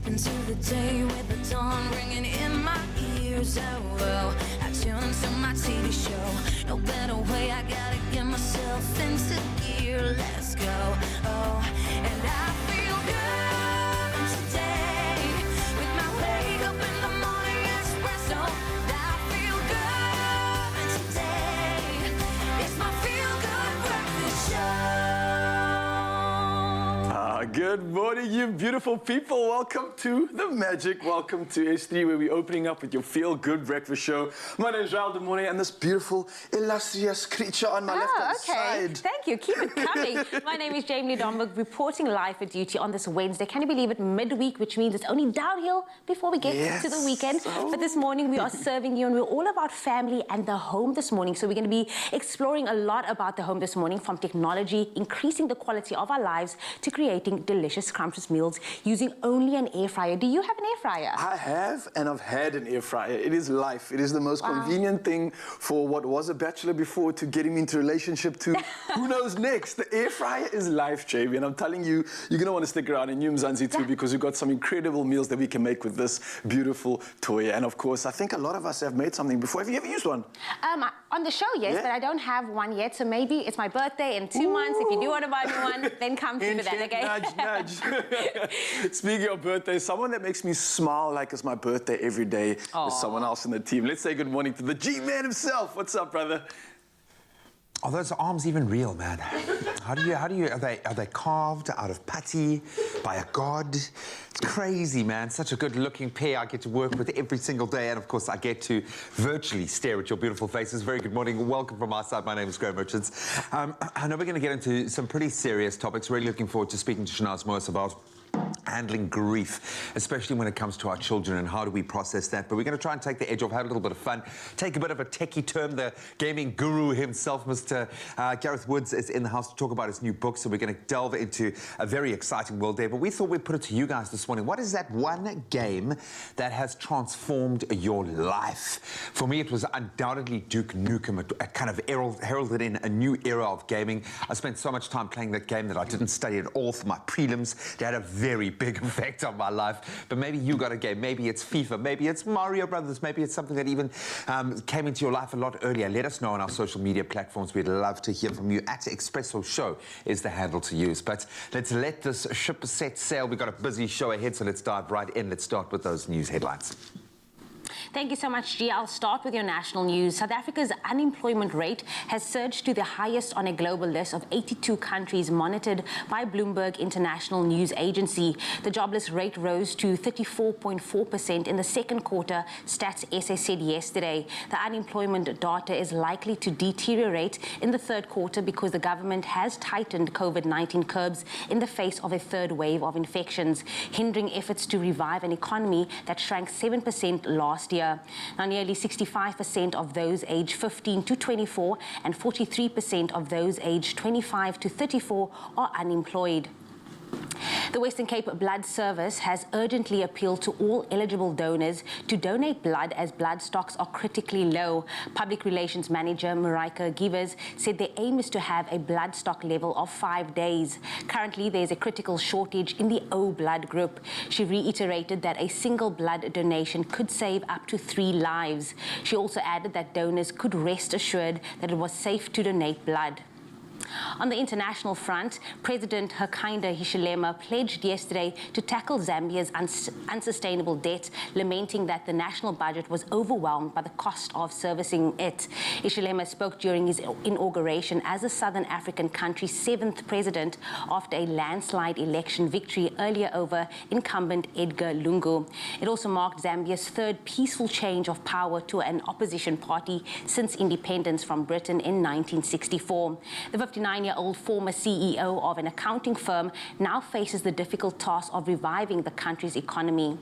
into the day with the dawn ringing in my ears. Oh, well, I tune into my TV show. No better way, I gotta get myself into gear. Let's go. Oh, and I feel good today with my wake up in the morning espresso. I feel good today. It's my feel good breakfast show. Good morning, you beautiful people. Welcome to The Magic. Welcome to S3, where we're opening up with your feel-good breakfast show. My name is Raul de Mornay, and this beautiful, illustrious creature on my left-hand side. Thank you. Keep it coming. My name is Jamie Domberg, reporting live for duty on this Wednesday. Can you believe it? Midweek, which means it's only downhill before we get to the weekend. But this morning, we are serving you, and we're all about family and the home this morning. So we're going to be exploring a lot about the home this morning, from technology, increasing the quality of our lives, to creating delicious, scrumptious meals using only an air fryer. Do you have an air fryer? I have, and I've had an air fryer. It is life. It is the most convenient thing for what was a bachelor before to get him into a relationship to who knows next. The air fryer is life, Jamie, and I'm telling you, you're going to want to stick around in New Mzansi too, because we've got some incredible meals that we can make with this beautiful toy. And of course, I think a lot of us have made something before. Have you ever used one? On the show, yes, but I don't have one yet. So maybe it's my birthday in 2 months. If you do want to buy me one, then come through for that, okay? Nudge. Speaking of birthdays, someone that makes me smile like it's my birthday every day is someone else in the team. Let's say good morning to the G-Man himself. What's up, brother? Are those arms even real, man? Are they carved out of putty by a god? It's crazy, man. Such a good-looking pair I get to work with every single day, and of course I get to virtually stare at your beautiful faces. Very good morning. Welcome from our side. My name is Graham Richards. I know we're going to get into some pretty serious topics. Really looking forward to speaking to Shanaz Moas about handling grief, especially when it comes to our children, and how do we process that. But we're going to try and take the edge off, have a little bit of fun, take a bit of a techie term. The gaming guru himself, Mr. Gareth Woods, is in the house to talk about his new book, so we're going to delve into a very exciting world there. But we thought we'd put it to you guys this morning. What is that one game that has transformed your life? For me, it was undoubtedly Duke Nukem. It kind of heralded in a new era of gaming. I spent so much time playing that game that I didn't study at all for my prelims. It had a very big effect on my life. But maybe you got a game. Maybe it's FIFA. Maybe it's Mario Brothers. Maybe it's something that even came into your life a lot earlier. Let us know on our social media platforms. We'd love to hear from you. At Expresso Show is the handle to use. But let's let this ship set sail. We've got a busy show ahead, so let's dive right in. Let's start with those news headlines. Thank you so much, G. I'll start with your national news. South Africa's unemployment rate has surged to the highest on a global list of 82 countries monitored by Bloomberg International News Agency. The jobless rate rose to 34.4% in the second quarter, Stats SA said yesterday. The unemployment data is likely to deteriorate in the third quarter because the government has tightened COVID-19 curbs in the face of a third wave of infections, hindering efforts to revive an economy that shrank 7% last year. Now, nearly 65% of those aged 15 to 24 and 43% of those aged 25 to 34 are unemployed. The Western Cape Blood Service has urgently appealed to all eligible donors to donate blood, as blood stocks are critically low. Public Relations Manager Marika Givers said their aim is to have a blood stock level of 5 days. Currently, there is a critical shortage in the O blood group. She reiterated that a single blood donation could save up to 3 lives. She also added that donors could rest assured that it was safe to donate blood. On the international front, President Hakainde Hichilema pledged yesterday to tackle Zambia's unsustainable debt, lamenting that the national budget was overwhelmed by the cost of servicing it. Hichilema spoke during his inauguration as the Southern African country's 7th president after a landslide election victory earlier over incumbent Edgar Lungu. It also marked Zambia's 3rd peaceful change of power to an opposition party since independence from Britain in 1964. The 59-year-old former CEO of an accounting firm now faces the difficult task of reviving the country's economy.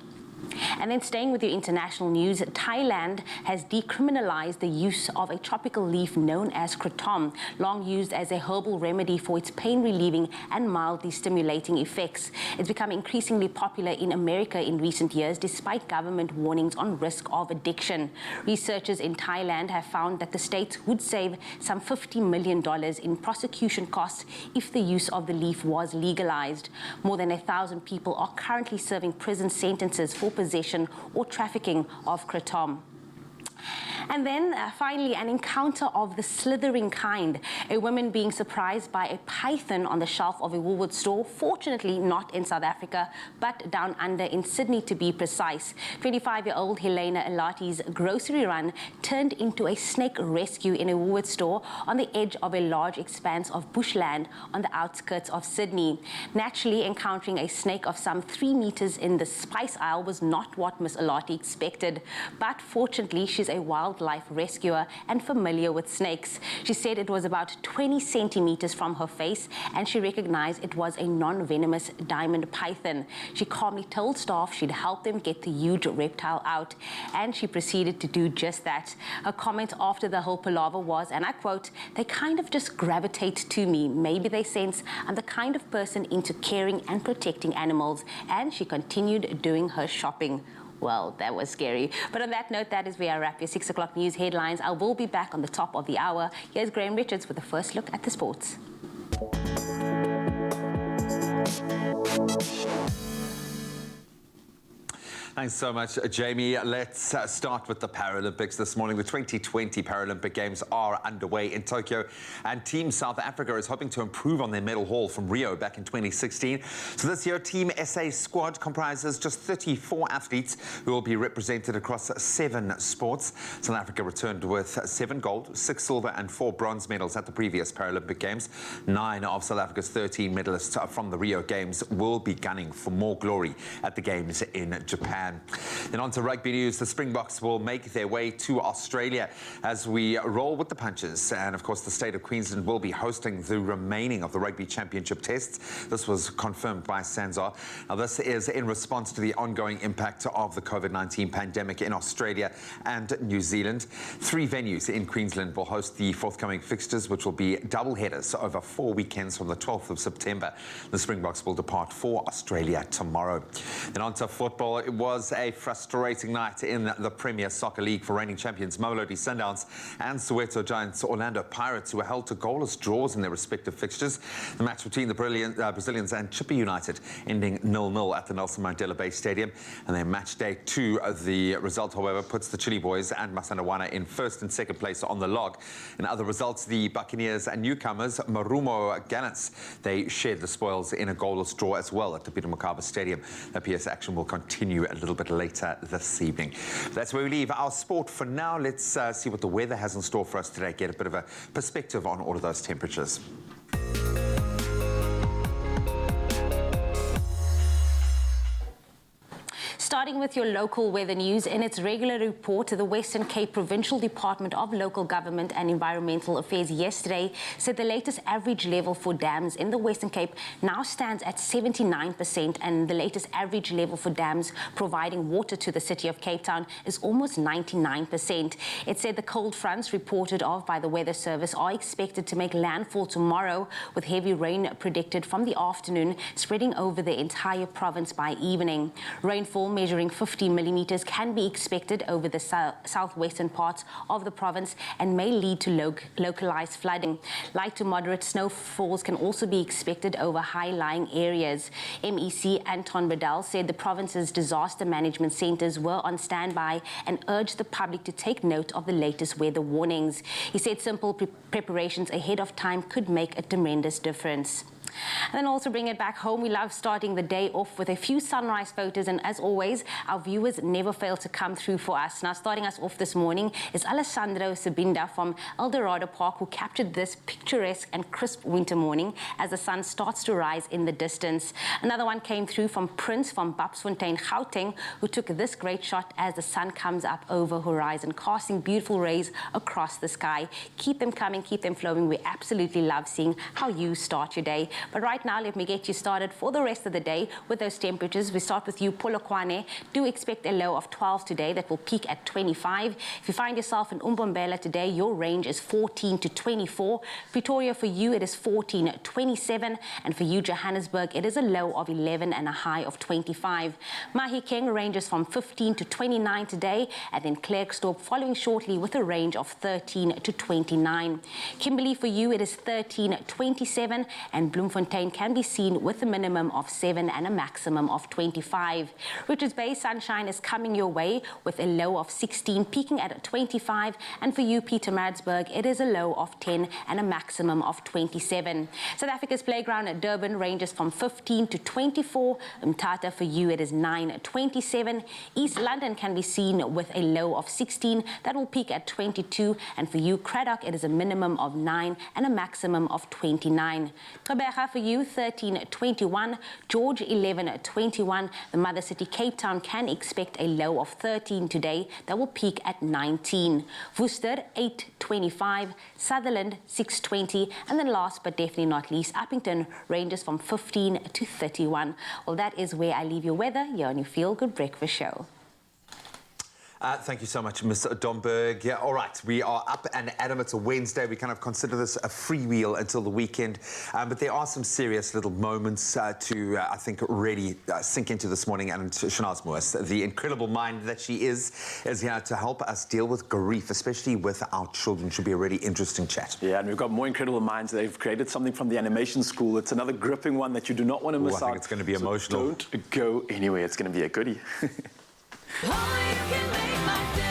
And then staying with your international news, Thailand has decriminalized the use of a tropical leaf known as kratom, long used as a herbal remedy for its pain-relieving and mildly stimulating effects. It's become increasingly popular in America in recent years, despite government warnings on risk of addiction. Researchers in Thailand have found that the state would save some $50 million in prosecution costs if the use of the leaf was legalized. More than 1,000 people are currently serving prison sentences for possession or trafficking of kratom. And then finally, an encounter of the slithering kind. A woman being surprised by a python on the shelf of a Woolworths store, fortunately not in South Africa, but down under in Sydney to be precise. 25-year-old Helena Elati's grocery run turned into a snake rescue in a Woolworths store on the edge of a large expanse of bushland on the outskirts of Sydney. Naturally, encountering a snake of some 3 meters in the spice aisle was not what Miss Elati expected. But fortunately, she's a wildlife rescuer and familiar with snakes. She said it was about 20 centimeters from her face and she recognized it was a non-venomous diamond python. She calmly told staff she'd help them get the huge reptile out, and she proceeded to do just that. Her comment after the whole palaver was, and I quote, "They kind of just gravitate to me. Maybe they sense I'm the kind of person into caring and protecting animals," and she continued doing her shopping. Well, that was scary. But on that note, that is where I wrap your 6 o'clock news headlines. I will be back on the top of the hour. Here's Graham Richards with the first look at the sports. Thanks so much, Jamie. Let's start with the Paralympics this morning. The 2020 Paralympic Games are underway in Tokyo, and Team South Africa is hoping to improve on their medal haul from Rio back in 2016. So this year, Team SA's squad comprises just 34 athletes who will be represented across 7 sports. South Africa returned with 7 gold, 6 silver and 4 bronze medals at the previous Paralympic Games. 9 of South Africa's 13 medalists from the Rio Games will be gunning for more glory at the Games in Japan. Then on to rugby news. The Springboks will make their way to Australia as we roll with the punches. And of course, the state of Queensland will be hosting the remaining of the Rugby Championship tests. This was confirmed by SANZAR. Now, this is in response to the ongoing impact of the COVID-19 pandemic in Australia and New Zealand. 3 venues in Queensland will host the forthcoming fixtures, which will be double headers over 4 weekends from the 12th of September. The Springboks will depart for Australia tomorrow. Then on to football. It was a frustrating night in the Premier Soccer League for reigning champions Mamelodi Sundowns and Soweto Giants Orlando Pirates, who were held to goalless draws in their respective fixtures. The match between the Brazilians and Chippa United ending 0-0 at the Nelson Mandela Bay Stadium. And then match day 2, the result, however, puts the Chile Boys and Masandawana in first and second place on the log. In other results, the Buccaneers and newcomers Marumo Gallants, they shared the spoils in a goalless draw as well at the Peter Mokaba Stadium. The PS action will continue a little bit later this evening. That's where we leave our sport for now. Let's see what the weather has in store for us today, get a bit of a perspective on all of those temperatures. Starting with your local weather news, in its regular report, the Western Cape Provincial Department of Local Government and Environmental Affairs yesterday said the latest average level for dams in the Western Cape now stands at 79%, and the latest average level for dams providing water to the city of Cape Town is almost 99%. It said the cold fronts reported of by the Weather Service are expected to make landfall tomorrow, with heavy rain predicted from the afternoon, spreading over the entire province by evening. Rainfall measuring 50 millimeters can be expected over the southwestern parts of the province and may lead to localized flooding. Light to moderate snowfalls can also be expected over high-lying areas. MEC Anton Bedell said the province's disaster management centers were on standby and urged the public to take note of the latest weather warnings. He said simple preparations ahead of time could make a tremendous difference. And then also bring it back home. We love starting the day off with a few sunrise photos, and as always, our viewers never fail to come through for us. Now, starting us off this morning is Alessandro Sabinda from El Dorado Park, who captured this picturesque and crisp winter morning as the sun starts to rise in the distance. Another one came through from Prince from Babsfontein, Gauteng, who took this great shot as the sun comes up over horizon, casting beautiful rays across the sky. Keep them coming, keep them flowing. We absolutely love seeing how you start your day. But right now, let me get you started for the rest of the day with those temperatures. We start with you, Polokwane, do expect a low of 12 today that will peak at 25. If you find yourself in Umbombela today, your range is 14 to 24. Pretoria, for you, it is 14, 27. And for you, Johannesburg, it is a low of 11 and a high of 25. Mahikeng ranges from 15 to 29 today, and then Klerksdorp following shortly with a range of 13 to 29. Kimberley, for you, it is 13, 27, and Bloemfontein can be seen with a minimum of 7 and a maximum of 25. Richards Bay, sunshine is coming your way with a low of 16, peaking at 25, and for you, Pietermaritzburg, it is a low of 10 and a maximum of 27. South Africa's playground at Durban ranges from 15 to 24. Mthatha, for you, it is 9, 27. East London can be seen with a low of 16, that will peak at 22, and for you, Cradock, it is a minimum of 9 and a maximum of 29. Gqeberha, for you, 13, 21. George, 11, 21. The mother city, Cape Town, can expect a low of 13 today, that will peak at 19. Worcester, 8, 25. Sutherland, 6, 20. And then last but definitely not least, Uppington ranges from 15 to 31. Well, that is where I leave your weather here on your Feel Good Breakfast Show. Thank you so much, Ms. Domberg. Yeah, all right, we are up and at 'em. It's a Wednesday. We kind of consider this a freewheel until the weekend. But there are some serious little moments to, I think, really sink into this morning. And Shanaz Moos, the incredible mind that she is here to help us deal with grief, especially with our children. Should be a really interesting chat. Yeah, and we've got more incredible minds. They've created something from the animation school. It's another gripping one that you do not want to miss out. I think it's going to be emotional. Don't go anywhere. It's going to be a goodie. Oh, you can make my day.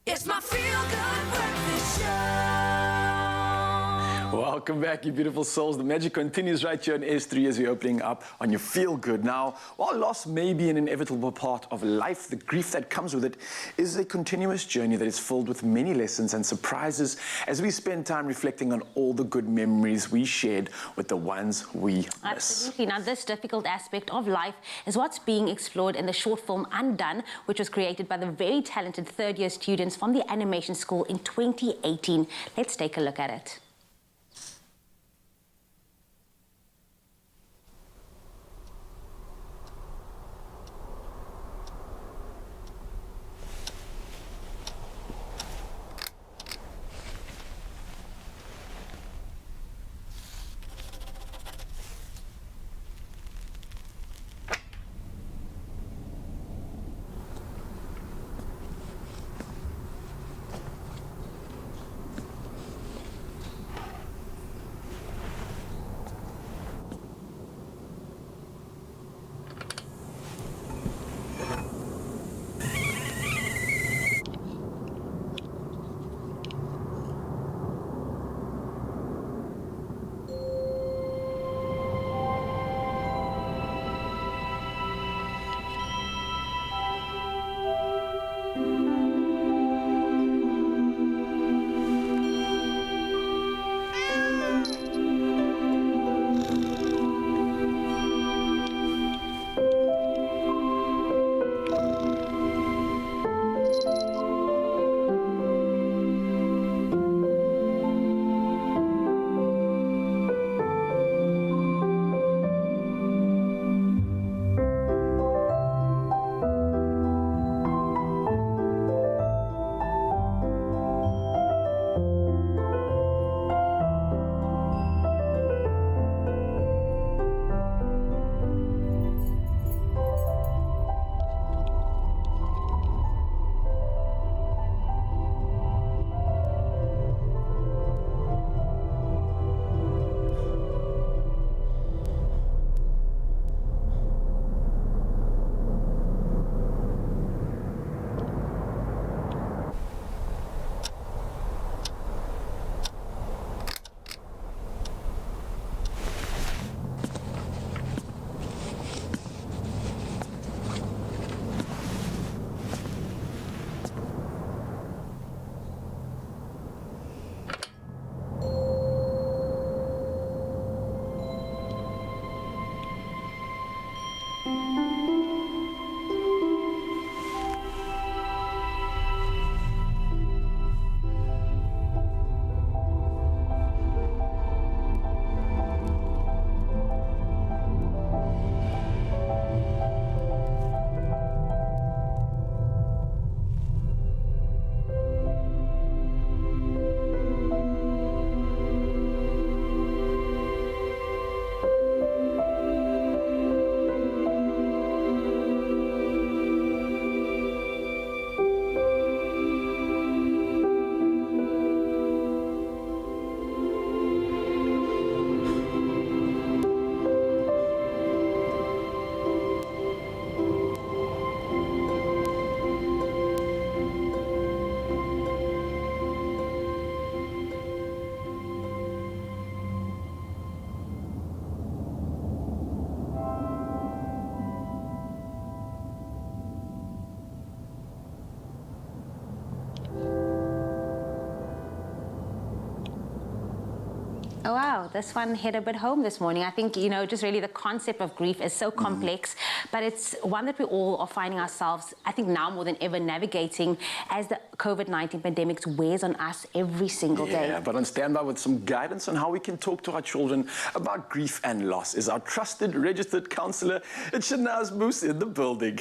It's my Feel Good Breakfast Show. Welcome back, you beautiful souls. The magic continues right here on S3 as we're opening up on your Feel Good. Now, while loss may be an inevitable part of life, the grief that comes with it is a continuous journey that is filled with many lessons and surprises as we spend time reflecting on all the good memories we shared with the ones we miss. Absolutely. Now, this difficult aspect of life is what's being explored in the short film Undone, which was created by the very talented third-year students from the animation school in 2018. Let's take a look at it. Oh, wow, this one hit a bit home this morning. I think, just really the concept of grief is so complex, but it's one that we all are finding ourselves, I think now more than ever, navigating as the COVID-19 pandemic wears on us every single day. Yeah, but on standby with some guidance on how we can talk to our children about grief and loss is our trusted, registered counsellor. It's Shanaz Moose in the building.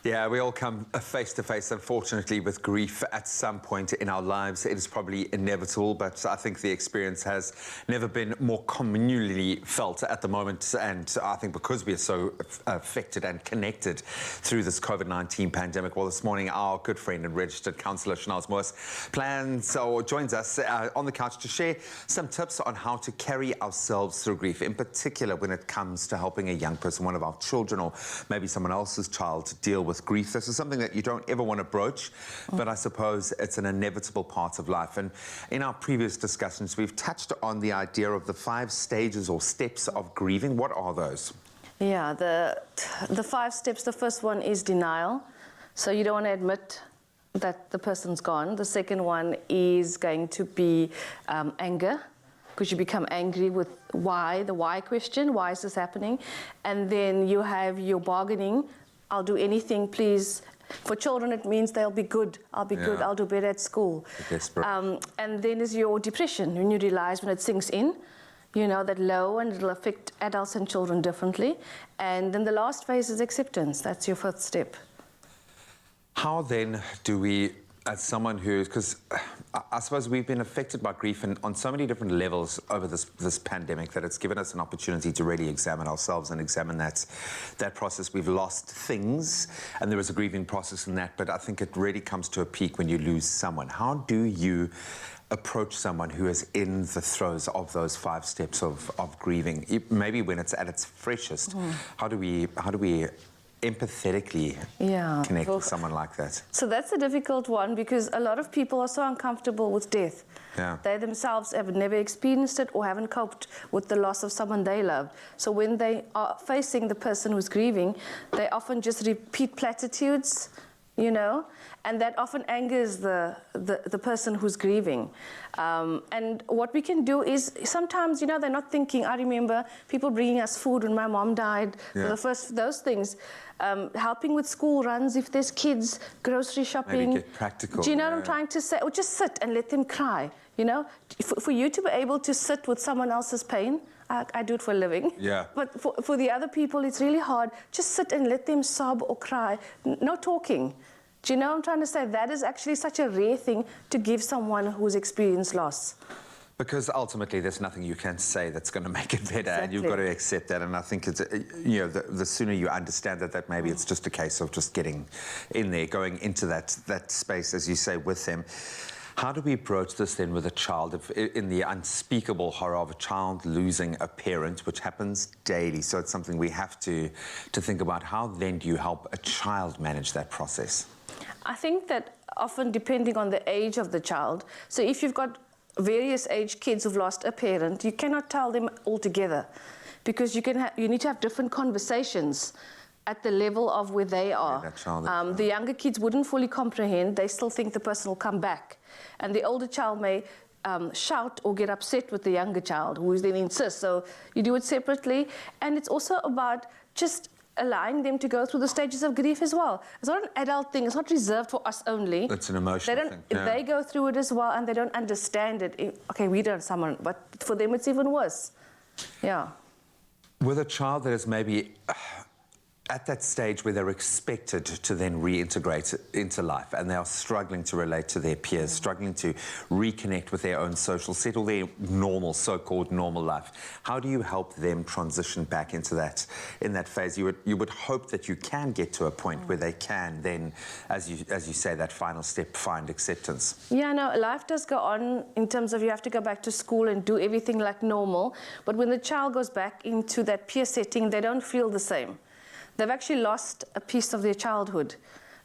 Yeah, we all come face to face, unfortunately, with grief at some point in our lives. It is probably inevitable, but I think the experience has never been more communally felt at the moment. And I think because we are so affected and connected through this COVID-19 pandemic, well, this morning, our good friend and registered counsellor, Shanaz Moose, joins us on the couch to share some tips on how to carry ourselves through grief, in particular when it comes to helping a young person, one of our children, or maybe someone else's child, to deal with grief. This is something that you don't ever want to broach, but I suppose it's an inevitable part of life. And in our previous discussions, we've touched on the idea of the 5 stages or steps of grieving. What are those? Yeah, the 5 steps, the first one is denial. So you don't want to admit that the person's gone. The second one is going to be anger, because you become angry with why, the why question, why is this happening? And then you have your bargaining. I'll do anything, please. For children, it means they'll be good. I'll be good. I'll do better at school. And then is your depression, when you realize when it sinks in, that low, and it'll affect adults and children differently. And then the last phase is acceptance. That's your 5th step. How then do we, as someone who, because I suppose we've been affected by grief on so many different levels over this pandemic that it's given us an opportunity to really examine ourselves and examine that process. We've lost things, and there is a grieving process in that, but I think it really comes to a peak when you lose someone. How do you approach someone who is in the throes of those 5 steps of grieving? Maybe when it's at its freshest, how do we empathetically connect with someone like that? So that's a difficult one, because a lot of people are so uncomfortable with death. Yeah. They themselves have never experienced it or haven't coped with the loss of someone they love. So when they are facing the person who's grieving, they often just repeat platitudes, and that often angers the person who's grieving. And what we can do is, sometimes, they're not thinking. I remember people bringing us food when my mom died, those things. Helping with school runs if there's kids, grocery shopping. Maybe get practical. Do you know what I'm trying to say? Or just sit and let them cry, For you to be able to sit with someone else's pain, I do it for a living. Yeah. But for the other people, it's really hard. Just sit and let them sob or cry. No talking. Do you know what I'm trying to say? That is actually such a rare thing to give someone who's experienced loss. Because ultimately, there's nothing you can say that's going to make it better, and you've got to accept that. And I think it's, the sooner you understand that maybe it's just a case of just getting in there, going into that space, as you say, with them. How do we approach this then with a child, in the unspeakable horror of a child losing a parent, which happens daily? So it's something we have to think about. How then do you help a child manage that process? I think that often, depending on the age of the child, so if you've got various age kids who've lost a parent, you cannot tell them all together, because you need to have different conversations at the level of where they are. The younger kids wouldn't fully comprehend. They still think the person will come back. And the older child may shout or get upset with the younger child, who then insists. So you do it separately. And it's also about just allowing them to go through the stages of grief as well. It's not an adult thing. It's not reserved for us only. It's an emotional thing. They go through it as well, and they don't understand it. Okay, we don't someone, but for them it's even worse. Yeah. With a child that is maybe at that stage where they're expected to then reintegrate into life, and they are struggling to relate to their peers, struggling to reconnect with their own social, settle their normal, so-called normal life. How do you help them transition back into that, in that phase? You would hope that you can get to a point where they can then, as you say, that final step, find acceptance. Yeah, no, life does go on in terms of you have to go back to school and do everything like normal. But when the child goes back into that peer setting, they don't feel the same. They've actually lost a piece of their childhood.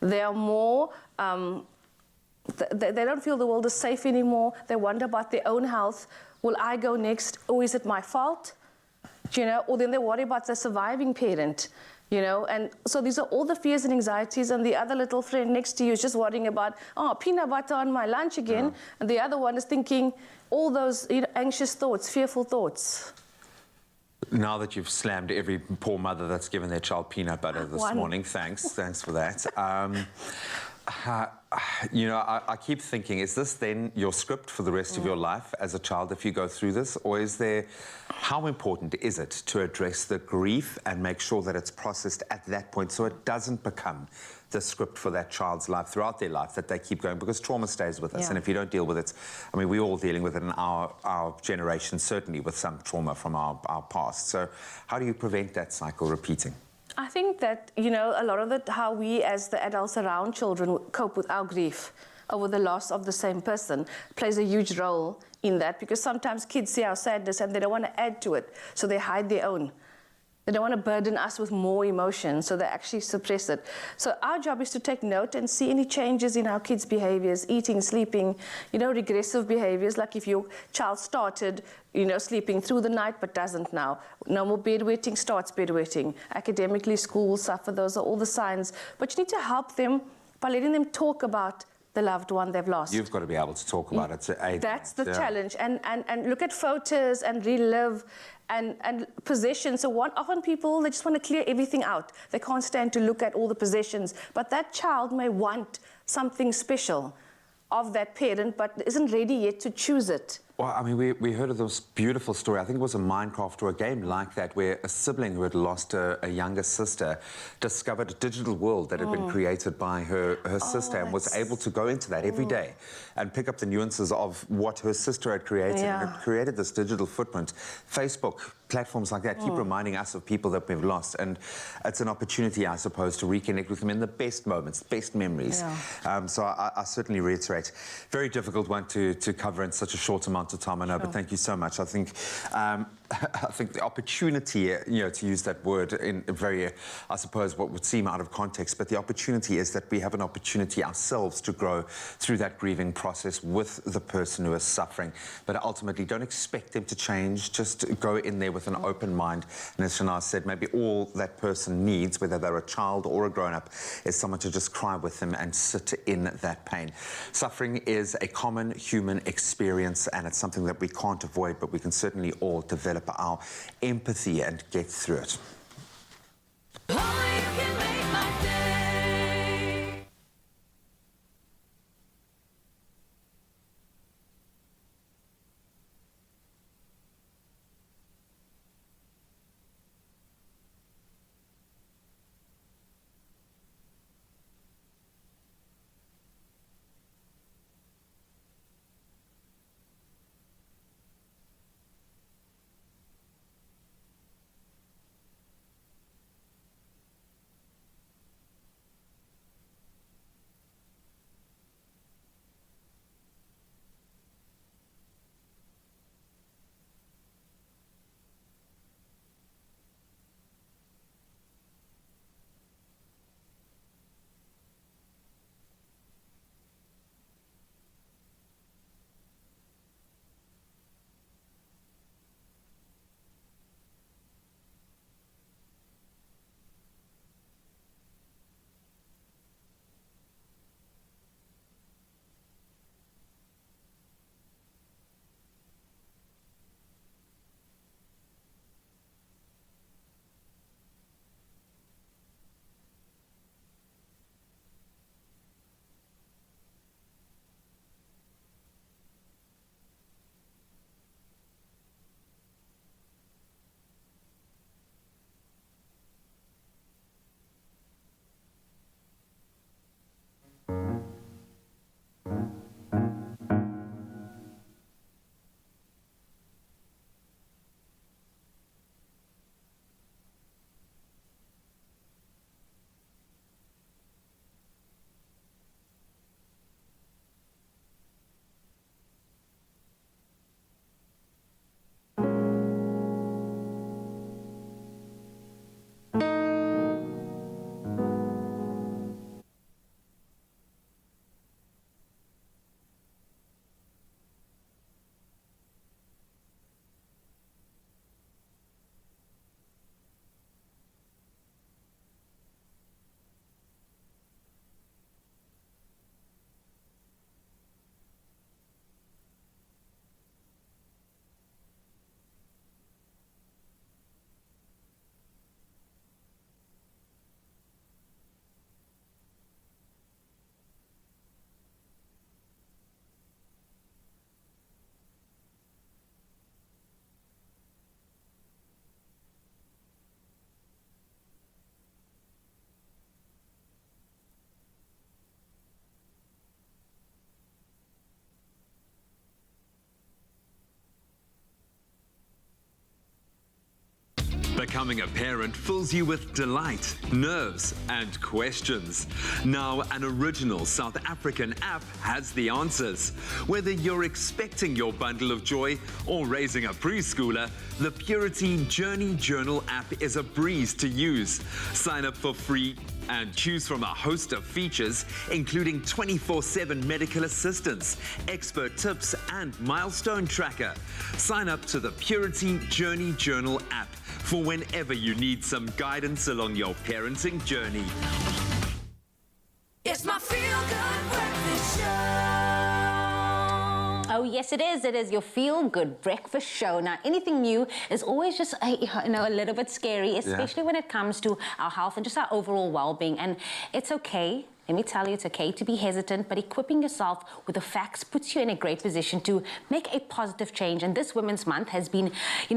They are more, they don't feel the world is safe anymore. They wonder about their own health. Will I go next, or is it my fault? Or then they worry about the surviving parent. You know, and so these are all the fears and anxieties, and the other little friend next to you is just worrying about, oh, peanut butter on my lunch again, and the other one is thinking all those anxious thoughts, fearful thoughts. Now that you've slammed every poor mother that's given their child peanut butter this morning, thanks for that. You know, I keep thinking, is this then your script for the rest of your life as a child if you go through this? Or is there, how important is it to address the grief and make sure that it's processed at that point so it doesn't become the script for that child's life throughout their life, that they keep going, because trauma stays with us. And if you don't deal with it, I mean, we're all dealing with it in our generation, certainly with some trauma from our past. So how do you prevent that cycle repeating? I think that, you know, a lot of it, how we as the adults around children cope with our grief over the loss of the same person plays a huge role in that, because sometimes kids see our sadness and they don't want to add to it, so they hide their own. They don't want to burden us with more emotion, so they actually suppress it. So our job is to take note and see any changes in our kids' behaviors, eating, sleeping, you know, regressive behaviors, like if your child started, you know, sleeping through the night but doesn't now. No more bedwetting, starts bedwetting. Academically, school will suffer. Those are all the signs. But you need to help them by letting them talk about the loved one they've lost. You've got to be able to talk about it. That's the challenge. And look at photos and relive and possessions. So often people, they just want to clear everything out. They can't stand to look at all the possessions. But that child may want something special of that parent, but isn't ready yet to choose it. Well, I mean, we heard of this beautiful story. I think it was a Minecraft or a game like that, where a sibling who had lost a younger sister discovered a digital world that had been created by her sister, and was able to go into that every day and pick up the nuances of what her sister had created. And it created this digital footprint. Facebook, platforms like that keep reminding us of people that we've lost, and it's an opportunity, I suppose, to reconnect with them in the best moments, best memories. So I certainly reiterate, very difficult one to cover in such a short amount of time, I know, but thank you so much. I think I think the opportunity, you know, to use that word in a very, I suppose, what would seem out of context, but the opportunity is that we have an opportunity ourselves to grow through that grieving process with the person who is suffering. But ultimately, don't expect them to change. Just go in there with an open mind. And as Shana said, maybe all that person needs, whether they're a child or a grown-up, is someone to just cry with them and sit in that pain. Suffering is a common human experience, and it's something that we can't avoid, but we can certainly all develop our empathy and get through it. Only you can make my day. Becoming a parent fills you with delight, nerves, and questions. Now, an original South African app has the answers. Whether you're expecting your bundle of joy or raising a preschooler, the Purity Journey Journal app is a breeze to use. Sign up for free and choose from a host of features, including 24/7 medical assistance, expert tips, and milestone tracker. Sign up to the Purity Journey Journal app for whenever you need some guidance along your parenting journey. It's my feel-good breakfast show. Oh, yes, it is. It is your feel-good breakfast show. Now, anything new is always just a little bit scary, especially when it comes to our health and just our overall well-being. And it's okay. Let me tell you, it's okay to be hesitant, but equipping yourself with the facts puts you in a great position to make a positive change. And this Women's Month has been,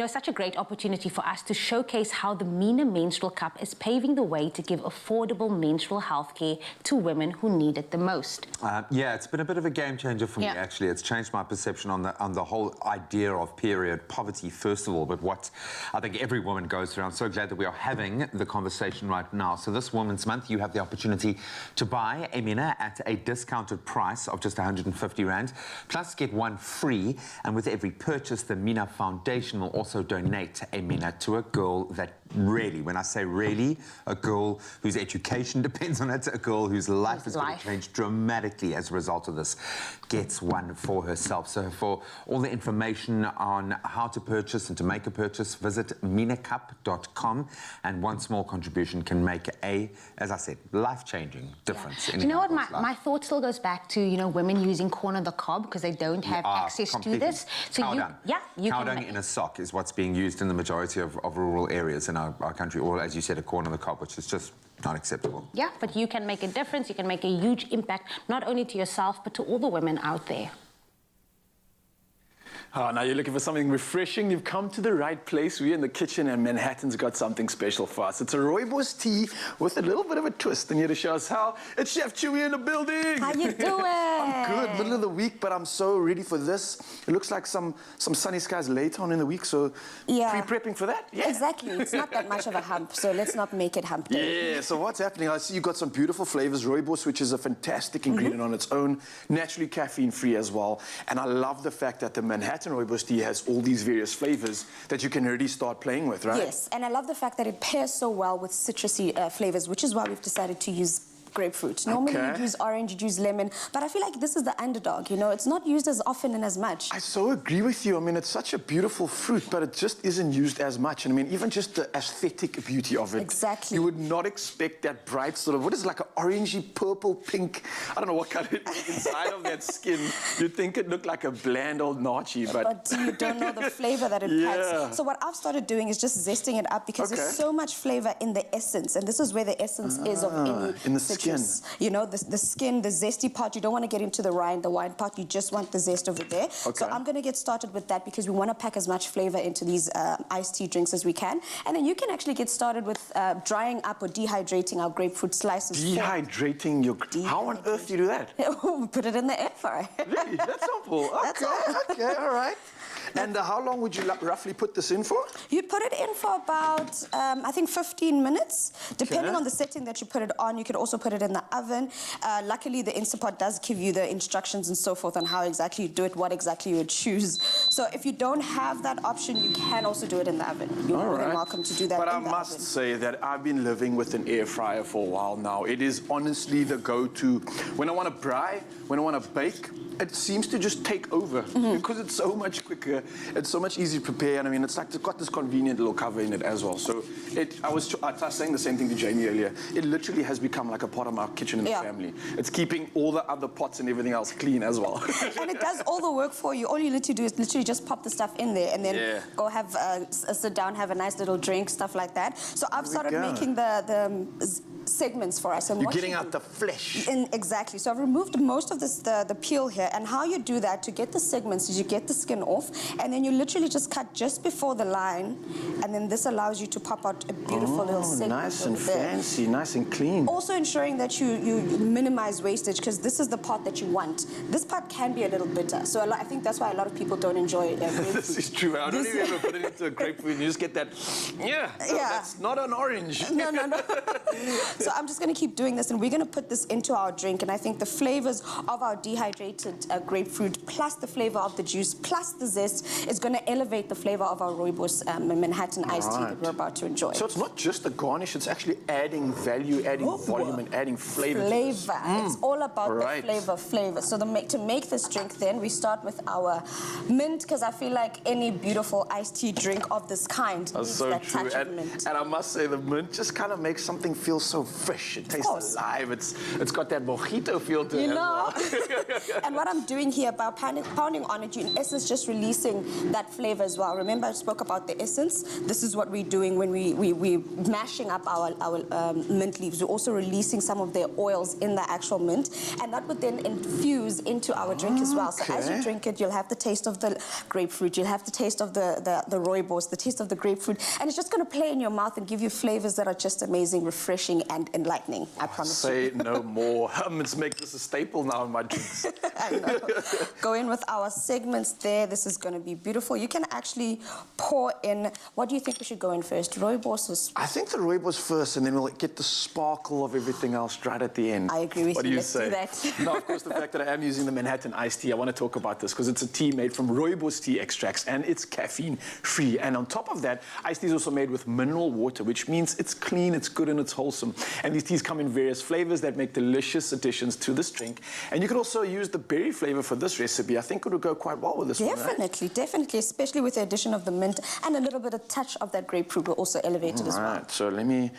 such a great opportunity for us to showcase how the Mina Menstrual Cup is paving the way to give affordable menstrual health care to women who need it the most. Yeah, it's been a bit of a game changer for me, actually. It's changed my perception on the whole idea of period poverty, first of all, but what I think every woman goes through. I'm so glad that we are having the conversation right now. So this Women's Month, you have the opportunity to buy a Mina at a discounted price of just 150 Rand, plus get one free. And with every purchase, the Mina Foundation will also donate a Mina to a girl that really, when I say really, a girl whose education depends on it, a girl whose life is going to change dramatically as a result of this, gets one for herself. So for all the information on how to purchase and to make a purchase, visit minacup.com, and one small contribution can make as I said, life-changing difference. Do you know what? My thought still goes back to, women using corn on the cob because they don't have access to this. So cow dung in a sock is what's being used in the majority of rural areas in our country, or as you said, a corn on the cob, which is just not acceptable. Yeah, but you can make a difference. You can make a huge impact, not only to yourself, but to all the women out there. Now you're looking for something refreshing. You've come to the right place. We're in the kitchen, and Manhattan's got something special for us. It's a rooibos tea with a little bit of a twist. And here to show us how, it's Chef Chewy in the building. How you doing? I'm good. Middle of the week, but I'm so ready for this. It looks like some sunny skies later on in the week, so pre-prepping for that? Yeah. Exactly. It's not that much of a hump, so let's not make it hump day. Yeah, so what's happening? I see you've got some beautiful flavors. Rooibos, which is a fantastic ingredient on its own, naturally caffeine-free as well. And I love the fact that the Manhattan rooibos tea has all these various flavors that you can already start playing with, right? Yes, and I love the fact that it pairs so well with citrusy flavors, which is why we've decided to use grapefruit. Normally you'd use orange, you'd use lemon, but I feel like this is the underdog, It's not used as often and as much. I so agree with you. I mean, it's such a beautiful fruit, but it just isn't used as much. And I mean, even just the aesthetic beauty of it. Exactly. You would not expect that bright sort of, what is it, like an orangey, purple, pink, I don't know what color it is inside of that skin. You'd think it looked like a bland old nachi, but you don't know the flavor that it packs. So what I've started doing is just zesting it up because there's so much flavor in the essence, and this is where the essence is of any in the citrus. skin. The skin, the zesty part, you don't want to get into the wine part, you just want the zest over there. So I'm going to get started with that because we want to pack as much flavor into these iced tea drinks as we can. And then you can actually get started with drying up or dehydrating our grapefruit slices. Dehydrating your... How on earth do you do that? Put it in the air fryer. Really? That's simple. Okay, all right. And how long would you roughly put this in for? You'd put it in for about, I think, 15 minutes. Depending on the setting that you put it on, you could also put it in the oven. Luckily, the Instapot does give you the instructions and so forth on how exactly you do it, what exactly you would choose. So if you don't have that option, you can also do it in the oven. You're more than welcome to do that But in I the must oven. say that I've been living with an air fryer for a while now. It is honestly the go-to. When I want to braai, when I want to bake, it seems to just take over because it's so much quicker. It's so much easier to prepare. And I mean, it's got this convenient little cover in it as well. So I was saying the same thing to Jamie earlier. It literally has become like a part of our kitchen in the family. It's keeping all the other pots and everything else clean as well. And it does all the work for you. All you need to do is literally just pop the stuff in there and then go have a sit down, have a nice little drink, stuff like that. So I've started making the segments for us. And You're what getting you out do- the flesh. Exactly. So I've removed most of this, the peel here, and how you do that to get the segments is you get the skin off, and then you literally just cut just before the line, and then this allows you to pop out a beautiful little segment Nice and over there. fancy, nice and clean. Also ensuring that you minimize wastage, because this is the part that you want. This part can be a little bitter, so I think that's why a lot of people don't enjoy grapefruit. This is true. I don't even ever put it into a grapefruit and you just get that, no, that's not an orange. No. So I'm just going to keep doing this, and we're going to put this into our drink, and I think the flavors of our dehydrated grapefruit, plus the flavor of the juice, plus the zest, is going to elevate the flavor of our rooibos Manhattan iced tea that we're about to enjoy. So it's not just the garnish, it's actually adding value, adding volume, and adding flavor. to this. It's all about Right. the flavor. So to make this drink, then we start with our mint, because I feel like any beautiful iced tea drink of this kind That's needs so that true. touch of mint. And I must say, the mint just kind of makes something feel so fresh. It tastes course. alive. It's got that mojito feel to it. You as know, well. and what I'm doing here by pounding on it, you in essence just releasing that flavor as well. Remember, I spoke about the essence. This is what we're doing when we're mashing up our mint leaves. We're also releasing some of their oils in the actual mint, and that would then infuse into our drink as well. So as you Okay. drink it, you'll have the taste of the grapefruit, you'll have the taste of the rooibos, the taste of the grapefruit, and it's just going to play in your mouth and give you flavors that are just amazing, refreshing, and enlightening. I promise you. Say no more. Let's make this a staple now in my drinks. I know. Go in with our segments there. This is going to be beautiful. You can actually pour in. What do you think we should go in first? Rooibos or I think the rooibos first, and then we'll get the sparkle of everything else right at the end. I agree with what you. do you Let's say? do that. Now, of course, the fact that I am using the Manhattan iced tea, I want to talk about this because it's a tea made from rooibos tea extracts, and it's caffeine-free. And on top of that, iced tea is also made with mineral water, which means it's clean, it's good, and it's wholesome. And these teas come in various flavors that make delicious additions to this drink. And you could also use the berry flavor for this recipe. I think it would go quite well with this one, right? Definitely, especially with the addition of the mint and a little bit of touch of that grapefruit will also elevate it as well. Right, so let me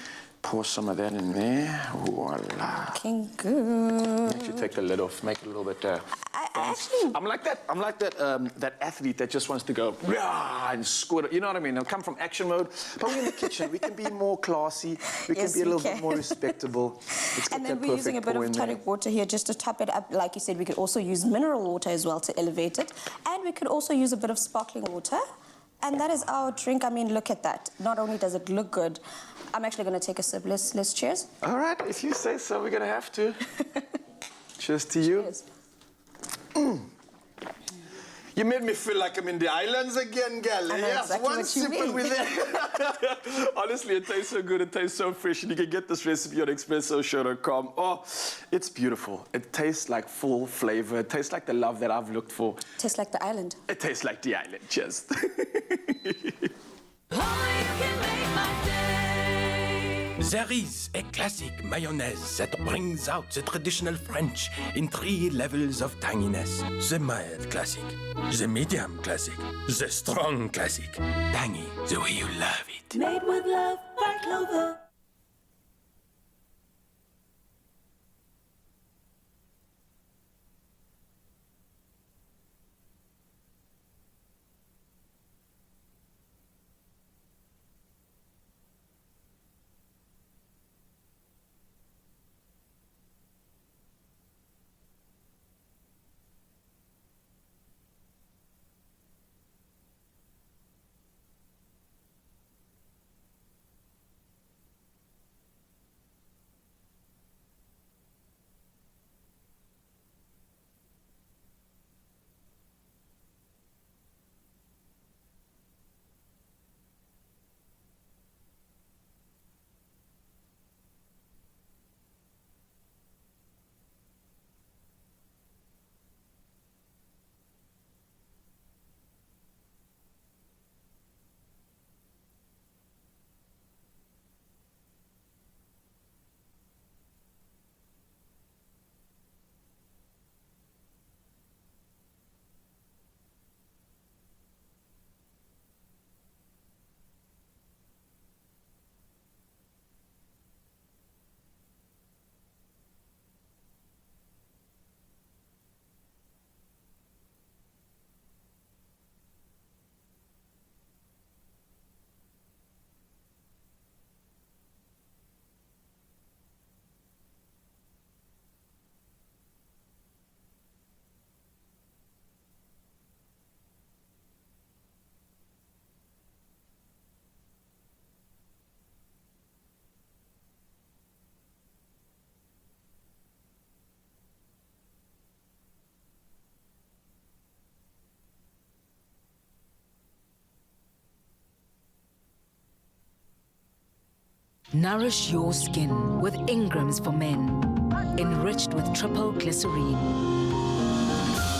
pour some of that in there. Voila. Looking good. Actually take the lid off, make it a little bit. I actually. I'm like that athlete that just wants to go "Rah," and squirt. You know what I mean? They'll come from action mode, but we're in the kitchen. We can be more classy. We Yes, can be a we little can. bit more respectable. Let's get And then that we're using a perfect bit pour of in there. tonic water here just to top it up. Like you said, we could also use mineral water as well to elevate it. And we could also use a bit of sparkling water. And that is our drink. I mean, look at that. Not only does it look good, I'm actually going to take a sip. Let's cheers. All right, if you say so, we're gonna have to. Cheers to you. Cheers. You made me feel like I'm in the islands again, gal. I know Yes, exactly one what you sip mean. and we're there. Honestly, it tastes so good. It tastes so fresh. And you can get this recipe on expressoshow.com. Oh, it's beautiful. It tastes like full flavor. It tastes like the love that I've looked for. Tastes like the island. It tastes like the island. Cheers. Only you can make my day. There is a classic mayonnaise that brings out the traditional French in 3 levels of tanginess. The mild classic, the medium classic, the strong classic. Tangy the way you love it. Made with love by Clover. Nourish your skin with Ingram's for Men, enriched with triple glycerine.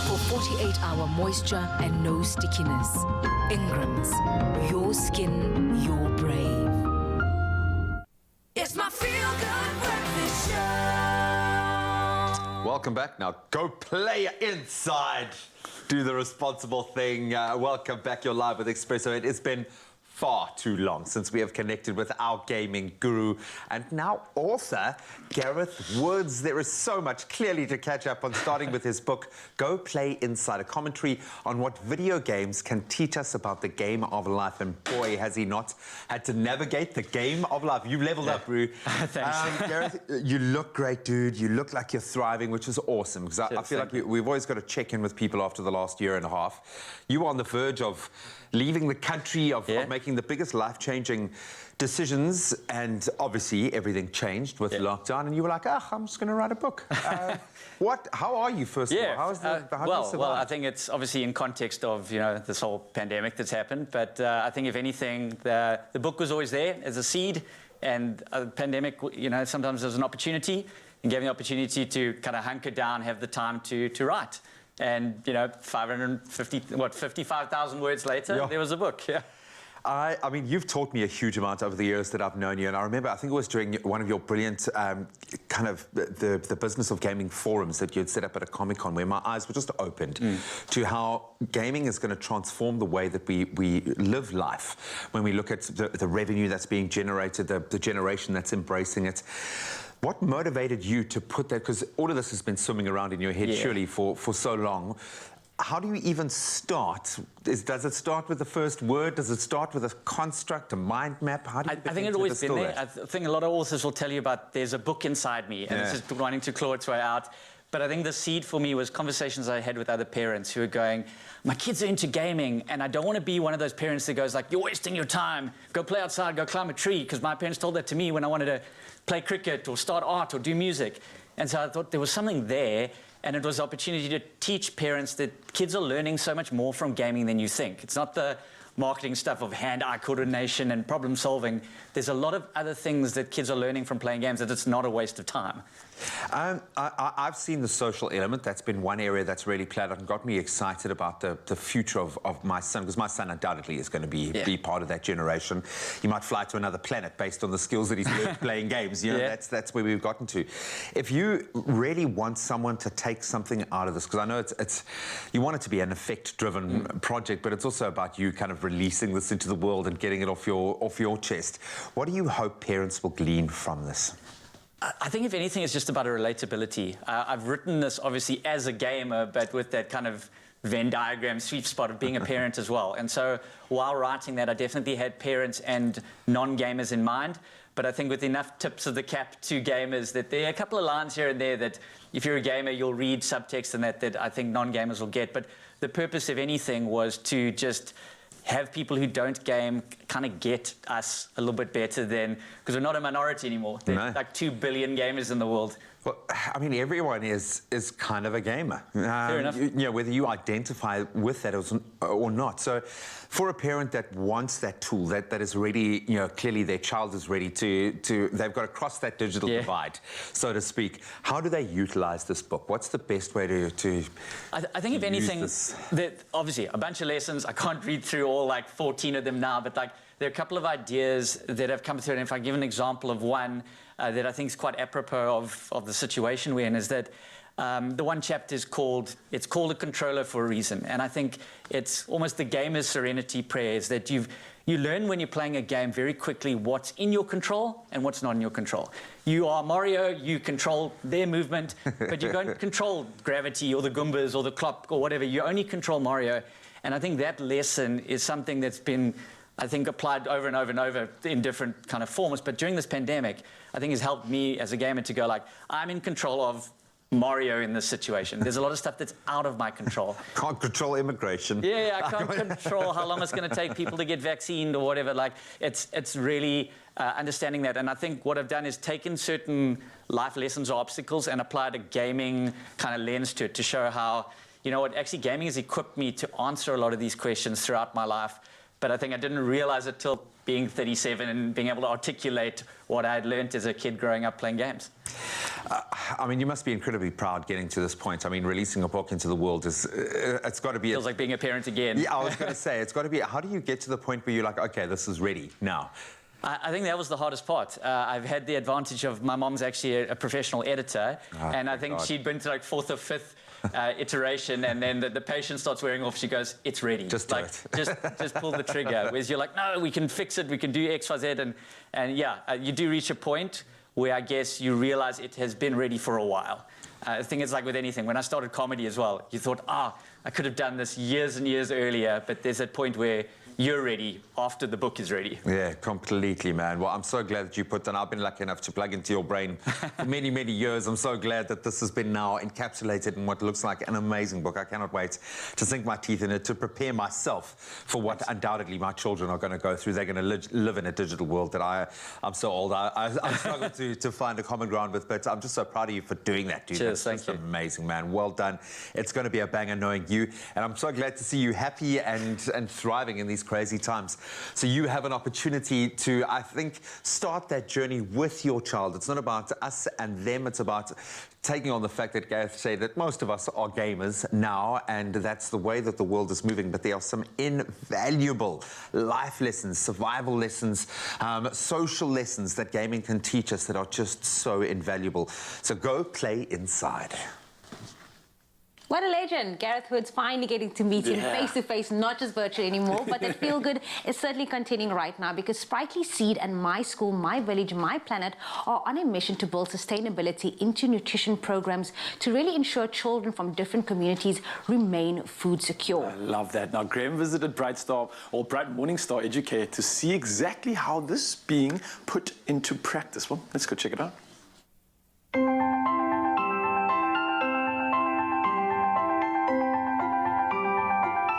For 48-hour moisture and no stickiness. Ingram's, your skin, your brave. It's my feel-good breakfast show. Welcome back. Now go play inside. Do the responsible thing. Welcome back. You're live with Expresso. It has been far too long since we have connected with our gaming guru and now author, Gareth Woods. There is so much clearly to catch up on, starting with his book, Go Play Inside, a commentary on what video games can teach us about the game of life. And boy, has he not had to navigate the game of life. You leveled up, Roo. Thanks. Gareth, you look great, dude. You look like you're thriving, which is awesome, because I feel like we've always got to check in with people after the last year and a half. You were on the verge of leaving the country, of making the biggest life-changing decisions, and obviously everything changed with lockdown, and you were like, I'm just going to write a book. How are you, first of all? How is how have you survived? Well, I think it's obviously in context of, you know, this whole pandemic that's happened, but I think if anything, the book was always there as a seed, and a pandemic, you know, sometimes there's an opportunity, and gave me the opportunity to kind of hunker down, have the time to write. And, you know, 55,000 words later, there was a book, I mean, you've taught me a huge amount over the years that I've known you, and I remember, I think it was during one of your brilliant kind of the business of gaming forums that you'd set up at a Comic-Con, where my eyes were just opened to how gaming is going to transform the way that we live life. When we look at the revenue that's being generated, the generation that's embracing it. What motivated you to put that, because all of this has been swimming around in your head surely for so long. How do you even start? Does it start with the first word? Does it start with a construct, a mind map? How do you I think it's always been there. I think a lot of authors will tell you about there's a book inside me, and it's just wanting to claw its way out. But I think the seed for me was conversations I had with other parents who are going, my kids are into gaming, and I don't want to be one of those parents that goes like, you're wasting your time, go play outside, go climb a tree, because my parents told that to me when I wanted to play cricket or start art or do music. And so I thought there was something there, and it was an opportunity to teach parents that kids are learning so much more from gaming than you think. It's not the marketing stuff of hand-eye coordination and problem solving. There's a lot of other things that kids are learning from playing games, that it's not a waste of time. I've seen the social element. That's been one area that's really played out and got me excited about the future of my son, because my son undoubtedly is going to be part of that generation. He might fly to another planet based on the skills that he's learned playing games. You know, that's where we've gotten to. If you really want someone to take something out of this, because I know it's you want it to be an effect-driven project, but it's also about you kind of releasing this into the world and getting it off your chest. What do you hope parents will glean from this? I think if anything, it's just about a relatability. I've written this obviously as a gamer, but with that kind of Venn diagram sweet spot of being a parent as well. And so while writing that, I definitely had parents and non-gamers in mind. But I think with enough tips of the cap to gamers, that there are a couple of lines here and there that if you're a gamer, you'll read subtext and that I think non-gamers will get. But the purpose of anything was to just have people who don't game kind of get us a little bit better than, because we're not a minority anymore. There's like 2 billion gamers in the world. Well, I mean, everyone is kind of a gamer. Fair enough. You know, whether you identify with that or not. So for a parent that wants that tool, that is ready, you know, clearly their child is ready to they've got to cross that digital divide, so to speak. How do they utilize this book? What's the best way to I think if anything, that obviously a bunch of lessons. I can't read through all like 14 of them now, but like there are a couple of ideas that have come through. And if I give an example of one that I think is quite apropos of the situation we're in, is that the one chapter is called a controller for a reason. And I think it's almost the gamer's serenity prayer, is that you learn when you're playing a game very quickly what's in your control and what's not in your control. You are Mario, you control their movement, but you don't control gravity or the Goombas or the clock or whatever. You only control Mario. And I think that lesson is something that's been, I think, applied over and over and over in different kind of forms. But during this pandemic, I think has helped me as a gamer to go like, I'm in control of Mario in this situation. There's a lot of stuff that's out of my control. Can't control immigration. Yeah, I can't control how long it's going to take people to get vaccinated or whatever. Like, it's really understanding that. And I think what I've done is taken certain life lessons or obstacles and applied a gaming kind of lens to it, to show how, you know what, actually gaming has equipped me to answer a lot of these questions throughout my life. but I think I didn't realize it till being 37 and being able to articulate what I had learned as a kid growing up playing games. I mean, you must be incredibly proud getting to this point. I mean, releasing a book into the world is, it's got to be... Feels like being a parent again. Yeah, I was going to say, it's got to be, how do you get to the point where you're like, okay, this is ready now? I think that was the hardest part. I've had the advantage of my mom's actually a professional editor, and I think she'd been to like 4th or 5th iteration, and then the patient starts wearing off. She goes, "It's ready. Just do just pull the trigger." Whereas you're like, "No, we can fix it. We can do X, Y, Z," and yeah, you do reach a point where I guess you realize it has been ready for a while. I think it's like with anything. When I started comedy as well, you thought, I could have done this years and years earlier, but there's that point where you're ready after the book is ready. Yeah, completely, man. Well, I'm so glad that you put that. I've been lucky enough to plug into your brain for many, many years. I'm so glad that this has been now encapsulated in what looks like an amazing book. I cannot wait to sink my teeth in it, to prepare myself for what undoubtedly my children are going to go through. They're going to live in a digital world that I'm so old. I struggle to find a common ground with, but I'm just so proud of you for doing that, dude. Cheers, That's thank you. Amazing, man. Well done. It's going to be a banger knowing you, and I'm so glad to see you happy and thriving in these crazy times. So you have an opportunity to, I think, start that journey with your child. It's not about us and them. It's about taking on the fact that Gareth said that most of us are gamers now, and that's the way that the world is moving. But there are some invaluable life lessons, survival lessons, social lessons that gaming can teach us that are just so invaluable. So go play inside. What a legend. Gareth Hood's finally getting to meet him face-to-face, not just virtually anymore, but that feel-good is certainly continuing right now because Sprightly Seed and My School, My Village, My Planet are on a mission to build sustainability into nutrition programs to really ensure children from different communities remain food secure. I love that. Now, Graham visited Bright Morning Star Educare to see exactly how this is being put into practice. Well, let's go check it out.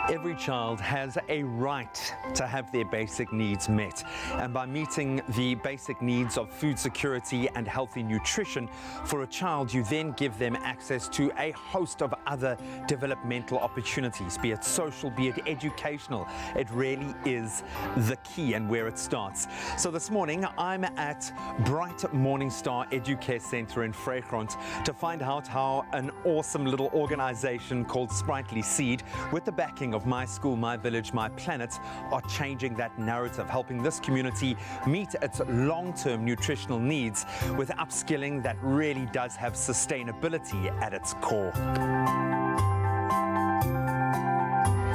Every child has a right to have their basic needs met. And by meeting the basic needs of food security and healthy nutrition for a child, you then give them access to a host of other developmental opportunities, be it social, be it educational. It really is the key and where it starts. So this morning, I'm at Bright Morning Star Educare Centre in Vrygrond to find out how an awesome little organization called Sprightly Seed, with the backing of My School, My Village, My Planet, are changing that narrative, helping this community meet its long-term nutritional needs with upskilling that really does have sustainability at its core.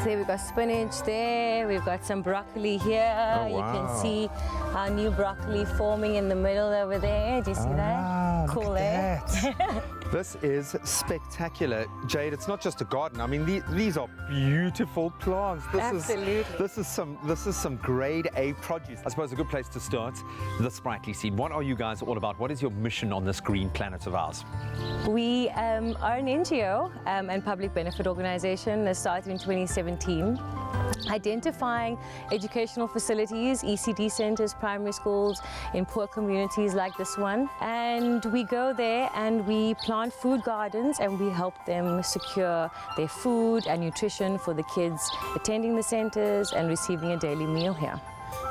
So we've got spinach there, we've got some broccoli here. Oh, wow. You can see our new broccoli forming in the middle over there. Do you see that? Cool, eh? This is spectacular. Jade, it's not just a garden. I mean, these are beautiful plants. Absolutely. This is some grade A produce. I suppose a good place to start, the Sprightly Seed. What are you guys all about? What is your mission on this green planet of ours? We are an NGO and public benefit organization that started in 2017. Identifying educational facilities, ECD centers, primary schools in poor communities like this one. And we go there and we plant food gardens and we help them secure their food and nutrition for the kids attending the centers and receiving a daily meal here.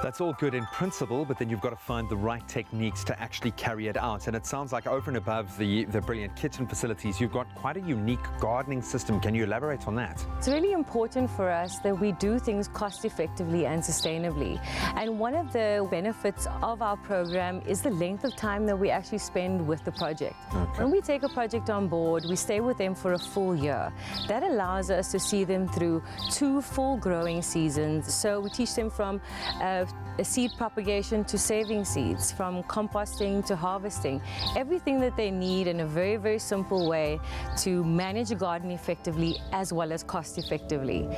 That's all good in principle, but then you've got to find the right techniques to actually carry it out. And it sounds like over and above the brilliant kitchen facilities, you've got quite a unique gardening system. Can you elaborate on that? It's really important for us that we do things cost effectively and sustainably. And one of the benefits of our program is the length of time that we actually spend with the project. Okay. When we take a project on board, we stay with them for a full year. That allows us to see them through 2 full growing seasons. So we teach them from a seed propagation to saving seeds, from composting to harvesting, everything that they need in a very, very simple way to manage a garden effectively as well as cost effectively.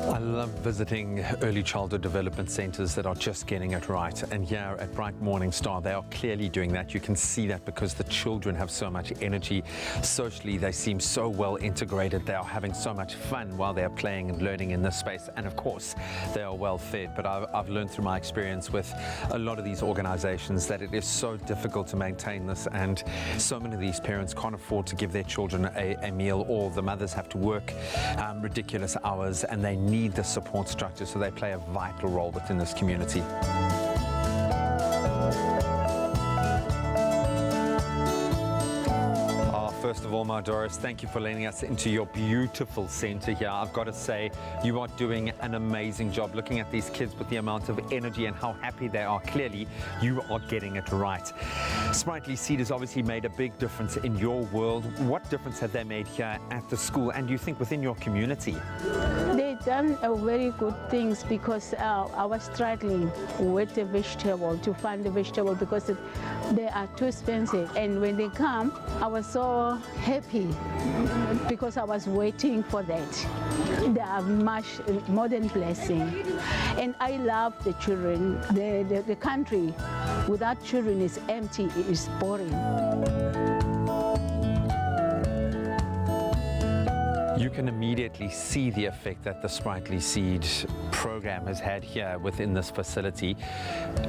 I love visiting early childhood development centres that are just getting it right. And here at Bright Morning Star, they are clearly doing that. You can see that because the children have so much energy. Socially, they seem so well integrated. They are having so much fun while they're playing and learning in this space. And of course, they are well fed. But I've learned through my experience with a lot of these organisations that it is so difficult to maintain this. And so many of these parents can't afford to give their children a meal, or the mothers have to work ridiculous hours, and they need the support structure, so they play a vital role within this community. First of all, my Doris, thank you for letting us into your beautiful centre here. I've got to say, you are doing an amazing job. Looking at these kids with the amount of energy and how happy they are, clearly you are getting it right. Sprightly Seed has obviously made a big difference in your world. What difference have they made here at the school, and do you think within your community? They've done very good things, because I was struggling with the vegetable, to find the vegetable, because they are too expensive. And when they come, I was so happy because I was waiting for that. They are much more than blessing. And I love the children. The country without children is empty, it is boring. You can immediately see the effect that the Sprightly Seed program has had here within this facility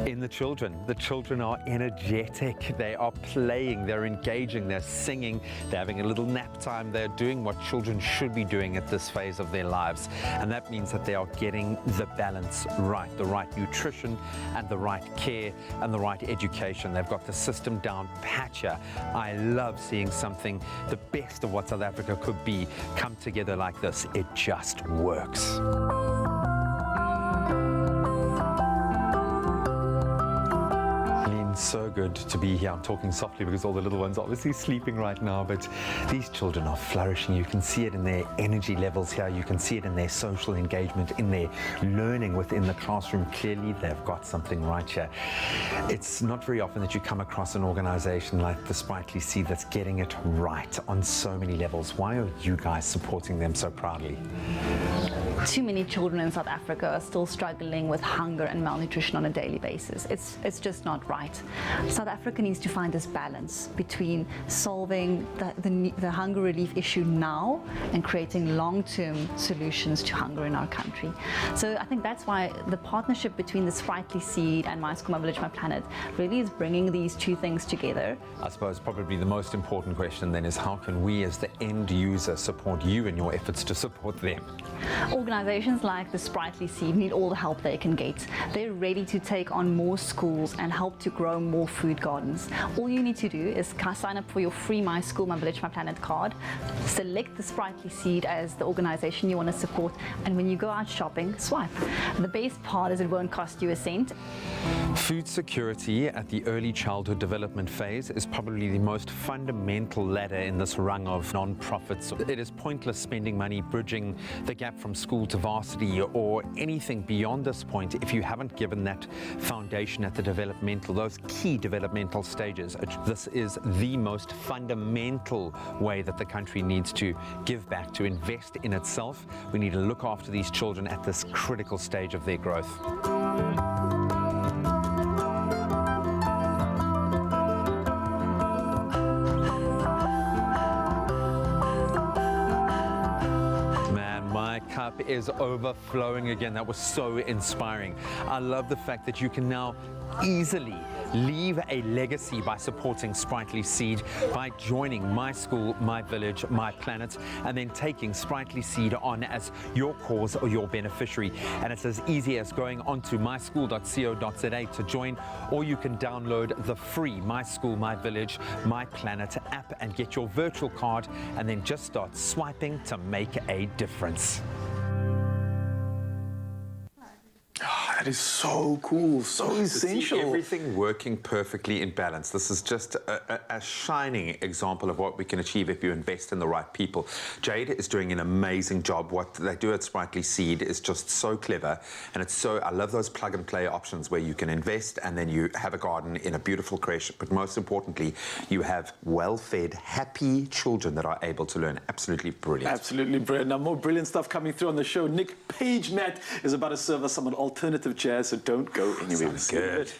in the children. The children are energetic, they are playing, they're engaging, they're singing, they're having a little nap time, they're doing what children should be doing at this phase of their lives. And that means that they are getting the balance right, the right nutrition and the right care and the right education. They've got the system down pat here. I love seeing something, the best of what South Africa could be, come together like this. It just works. So good to be here. I'm talking softly because all the little ones are obviously sleeping right now, but these children are flourishing. You can see it in their energy levels here. You can see it in their social engagement, in their learning within the classroom. Clearly, they've got something right here. It's not very often that you come across an organization like the Sprightly Seed that's getting it right on so many levels. Why are you guys supporting them so proudly? Too many children in South Africa are still struggling with hunger and malnutrition on a daily basis. It's just not right. South Africa needs to find this balance between solving the hunger relief issue now and creating long-term solutions to hunger in our country. So I think that's why the partnership between the Sprightly Seed and My School, My Village, My Planet really is bringing these two things together. I suppose probably the most important question then is, how can we as the end user support you in your efforts to support them? Organizations like the Sprightly Seed need all the help they can get. They're ready to take on more schools and help to grow more food gardens. All you need to do is sign up for your free My School, My Village, My Planet card, select the Sprightly Seed as the organization you want to support, and when you go out shopping, swipe. The best part is it won't cost you a cent. Food security at the early childhood development phase is probably the most fundamental ladder in this rung of non-profits. It is pointless spending money bridging the gap from school to varsity or anything beyond this point if you haven't given that foundation at the developmental, those key developmental stages. This is the most fundamental way that the country needs to give back, to invest in itself. We need to look after these children at this critical stage of their growth. Cup is overflowing again. That was so inspiring. I love the fact that you can now easily leave a legacy by supporting Sprightly Seed, by joining My School, My Village, My Planet, and then taking Sprightly Seed on as your cause or your beneficiary. And it's as easy as going onto myschool.co.za to join, or you can download the free My School, My Village, My Planet app and get your virtual card, and then just start swiping to make a difference. That is so cool, so essential. See everything working perfectly in balance. This is just a shining example of what we can achieve if you invest in the right people. Jade is doing an amazing job. What they do at Sprightly Seed is just so clever, and it's so, I love those plug and play options where you can invest and then you have a garden in a beautiful creation, but most importantly, you have well-fed, happy children that are able to learn. Absolutely brilliant. Absolutely brilliant. Now, more brilliant stuff coming through on the show. Nick Page-Matt is about to serve us some alternative jazz, so don't go anywhere. Sounds good.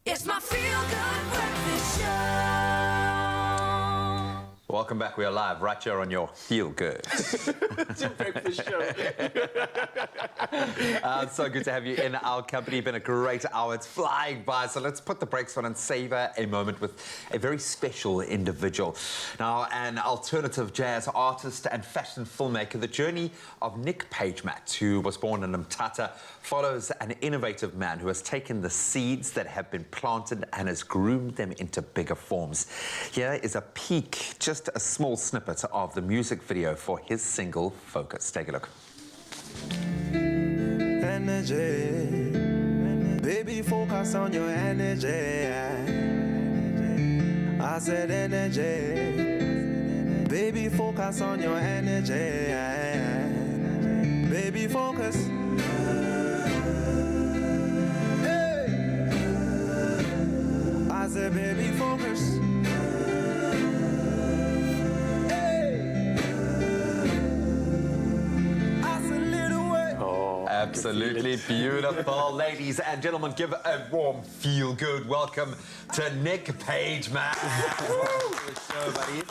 It's my feel-good breakfast show. Welcome back. We are live right here on your Feel Good. It's your breakfast show. So good to have you in our company. Been a great hour. It's flying by. So let's put the brakes on and savor a moment with a very special individual. Now, an alternative jazz artist and fashion filmmaker. The journey of Nick Page-Matt, who was born in Mthatha, follows an innovative man who has taken the seeds that have been planted and has groomed them into bigger forms. Here is a peek, just a small snippet of the music video for his single, Focus. Take a look. Energy, baby, focus on your energy. I said energy, baby, focus on your energy. Baby, focus. Hey. I said, baby, focus. Absolutely beautiful. Ladies and gentlemen, give a warm feel-good welcome to Nick Page-Matt. Show, buddy.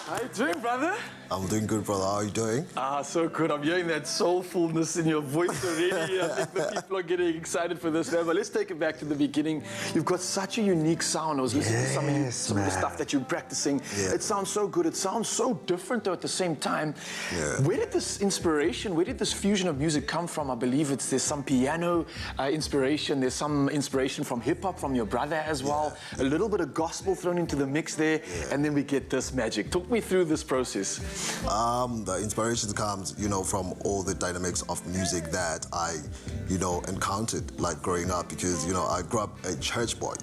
How you doing, brother? I'm doing good, brother. How are you doing? So good. I'm hearing that soulfulness in your voice already. I think the people are getting excited for this now. But let's take it back to the beginning. You've got such a unique sound. I was listening to some of the stuff that you're practicing. Yeah. It sounds so good. It sounds so different, though, at the same time. Yeah. Where did this inspiration, where did this fusion of music come from? I believe there's some piano inspiration. There's some inspiration from hip-hop from your brother as well. A little bit of gospel thrown into the mix there. And then we get this magic. Talk me through this process. The inspiration comes, from all the dynamics of music that I, encountered, like growing up, because, I grew up a church boy,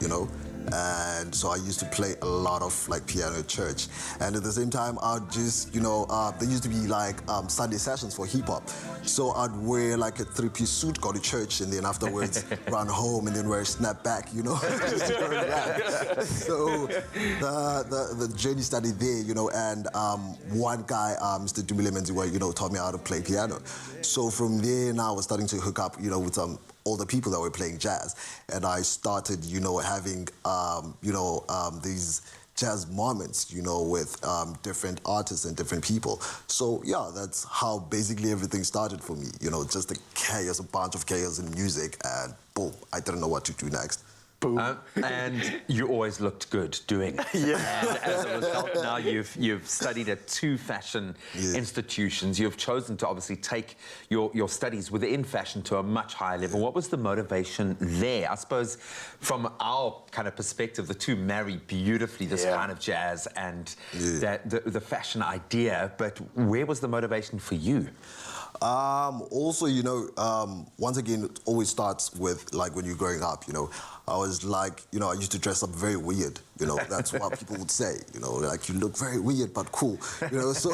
And so I used to play a lot of like piano at church. And at the same time, I'd just, you know, there used to be like Sunday sessions for hip hop. So I'd wear like a three-piece suit, go to church, and then afterwards run home and then wear a snapback, you know. Just to go to that. So the journey started there, you know, and one guy, Mr. Dumile Menziwa, you know, taught me how to play piano. So from there now I was starting to hook up, you know, with all the people that were playing jazz. And I started, you know, having, these jazz moments, you know, with different artists and different people. So yeah, that's how basically everything started for me, you know, just a bunch of chaos in music, and boom, I didn't know what to do next. And you always looked good doing it. Yeah. And as a result, now you've studied at 2 fashion institutions. You've chosen to obviously take your studies within fashion to a much higher level. What was the motivation there? I suppose from our kind of perspective, the two marry beautifully, this kind of jazz and the fashion idea. But where was the motivation for you? Also, you know, once again, it always starts with like when you're growing up, you know. I was like, you know, I used to dress up very weird, you know, that's what people would say, you know, like you look very weird but cool, you know, so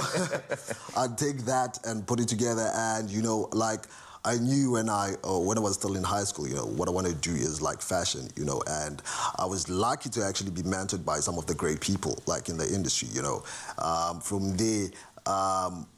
I'd take that and put it together, and, you know, like I knew when I was still in high school, you know, what I want to do is like fashion, you know, and I was lucky to actually be mentored by some of the great people like in the industry, you know. From there,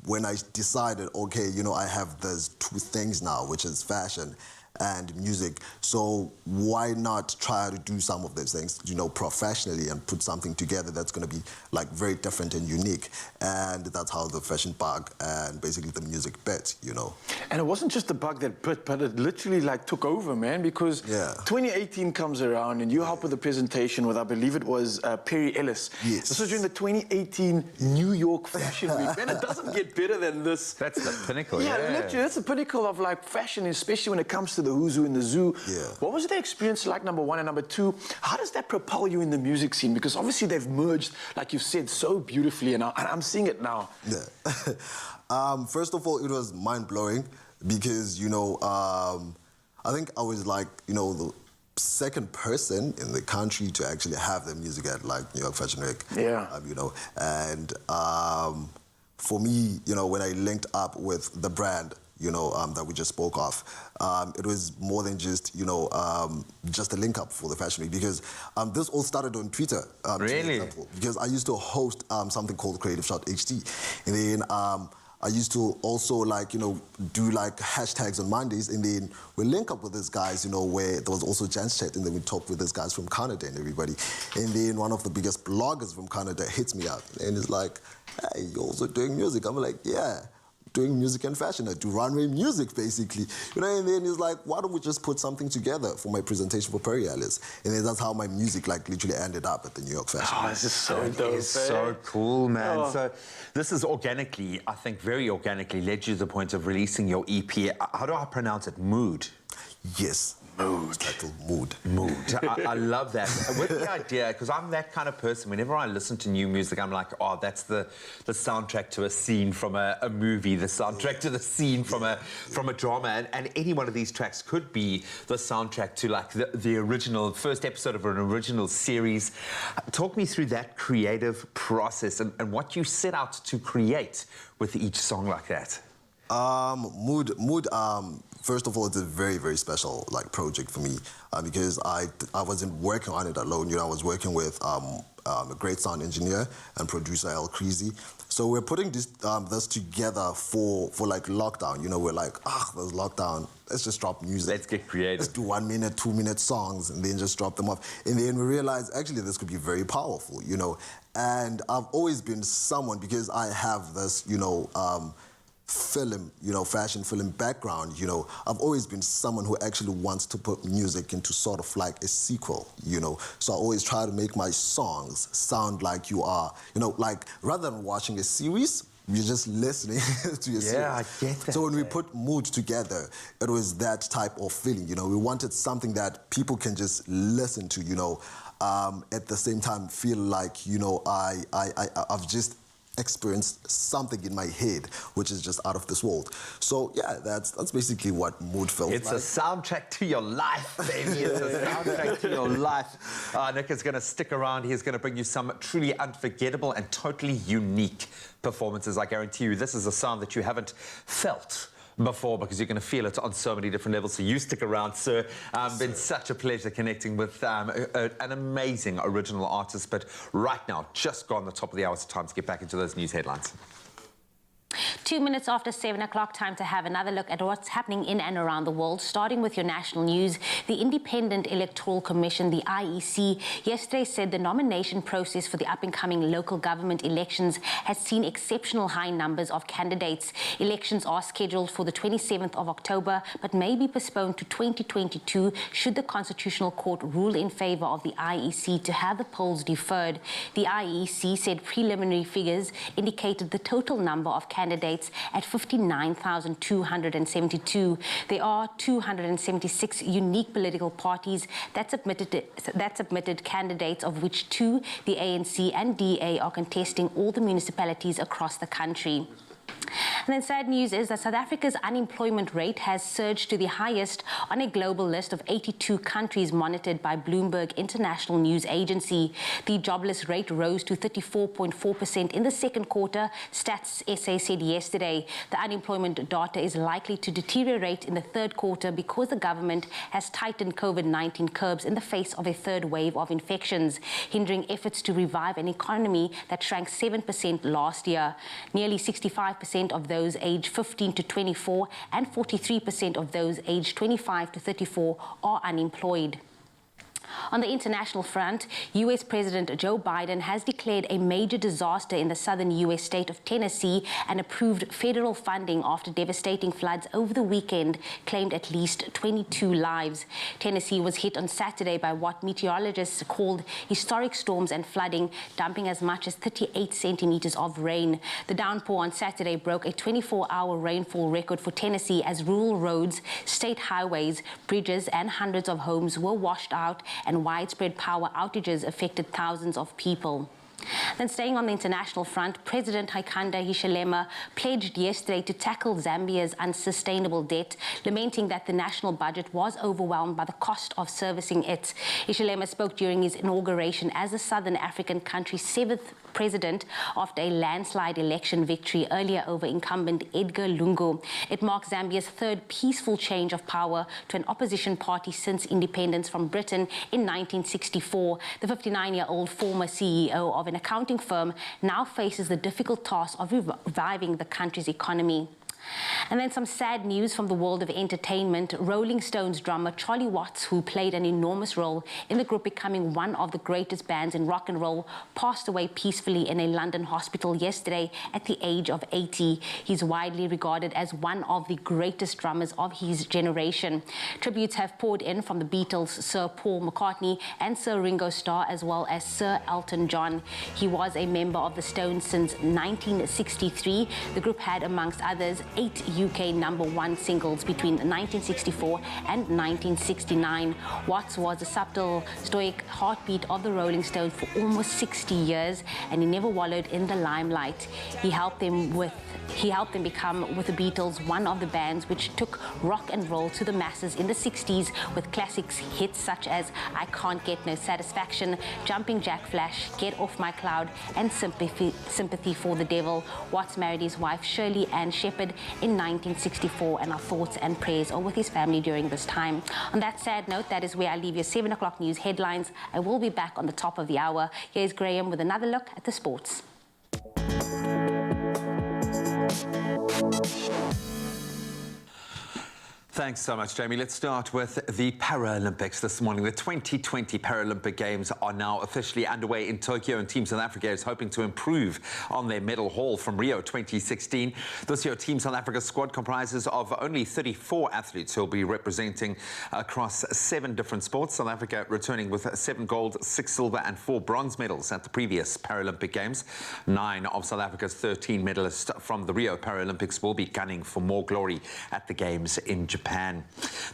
when I decided, okay, you know, I have those 2 things now, which is fashion and music, so why not try to do some of those things, you know, professionally, and put something together that's going to be like very different and unique. And that's how the fashion bug and basically the music bit, you know. And it wasn't just the bug that bit, but it literally like took over, man, because 2018 comes around and you helped with the presentation with, I believe it was Perry Ellis. Yes. This was during the 2018 New York Fashion Week. Man, it doesn't get better than this. That's the pinnacle, yeah. Literally, that's the pinnacle of like fashion, especially when it comes to the who's who in the zoo. Yeah. What was the experience like, number one, and number two, how does that propel you in the music scene? Because obviously they've merged, like you've said, so beautifully, and I'm seeing it now. Yeah. First of all, it was mind-blowing because, you know, I think I was like, you know, the second person in the country to actually have their music at like New York Fashion Week. Yeah. You know, and for me, you know, when I linked up with the brand, you know, that we just spoke of, it was more than just, you know, just a link up for the Fashion Week, because this all started on Twitter. Really? Because I used to host something called Creative Shot HD, and then I used to also, like, you know, do like hashtags on Mondays, and then we link up with these guys, you know, where there was also Jans Chat, and then we talked with these guys from Canada and everybody. And then one of the biggest bloggers from Canada hits me up and is like, hey, you're also doing music? I'm like, yeah, doing music and fashion. I do runway music, basically. You know, and then he's like, why don't we just put something together for my presentation for Perry Ellis? And then that's how my music, like, literally ended up at the New York Fashion Week. Oh, this is so dope. It's so cool, man. Oh. So this is organically, I think very organically, led you to the point of releasing your EP. How do I pronounce it? Mood? Yes. Mood. Titled Mood. Mood. I love that. With the idea, because I'm that kind of person, whenever I listen to new music, I'm like, oh, that's the soundtrack to a scene from a movie, the soundtrack to the scene from a drama, and any one of these tracks could be the soundtrack to like the original first episode of an original series. Talk me through that creative process and what you set out to create with each song like that. Mood. First of all, it's a very, very special like project for me because I wasn't working on it alone. You know, I was working with a great sound engineer and producer El Creasy. So we're putting this together for like lockdown. You know, we're like, there's lockdown. Let's just drop music. Let's get creative. Let's do 1 minute, 2 minute songs, and then just drop them off. And then we realized actually this could be very powerful. You know, and I've always been someone, because I have this, you know, film, you know, fashion film background, you know, I've always been someone who actually wants to put music into sort of like a sequel, you know. So I always try to make my songs sound like you are, you know, like rather than watching a series, you're just listening to your series. Yeah, I get that. So when we put Mood together, it was that type of feeling, you know. We wanted something that people can just listen to, you know, at the same time feel like, you know, I've just experienced something in my head which is just out of this world. So yeah, that's basically what mood feels like. It's a soundtrack to your life, baby. It's a soundtrack to your life. Nick is going to stick around. He's going to bring you some truly unforgettable and totally unique performances. I guarantee you this is a sound that you haven't felt before, because you're going to feel it on so many different levels. So you stick around, sir. Been such a pleasure connecting with an amazing original artist. But right now, just gone the top of the hour, it's time to get back into those news headlines. 2 minutes after 7 o'clock, time to have another look at what's happening in and around the world, starting with your national news. The Independent Electoral Commission, the IEC, yesterday said the nomination process for the up-and-coming local government elections has seen exceptional high numbers of candidates. Elections are scheduled for the 27th of October, but may be postponed to 2022 should the Constitutional Court rule in favor of the IEC to have the polls deferred. The IEC said preliminary figures indicated the total number of candidates at 59,272. There are 276 unique political parties that submitted candidates, of which 2, the ANC and DA, are contesting all the municipalities across the country. And then sad news is that South Africa's unemployment rate has surged to the highest on a global list of 82 countries monitored by Bloomberg International News Agency. The jobless rate rose to 34.4% in the second quarter, Stats SA said yesterday. The unemployment data is likely to deteriorate in the third quarter because the government has tightened COVID-19 curbs in the face of a third wave of infections, hindering efforts to revive an economy that shrank 7% last year. Nearly 65% of those aged 15 to 24 and 43% of those aged 25 to 34 are unemployed. On the international front, U.S. President Joe Biden has declared a major disaster in the southern U.S. state of Tennessee and approved federal funding after devastating floods over the weekend claimed at least 22 lives. Tennessee was hit on Saturday by what meteorologists called historic storms and flooding, dumping as much as 38 centimeters of rain. The downpour on Saturday broke a 24-hour rainfall record for Tennessee as rural roads, state highways, bridges, and hundreds of homes were washed out, and widespread power outages affected thousands of people. Then staying on the international front, President Hakainde Hichilema pledged yesterday to tackle Zambia's unsustainable debt, lamenting that the national budget was overwhelmed by the cost of servicing it. Hichilema spoke during his inauguration as the Southern African country's 7th president after a landslide election victory earlier over incumbent Edgar Lungu. It marks Zambia's third peaceful change of power to an opposition party since independence from Britain in 1964. The 59-year-old former CEO of an accounting firm now faces the difficult task of reviving the country's economy. And then some sad news from the world of entertainment. Rolling Stones drummer Charlie Watts, who played an enormous role in the group becoming one of the greatest bands in rock and roll, passed away peacefully in a London hospital yesterday at the age of 80. He's widely regarded as one of the greatest drummers of his generation. Tributes have poured in from the Beatles, Sir Paul McCartney and Sir Ringo Starr, as well as Sir Elton John. He was a member of the Stones since 1963. The group had, amongst others, 8 UK #1 singles between 1964 and 1969. Watts was the subtle, stoic heartbeat of the Rolling Stones for almost 60 years, and he never wallowed in the limelight. He helped them become, with the Beatles, one of the bands which took rock and roll to the masses in the 60s with classics hits such as I Can't Get No Satisfaction, Jumping Jack Flash, Get Off My Cloud, and Sympathy for the Devil. Watts married his wife Shirley Ann Shepherd in 1964, and our thoughts and prayers are with his family during this time. On that sad note, that is where I leave your 7 o'clock news headlines. I will be back on the top of the hour. Here's Graham with another look at the sports. Thanks so much, Jamie. Let's start with the Paralympics this morning. The 2020 Paralympic Games are now officially underway in Tokyo, and Team South Africa is hoping to improve on their medal haul from Rio 2016. This year, Team South Africa's squad comprises of only 34 athletes who will be representing across 7 different sports. South Africa returning with 7 gold, 6 silver and 4 bronze medals at the previous Paralympic Games. 9 of South Africa's 13 medalists from the Rio Paralympics will be gunning for more glory at the Games in Japan. Japan.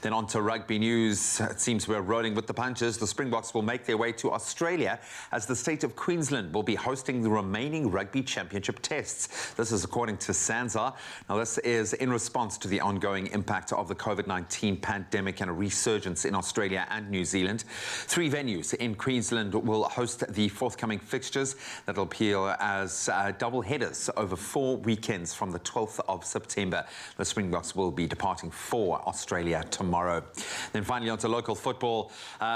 Then on to rugby news. It seems we're rolling with the punches. The Springboks will make their way to Australia as the state of Queensland will be hosting the remaining rugby championship tests. This is according to SANZAAR. Now, this is in response to the ongoing impact of the COVID-19 pandemic and a resurgence in Australia and New Zealand. 3 venues in Queensland will host the forthcoming fixtures that will appeal as double headers over 4 weekends from the 12th of September. The Springboks will be departing for Australia tomorrow. Then finally onto local football.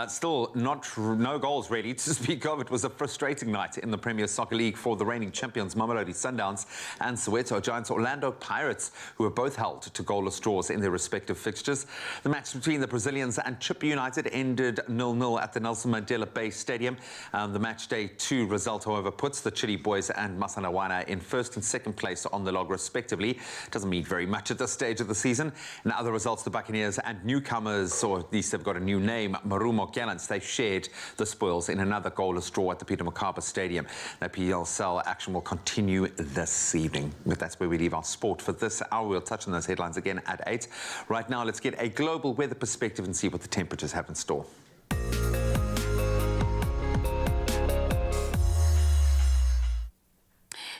Still no goals really to speak of. It was a frustrating night in the Premier Soccer League for the reigning champions Mamelodi Sundowns and Soweto Giants Orlando Pirates, who were both held to goalless draws in their respective fixtures. The match between the Brazilians and Chippa United ended 0-0 at the Nelson Mandela Bay Stadium. The match day 2 result, however, puts the Chile boys and Masanawana in first and second place on the log respectively. Doesn't mean very much at this stage of the season. In other results, the Buccaneers and newcomers, or at least they've got a new name, Marumo Gallants, they shared the spoils in another goalless draw at the Peter Mokaba Stadium. The PSL action will continue this evening. But that's where we leave our sport for this hour. We'll touch on those headlines again at 8. Right now, let's get a global weather perspective and see what the temperatures have in store.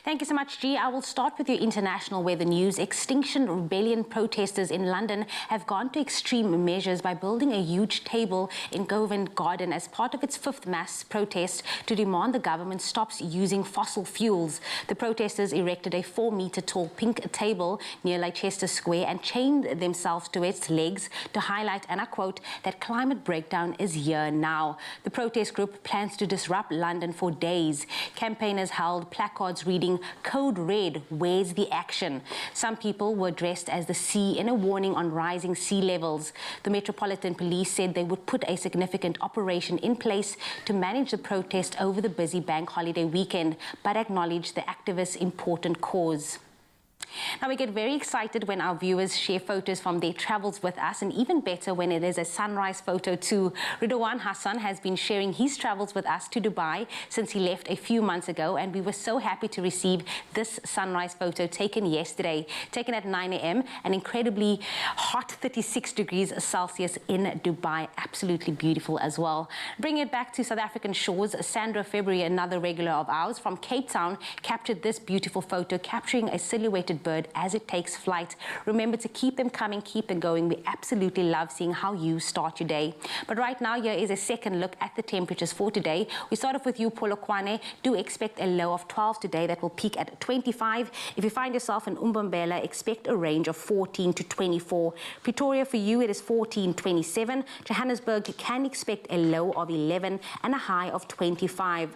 Thank you so much, G. I will start with your international weather news. Extinction Rebellion protesters in London have gone to extreme measures by building a huge table in Covent Garden as part of its 5th mass protest to demand the government stops using fossil fuels. The protesters erected a 4-meter-tall pink table near Leicester Square and chained themselves to its legs to highlight, and I quote, that climate breakdown is here now. The protest group plans to disrupt London for days. Campaigners held placards reading, "Code Red, where's the action?" Some people were dressed as the sea in a warning on rising sea levels. The Metropolitan Police said they would put a significant operation in place to manage the protest over the busy bank holiday weekend, but acknowledged the activists' important cause. Now, we get very excited when our viewers share photos from their travels with us, and even better when it is a sunrise photo too. Ridwan Hassan has been sharing his travels with us to Dubai since he left a few months ago, and we were so happy to receive this sunrise photo taken yesterday. Taken at 9 a.m, an incredibly hot 36 degrees Celsius in Dubai. Absolutely beautiful as well. Bringing it back to South African shores, Sandra February, another regular of ours from Cape Town, captured this beautiful photo, capturing a silhouetted bird as it takes flight. Remember to keep them coming, keep them going. We absolutely love seeing how you start your day. But right now, here is a second look at the temperatures for today. We start off with you, Polokwane. Do expect a low of 12 today that will peak at 25. If you find yourself in Umbombela, expect a range of 14 to 24. Pretoria, for you, it is 14, 27. Johannesburg can expect a low of 11 and a high of 25.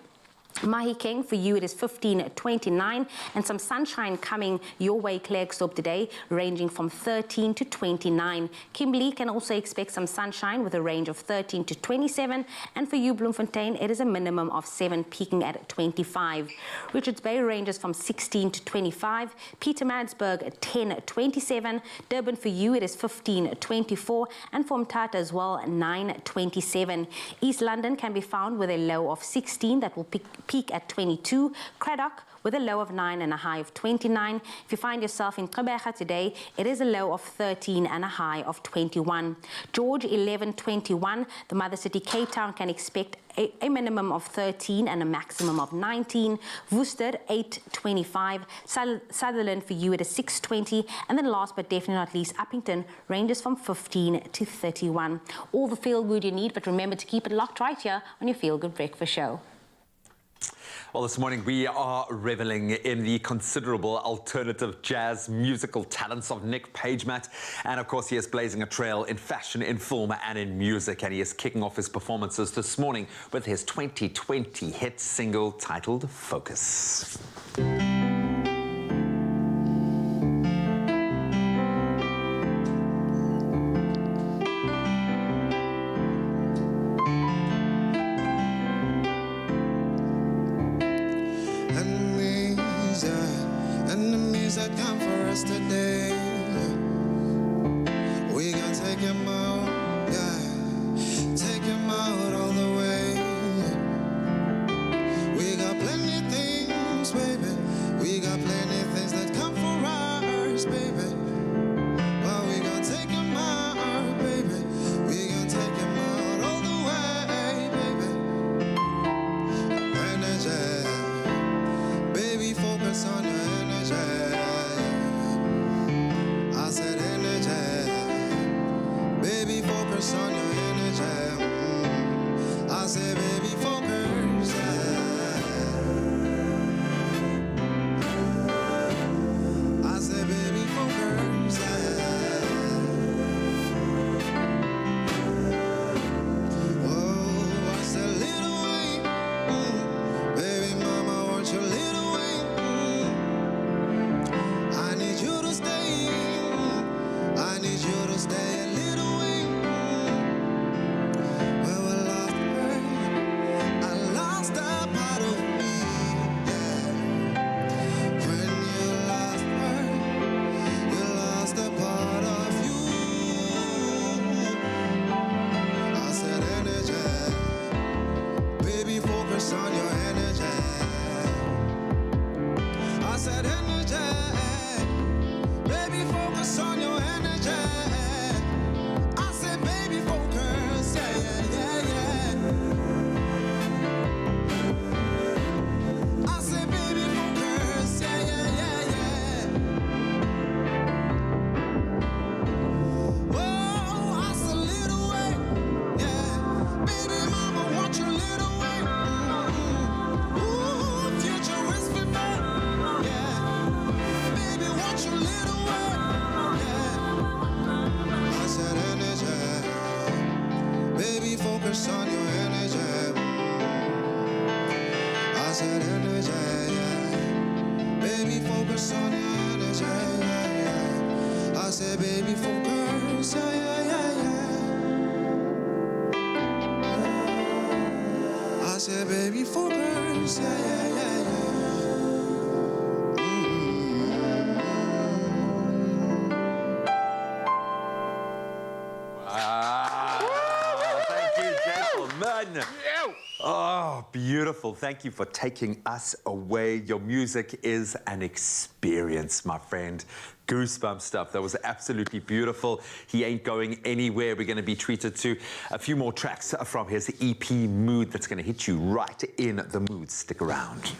Mahikeng, for you, it is 15, 29, and some sunshine coming your way, Klerksdorp, today, ranging from 13 to 29. Kimberley can also expect some sunshine with a range of 13 to 27, and for you, Bloemfontein, it is a minimum of 7, peaking at 25. Richards Bay ranges from 16 to 25. Pietermaritzburg, 10, 27. Durban, for you, it is 15, 24, and for Mthatha as well, 9, 27. East London can be found with a low of 16 that will peak at 22. Craddock with a low of 9 and a high of 29. If you find yourself in Gqeberha today, it is a low of 13 and a high of 21. George, 11, 21. The mother city, Cape Town, can expect a minimum of 13 and a maximum of 19. Worcester, 8, 25. Sutherland, for you, it is 6, 20. And then last but definitely not least, Uppington ranges from 15 to 31. All the feel good you need, but remember to keep it locked right here on your Feel Good Breakfast Show. Well, this morning we are reveling in the considerable alternative jazz musical talents of Nick Pagemat. And of course, he is blazing a trail in fashion, in film, and in music. And he is kicking off his performances this morning with his 2020 hit single titled Focus. Enemies that come for us today. We gon' take him out, yeah. Take him out all the way. We got plenty things, baby. We got plenty things that come for us, baby. But we gon' take him out. baby for girls, yeah, yeah, yeah, yeah. I said, baby for girls, yeah, yeah, yeah, yeah. Thank you, gentlemen. Oh, beautiful. Thank you for taking us away. Your music is an experience, my friend. Goosebump stuff. That was absolutely beautiful. He ain't going anywhere. We're going to be treated to a few more tracks from his EP Mood that's going to hit you right in the mood. Stick around.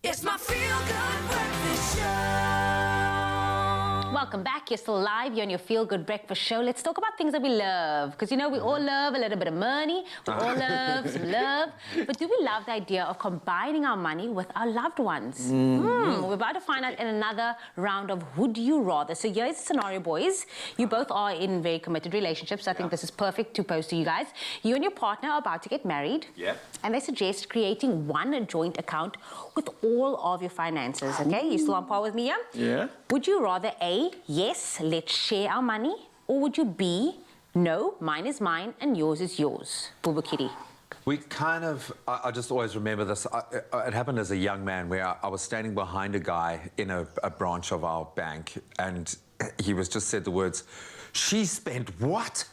It's my feel-good breakfast show. Welcome back. You're still live. You're on your Feel Good Breakfast Show. Let's talk about things that we love. Because, you know, we all love a little bit of money. We all love some love. But do we love the idea of combining our money with our loved ones? We're about to find out in another round of Would You Rather. So here's the scenario, boys. You both are in very committed relationships. I think this is perfect to pose to you guys. You and your partner are about to get married. Yeah. And they suggest creating one joint account with all of your finances, okay? You still on par with me, yeah? Yeah. Would you rather A, yes, let's share our money, or would you B, no, mine is mine and yours is yours? Booba Kitty. We kind of, I just always remember this. It happened as a young man where I was standing behind a guy in a branch of our bank, and he was just said the words, "She spent what?"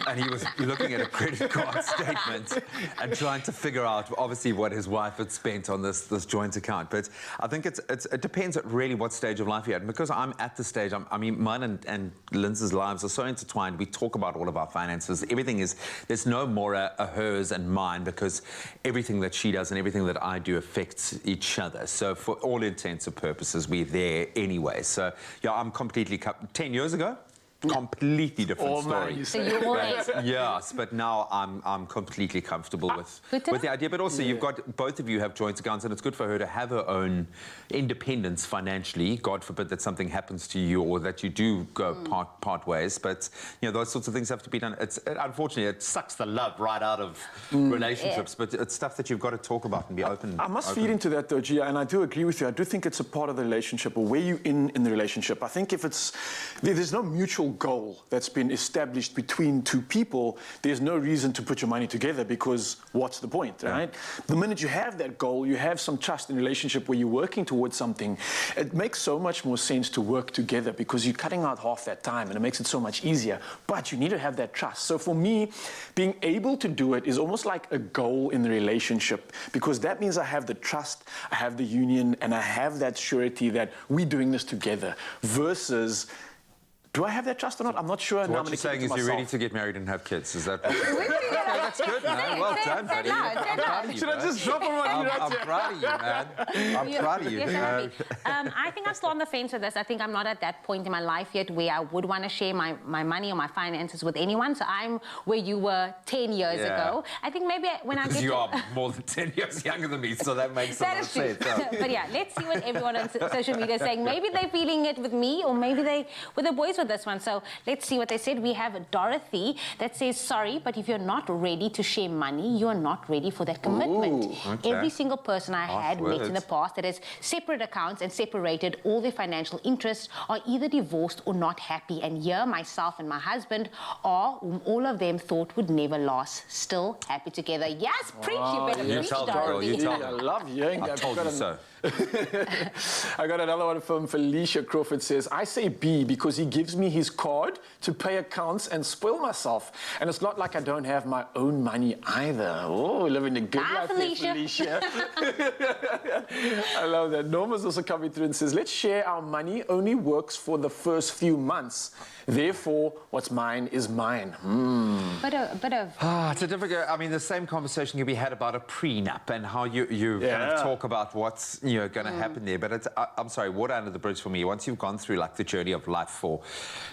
And he was looking at a credit card statement and trying to figure out, obviously, what his wife had spent on this joint account. But I think it depends at really what stage of life you're at. And because I'm at the stage, I mean, mine and Lindsay's lives are so intertwined. We talk about all of our finances. Everything is, there's no more a hers and mine, because everything that she does and everything that I do affects each other. So for all intents and purposes, we're there anyway. So, yeah, I'm completely... 10 years ago, completely different Oh, man, story. you So you're all But, yes, but now I'm completely comfortable with the idea. But also, you've got, both of you have joint accounts, and it's good for her to have her own independence financially. God forbid that something happens to you or that you do go part ways. But you know, those sorts of things have to be done. Unfortunately, it sucks the love right out of relationships. But it's stuff that you've got to talk about and be open. I must feed into that though, Gia, and I do agree with you. I do think it's a part of the relationship, or where you in the relationship. I think if there's no mutual goal that's been established between two people, there's no reason to put your money together, because what's the point, right? The minute you have that goal, you have some trust in relationship where you're working towards something, it makes so much more sense to work together, because you're cutting out half that time and it makes it so much easier. But you need to have that trust. So for me, being able to do it is almost like a goal in the relationship, because that means I have the trust, I have the union, and I have that surety that we're doing this together, versus, do I have that trust or not? I'm not sure. So what you're saying is you're ready to get married and have kids. Is that? That's good, man. Well done, buddy. I'm proud of you. Should I just drop him on you? I'm proud of you, man. I'm proud of you. I think I'm still on the fence with this. I think I'm not at that point in my life yet where I would want to share my money or my finances with anyone. So I'm where you were 10 years ago. I think maybe when I get you are more than 10 years younger than me, so that makes a lot of sense. But yeah, let's see what everyone on social media is saying. Maybe they're feeling it with me, or maybe they with the boys with this one. So let's see what they said. We have Dorothy that says, sorry, but if you're not ready to share money, you are not ready for that commitment. Every single person I had met in the past that has separate accounts and separated all their financial interests are either divorced or not happy. And here, myself and my husband are, whom all of them thought would never last, still happy together. Yes, preach, you better preach, Dorothy. I love hearing that. I told you so. I got another one from Felicia Crawford. Says, I say B because he gives me his card to pay accounts and spoil myself. And it's not like I don't have my own money either. Oh, living a good life there, Felicia. I love that. Norma's also coming through and says, let's share our money. Only works for the first few months. Therefore, what's mine is mine. Bit of. It's a difficult. I mean, the same conversation can be had about a prenup and how you kind of talk about what's going to happen there. But it's, I'm sorry, water under the bridge for me. Once you've gone through like the journey of life for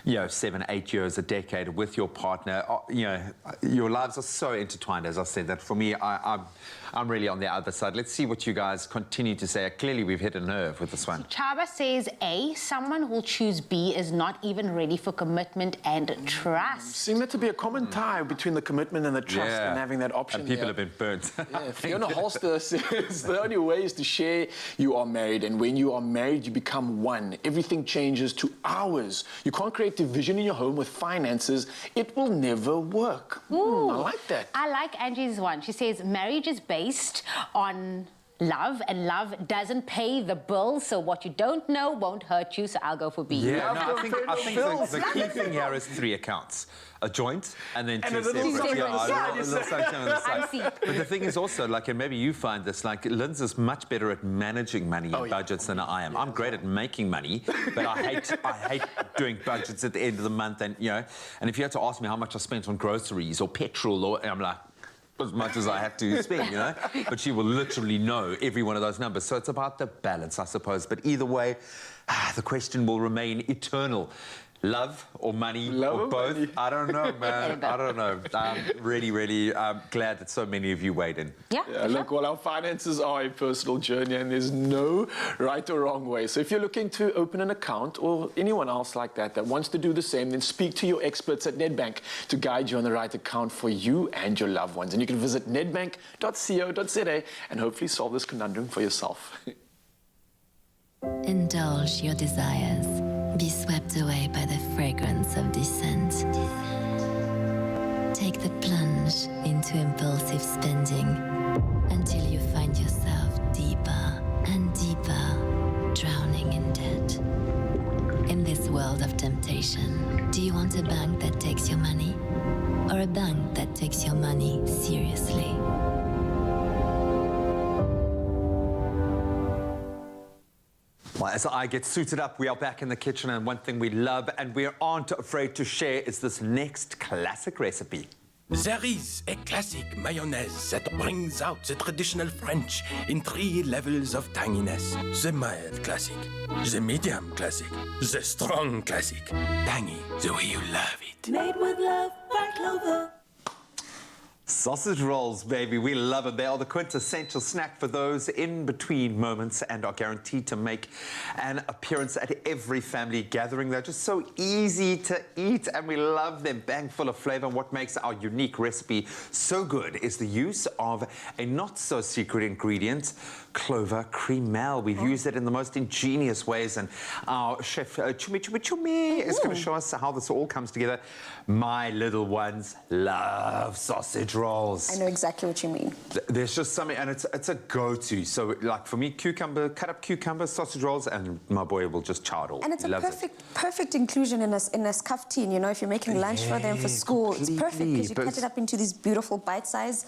7, 8 years, a decade with your partner, your lives are so intertwined. As I said, that for me, I'm really on the other side. Let's see what you guys continue to say. Clearly, we've hit a nerve with this one. Chaba says A. Someone who'll choose B is not even ready for commitment and trust. Seems that to be a common tie between the commitment and the trust and having that option. And people have been burnt. Fiona Holster says the only way is to share. You are married, and when you are married, you become one. Everything changes to ours. You can't create division in your home with finances. It will never work. I like that. I like Angie's one. She says marriage is based on love, and love doesn't pay the bills, so what you don't know won't hurt you, so I'll go for B. Yeah, no, I think the key thing here is 3 accounts. A joint, and then 2 separate. But the thing is also, like, and maybe you find this, like, Linz is much better at managing money and budgets than I am. I'm great at making money, but I hate doing budgets at the end of the month, and, and if you had to ask me how much I spent on groceries or petrol, or I'm like, as much as I have to spend, But she will literally know every one of those numbers. So it's about the balance, I suppose. But either way, the question will remain eternal. Love or money or both? Money. I don't know, man. I don't know. I'm really, really glad that so many of you weighed in. Look, well, our finances are a personal journey, and there's no right or wrong way. So if you're looking to open an account, or anyone else like that wants to do the same, then speak to your experts at Nedbank to guide you on the right account for you and your loved ones. And you can visit nedbank.co.za and hopefully solve this conundrum for yourself. Indulge your desires. Be swept away by the fragrance of descent. Take the plunge into impulsive spending until you find yourself deeper and deeper, drowning in debt. In this world of temptation, do you want a bank that takes your money, or a bank that takes your money seriously? Well, as I get suited up, we are back in the kitchen, and one thing we love and we aren't afraid to share is this next classic recipe. There is a classic mayonnaise that brings out the traditional French in 3 levels of tanginess. The mild classic, the medium classic, the strong classic. Tangy, the way you love it. Made with love by Clover. Sausage rolls, baby, we love them. They are the quintessential snack for those in-between moments and are guaranteed to make an appearance at every family gathering. They're just so easy to eat and we love them, bang full of flavor. And what makes our unique recipe so good is the use of a not-so-secret ingredient, Clover Cremel. We've used it in the most ingenious ways, and our chef Chumi is going to show us how this all comes together. My little ones love sausage rolls. I know exactly what you mean. There's just something, and it's a go-to. So, like for me, cucumber, cut up cucumber, sausage rolls, and my boy will just chow it all. And it's He a loves perfect inclusion in a kaftin. You know, if you're making lunch for them for school, it's perfect because you but cut it up into these beautiful bite-sized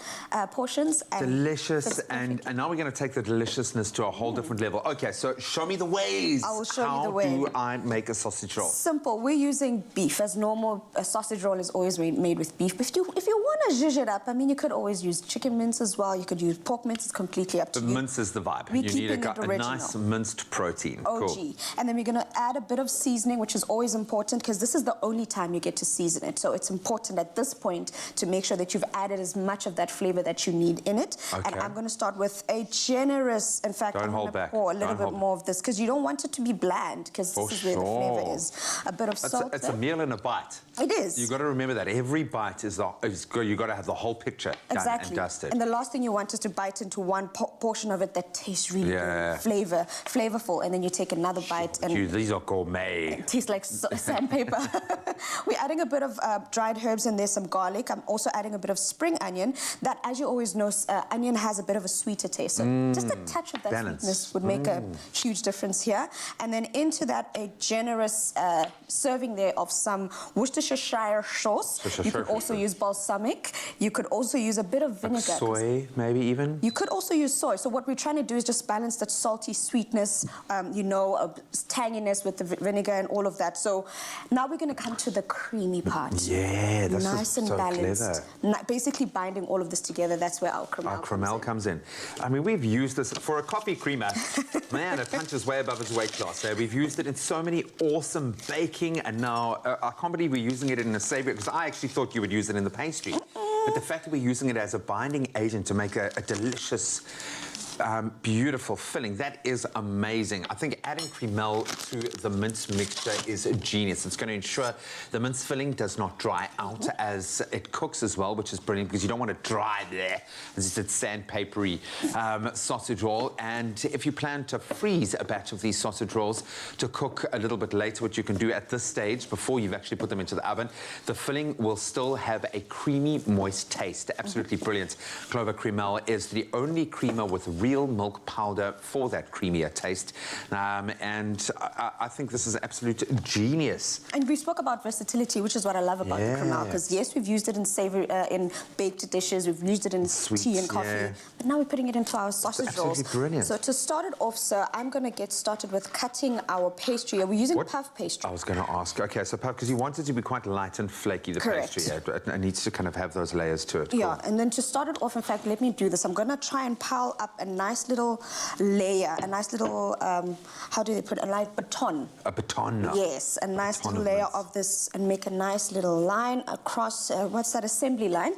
portions. And delicious, and now we're going to take the deliciousness to a whole different level. Okay, so show me the ways. I will show you the way. How do I make a sausage roll? Simple. We're using beef. As normal, a sausage roll is always made with beef. But if you want to zhuzh it up, I mean, you could always use chicken mince as well. You could use pork mince. It's completely up to you. Mince is the vibe. We're You need keeping it a original. nice minced protein. OG. Cool. And then we're going to add a bit of seasoning, which is always important because this is the only time you get to season it. So it's important at this point to make sure that you've added as much of that flavor that you need in it. Okay. And I'm going to start with a generous, in fact, I'm going to pour a little bit more of this because you don't want it to be bland because this is where the flavor is. A bit of salt. It's a meal and a bite. It is. You've got to remember that every bite you've got to have the whole picture done and dusted. And the last thing you want is to bite into one portion of it that tastes really good, flavorful, and then you take another bite and these are gourmet. it tastes like sandpaper. We're adding a bit of dried herbs and there's some garlic. I'm also adding a bit of spring onion. That, as you always know, onion has a bit of a sweeter taste. So just a touch of that sweetness would make a huge difference here. And then into that, a generous serving there of some Worcestershire sauce. You could also use balsamic. You could also use a bit of vinegar. Like soy, maybe even? You could also use soy. So what we're trying to do is just balance that salty sweetness, tanginess with the vinegar and all of that. So now we're going to come to the creamy part. Yeah, that's nice and so balanced. clever. Basically binding all of this together. That's where our cremel comes in. I mean, we've used this for a coffee creamer. Man, it punches way above its weight class. We've used it in so many awesome baking, and now I can't believe we're using it in a savoury, because I actually thought you would use it in the pastry. But the fact that we're using it as a binding agent to make a delicious, beautiful filling, that is amazing. I think adding cremel to the mince mixture is genius. It's going to ensure the mince filling does not dry out as it cooks as well, which is brilliant because you don't want it dry there. It's a sandpapery sausage roll. And if you plan to freeze a batch of these sausage rolls to cook a little bit later, which you can do at this stage before you've actually put them into the oven, the filling will still have a creamy, moist taste. Absolutely brilliant. Clover Cremel is the only creamer with real milk powder for that creamier taste. And I think this is absolute genius. And we spoke about versatility, which is what I love about the cremel, because yes, we've used it in savory, in baked dishes, we've used it in tea and coffee, but now we're putting it into our sausage rolls. Brilliant. So to start it off, sir, I'm going to get started with cutting our pastry. Are we using puff pastry? I was going to ask. Okay, so puff, because you want it to be quite light and flaky, the pastry. Yeah, it needs to kind of have those layers to it. Yeah, and then to start it off, in fact, let me do this. I'm going to try and pile up a nice little layer, a nice little, how do they put it, a light baton. A baton? Yes, a nice little layer of this, and make a nice little line across, what's that, assembly line?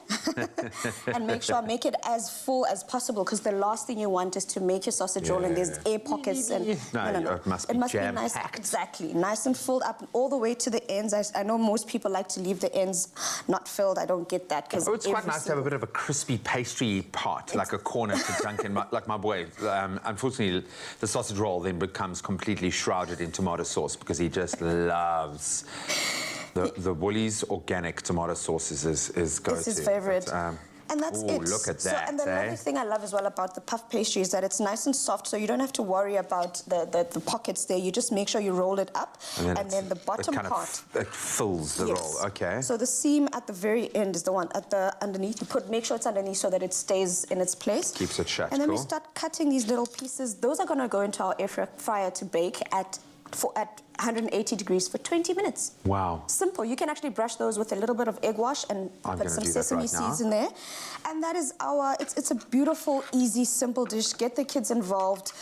And make sure I make it as full as possible, because the last thing you want is to make your sausage roll and there's air pockets. And no, it must be nice, exactly, nice and filled up all the way to the ends. I know most people like to leave the ends not filled. I don't get that. Oh, it's quite nice to have a bit of a crispy pastry part, like a corner to dunk in, like my boy. Unfortunately, the sausage roll then becomes completely shrouded in tomato sauce because he just loves the Woolies organic tomato sauce is go-to. It's his favourite. And that's it. Look at that, and the other thing I love as well about the puff pastry is that it's nice and soft, so you don't have to worry about the pockets there. You just make sure you roll it up, and then the bottom part... It fills the roll, okay. So the seam at the very end is the one at the underneath. You make sure it's underneath so that it stays in its place. Keeps it shut, And then we start cutting these little pieces. Those are going to go into our air fryer to bake at at 180 degrees for 20 minutes. Wow. Simple. You can actually brush those with a little bit of egg wash and put some sesame seeds in there. And that is it's a beautiful, easy, simple dish. Get the kids involved.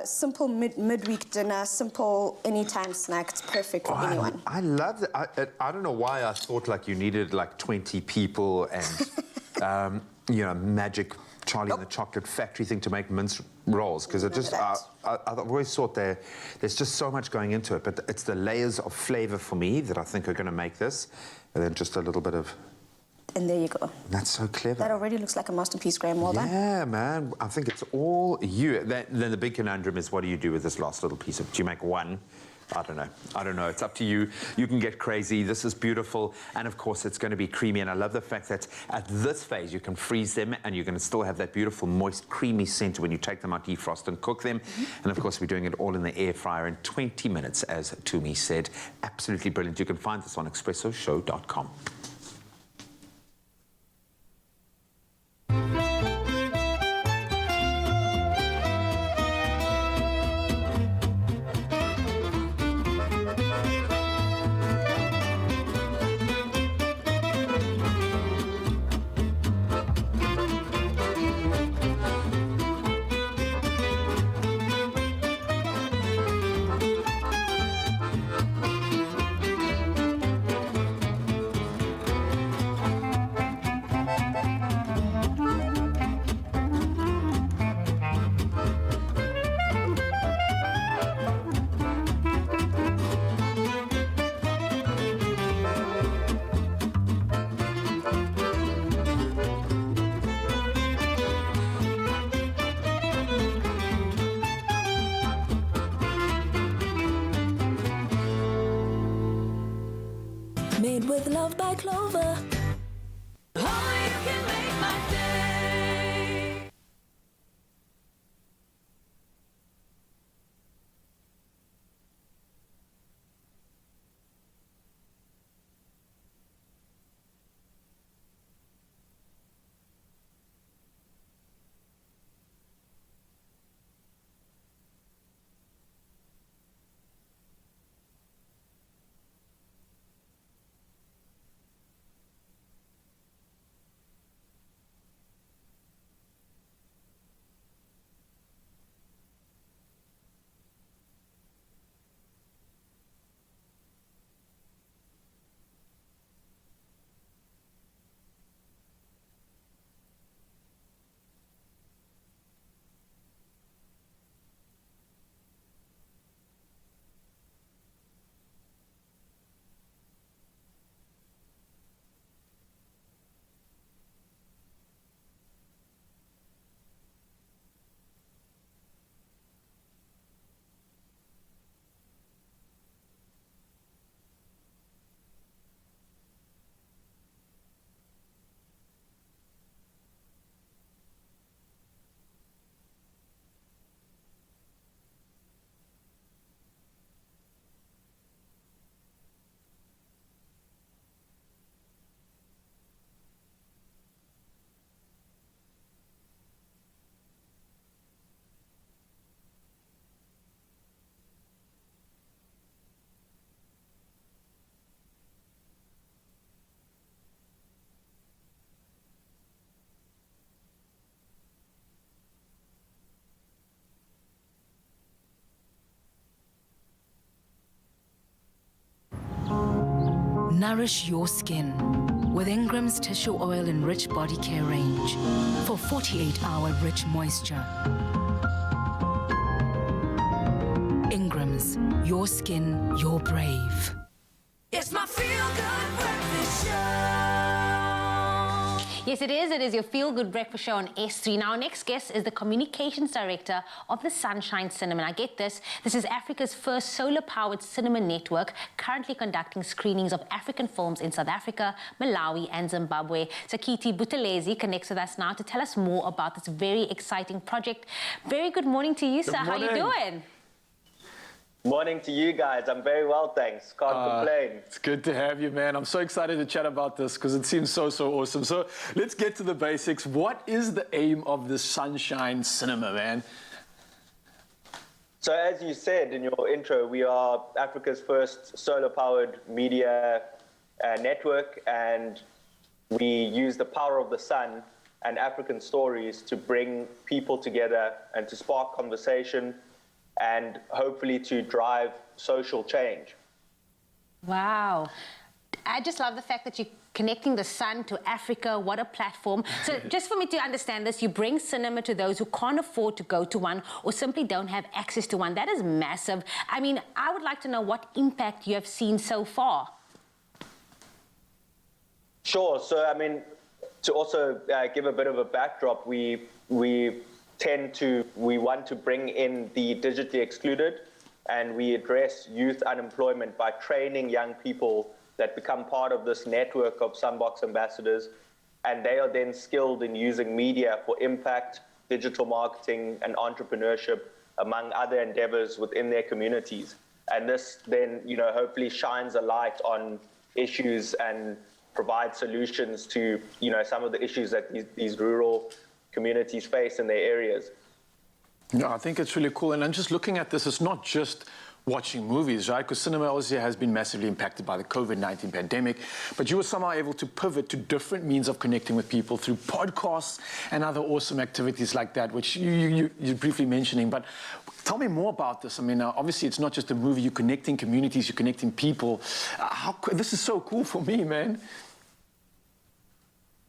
Simple midweek dinner, simple anytime snack. It's perfect for anyone. I love that. I don't know why I thought like you needed like 20 people and, you know, magic Charlie and the Chocolate Factory thing to make mince rolls, because it just, I've always thought there's just so much going into it, but it's the layers of flavor for me that I think are going to make this, and then just a little bit of... And there you go. That's so clever. That already looks like a masterpiece, Graham. Well done. Yeah, man. I think it's all you. Then the big conundrum is, what do you do with this last little piece of... Do you make one? I don't know. I don't know. It's up to you. You can get crazy. This is beautiful. And of course, it's going to be creamy. And I love the fact that at this phase, you can freeze them and you're going to still have that beautiful, moist, creamy center when you take them out, defrost and cook them. And of course, we're doing it all in the air fryer in 20 minutes, as Tumi said. Absolutely brilliant. You can find this on expressoshow.com. Made with love by Clover. Only you can make my day. Nourish your skin with Ingram's Tissue Oil Enriched Body Care range for 48-hour rich moisture. Ingram's, your skin, your brave. It's my feel-good breakfast show. Yes, it is. It is your feel-good breakfast show on S3. Now, our next guest is the Communications Director of the Sunshine Cinema. Now, get this. This is Africa's first solar-powered cinema network, currently conducting screenings of African films in South Africa, Malawi, and Zimbabwe. So, Kiti Buthelezi connects with us now to tell us more about this very exciting project. Very good morning to you, sir. How are you doing? Morning to you guys. I'm very well, thanks. Can't complain. It's good to have you, man. I'm so excited to chat about this because it seems so awesome. So let's get to the basics. What is the aim of the Sunshine Cinema, man? So as you said in your intro, we are Africa's first solar-powered media network, and we use the power of the sun and African stories to bring people together and to spark conversation and hopefully to drive social change. Wow. I just love the fact that you're connecting the sun to Africa. What a platform. So just for me to understand this, you bring cinema to those who can't afford to go to one or simply don't have access to one. That is massive. I mean, I would like to know what impact you have seen so far. Sure. So, I mean, to also give a bit of a backdrop, we want to bring in the digitally excluded, and we address youth unemployment by training young people that become part of this network of Sunbox ambassadors, and they are then skilled in using media for impact, digital marketing, and entrepreneurship, among other endeavors within their communities. And this then, hopefully shines a light on issues and provide solutions to, some of the issues that these rural communities face in their areas. Yeah, I think it's really cool. And I'm just looking at this, it's not just watching movies, right? Because cinema obviously has been massively impacted by the COVID-19 pandemic, but you were somehow able to pivot to different means of connecting with people through podcasts and other awesome activities like that, which you're briefly mentioning. But tell me more about this. I mean, obviously it's not just a movie, you're connecting communities, you're connecting people. This is so cool for me, man.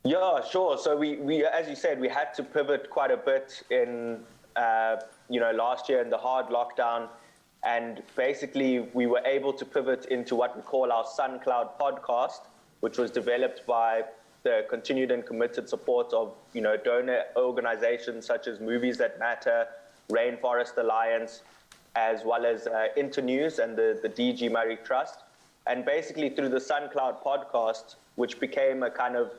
Yeah, sure. So we, as you said, we had to pivot quite a bit in, last year in the hard lockdown. And basically, we were able to pivot into what we call our SunCloud podcast, which was developed by the continued and committed support of, donor organizations such as Movies That Matter, Rainforest Alliance, as well as Internews and the DG Murray Trust. And basically, through the SunCloud podcast, which became a kind of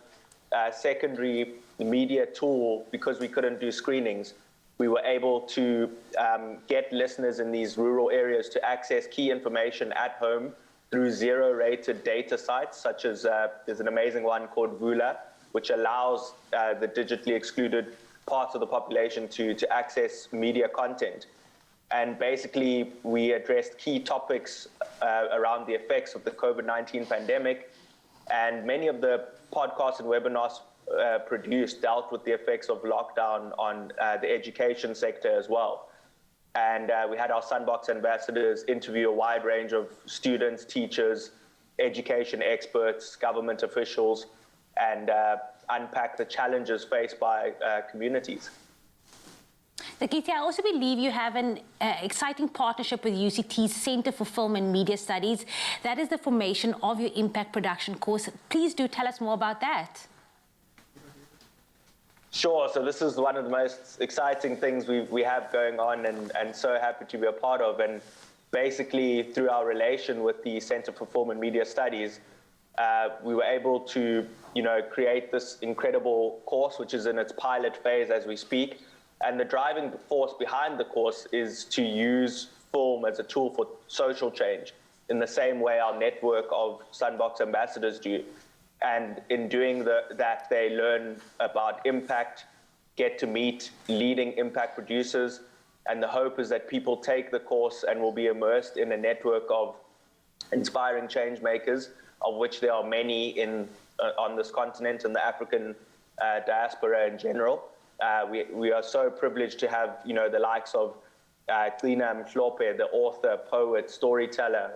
secondary media tool because we couldn't do screenings, we were able to get listeners in these rural areas to access key information at home through zero-rated data sites, such as there's an amazing one called Vula, which allows the digitally excluded parts of the population to access media content. And basically, we addressed key topics around the effects of the COVID-19 pandemic, and many of the podcasts and webinars produced dealt with the effects of lockdown on the education sector as well. And we had our Sunbox ambassadors interview a wide range of students, teachers, education experts, government officials, and unpack the challenges faced by communities. Nakiti, I also believe you have an exciting partnership with UCT's Center for Film and Media Studies. That is the formation of your impact production course. Please do tell us more about that. Sure. So this is one of the most exciting things we have going on, and so happy to be a part of. And basically, through our relation with the Center for Film and Media Studies, we were able to, create this incredible course, which is in its pilot phase as we speak. And the driving force behind the course is to use film as a tool for social change in the same way our network of Sunbox ambassadors do. And in doing that, they learn about impact, get to meet leading impact producers, and the hope is that people take the course and will be immersed in a network of inspiring change makers, of which there are many on this continent and the African diaspora in general. We are so privileged to have, the likes of Tina Mhlope, the author, poet, storyteller,